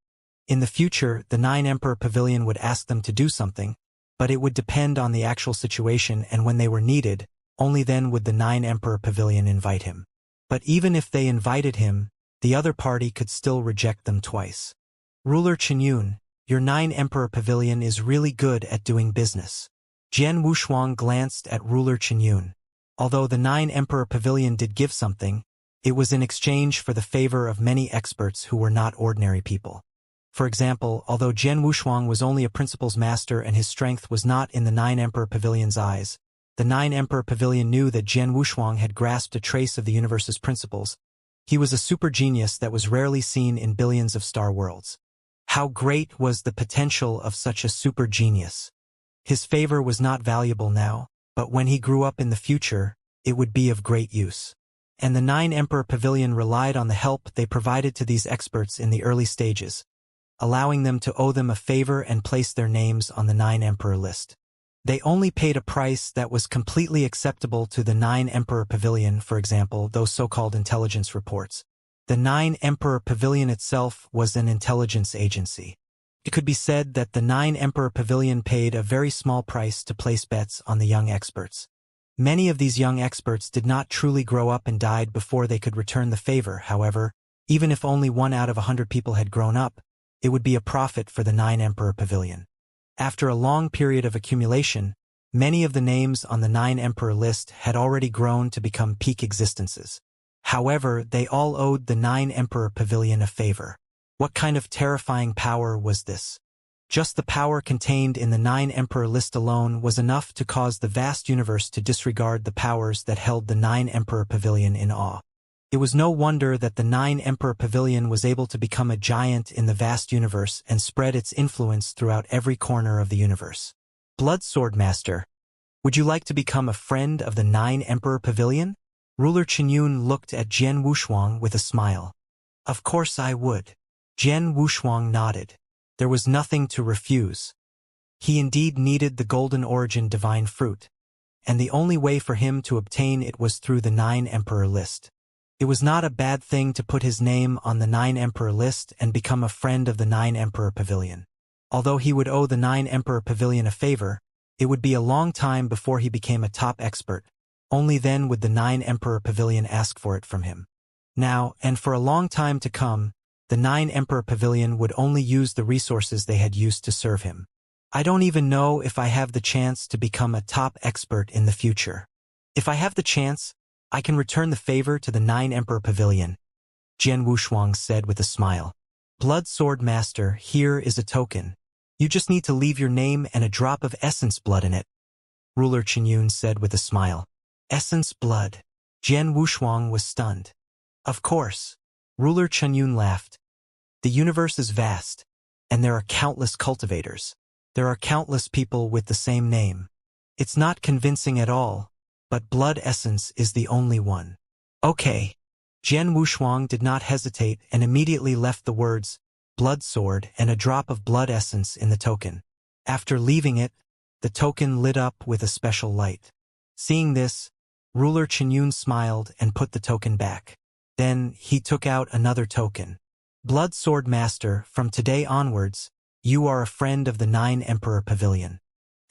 In the future, the 9 Emperor Pavilion would ask them to do something, but it would depend on the actual situation, and when they were needed, only then would the 9 Emperor Pavilion invite him. But even if they invited him, the other party could still reject them twice. Ruler Qinyun, your 9-Emperor Pavilion is really good at doing business. Jian Wushuang glanced at Ruler Qinyun. Although the 9-Emperor Pavilion did give something, it was in exchange for the favor of many experts who were not ordinary people. For example, although Jian Wushuang was only a principal's master and his strength was not in the 9-Emperor Pavilion's eyes, the 9-Emperor Pavilion knew that Jian Wushuang had grasped a trace of the universe's principles. He was a super genius that was rarely seen in billions of star worlds. How great was the potential of such a super genius? His favor was not valuable now, but when he grew up in the future, it would be of great use. And the 9-Emperor Pavilion relied on the help they provided to these experts in the early stages, allowing them to owe them a favor and place their names on the 9-Emperor list. They only paid a price that was completely acceptable to the 9-Emperor Pavilion, for example, those so-called intelligence reports. The 9-Emperor Pavilion itself was an intelligence agency. It could be said that the 9-Emperor Pavilion paid a very small price to place bets on the young experts. Many of these young experts did not truly grow up and died before they could return the favor. However, even if only 1 out of 100 people had grown up, it would be a profit for the 9-Emperor Pavilion. After a long period of accumulation, many of the names on the 9-Emperor list had already grown to become peak existences. However, they all owed the 9-Emperor Pavilion a favor. What kind of terrifying power was this? Just the power contained in the 9-Emperor list alone was enough to cause the vast universe to disregard the powers that held the 9-Emperor Pavilion in awe. It was no wonder that the 9-Emperor Pavilion was able to become a giant in the vast universe and spread its influence throughout every corner of the universe. Blood Sword Master, would you like to become a friend of the 9-Emperor Pavilion? Ruler Qinyun looked at Jian Wushuang with a smile. Of course I would. Jian Wushuang nodded. There was nothing to refuse. He indeed needed the Golden Origin Divine Fruit, and the only way for him to obtain it was through the 9-Emperor list. It was not a bad thing to put his name on the 9-Emperor list and become a friend of the 9-Emperor Pavilion. Although he would owe the 9-Emperor Pavilion a favor, it would be a long time before he became a top expert. Only then would the 9-Emperor Pavilion ask for it from him. Now, and for a long time to come, the 9-Emperor Pavilion would only use the resources they had used to serve him. I don't even know if I have the chance to become a top expert in the future. If I have the chance, I can return the favor to the 9-Emperor Pavilion, Jian Wushuang said with a smile. Blood Sword Master, here is a token. You just need to leave your name and a drop of essence blood in it, Ruler Qinyun said with a smile. Essence blood. Jian Wushuang was stunned. Of course. Ruler Qinyun laughed. The universe is vast, and there are countless cultivators. There are countless people with the same name. It's not convincing at all, but blood essence is the only one. Okay. Jian Wushuang did not hesitate and immediately left the words, blood sword and a drop of blood essence in the token. After leaving it, the token lit up with a special light. Seeing this, Ruler Qinyun smiled and put the token back. Then he took out another token. Blood Sword Master, from today onwards, you are a friend of the 9-Emperor Pavilion.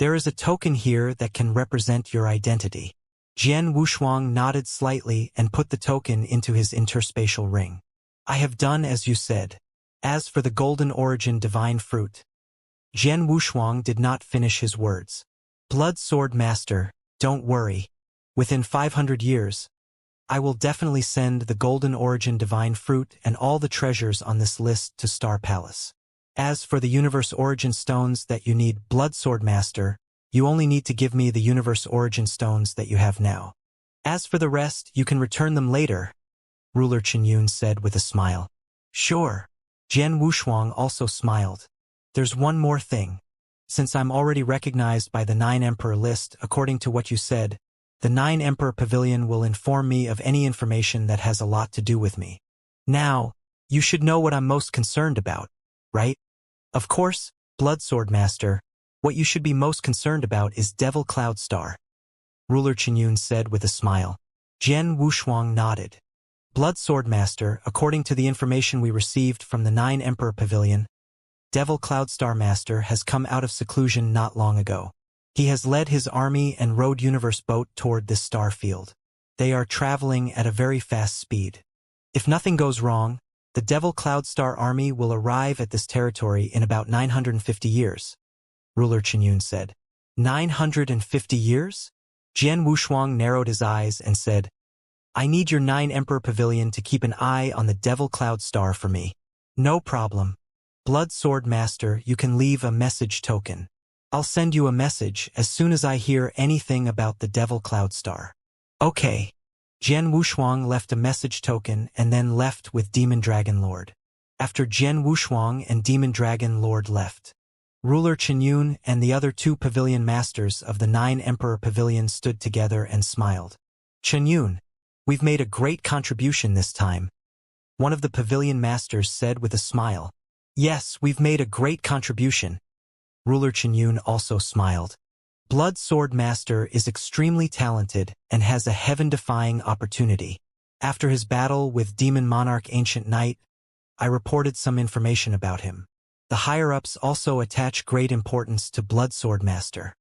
There is a token here that can represent your identity. Jian Wushuang nodded slightly and put the token into his interspatial ring. I have done as you said. As for the Golden Origin Divine Fruit, Jian Wushuang did not finish his words. Blood Sword Master, don't worry. Within 500 years, I will definitely send the Golden Origin Divine Fruit and all the treasures on this list to Star Palace. As for the Universe Origin Stones that you need, Blood Sword Master, you only need to give me the Universe Origin Stones that you have now. As for the rest, you can return them later, Ruler Qinyun said with a smile. Sure. Jian Wushuang also smiled. There's one more thing. Since I'm already recognized by the 9-Emperor list, according to what you said, the 9-Emperor Pavilion will inform me of any information that has a lot to do with me. Now, you should know what I'm most concerned about, right? Of course, Blood Sword Master, what you should be most concerned about is Devil Cloud Star, Ruler Qinyun said with a smile. Jian Wushuang nodded. Blood Sword Master, according to the information we received from the 9-Emperor Pavilion, Devil Cloud Star Master has come out of seclusion not long ago. He has led his army and rowed Universe boat toward this star field. They are traveling at a very fast speed. If nothing goes wrong, the Devil Cloudstar army will arrive at this territory in about 950 years, ruler Qinyun said. 950 years? Jian Wushuang narrowed his eyes and said, I need your 9 Emperor Pavilion to keep an eye on the Devil Cloudstar for me. No problem. Blood Sword Master, you can leave a message token. I'll send you a message as soon as I hear anything about the Devil Cloudstar. Okay. Jian Wushuang left a message token and then left with Demon Dragon Lord. After Jian Wushuang and Demon Dragon Lord left, ruler Qinyun and the other 2 pavilion masters of the 9 Emperor Pavilion stood together and smiled. Qinyun, we've made a great contribution this time, one of the pavilion masters said with a smile. Yes, we've made a great contribution. Ruler Qinyun also smiled. Blood Sword Master is extremely talented and has a heaven-defying opportunity. After his battle with Demon Monarch Ancient Knight, I reported some information about him. The higher-ups also attach great importance to Blood Sword Master.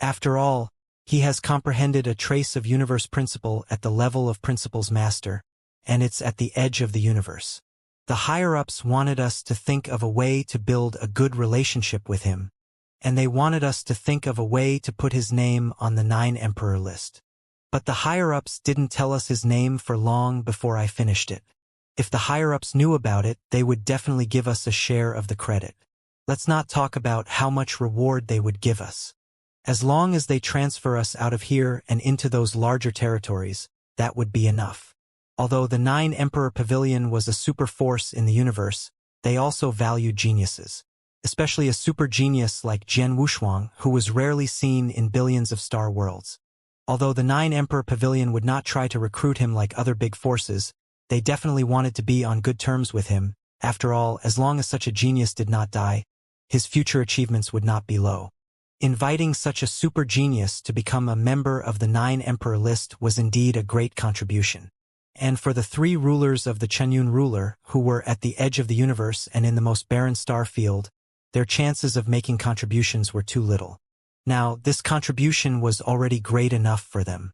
After all, he has comprehended a trace of universe principle at the level of Principles Master, and it's at the edge of the universe. The higher-ups wanted us to think of a way to build a good relationship with him, and they wanted us to think of a way to put his name on the 9 Emperor list. But the higher-ups didn't tell us his name for long before I finished it. If the higher-ups knew about it, they would definitely give us a share of the credit. Let's not talk about how much reward they would give us. As long as they transfer us out of here and into those larger territories, that would be enough. Although the 9 Emperor Pavilion was a super force in the universe, they also valued geniuses. Especially a super genius like Jian Wushuang, who was rarely seen in billions of star worlds. Although the 9 Emperor Pavilion would not try to recruit him like other big forces, they definitely wanted to be on good terms with him. After all, as long as such a genius did not die, his future achievements would not be low. Inviting such a super genius to become a member of the 9 Emperor list was indeed a great contribution. And for the 3 rulers of the Qinyun ruler, who were at the edge of the universe and in the most barren star field, their chances of making contributions were too little. Now, this contribution was already great enough for them.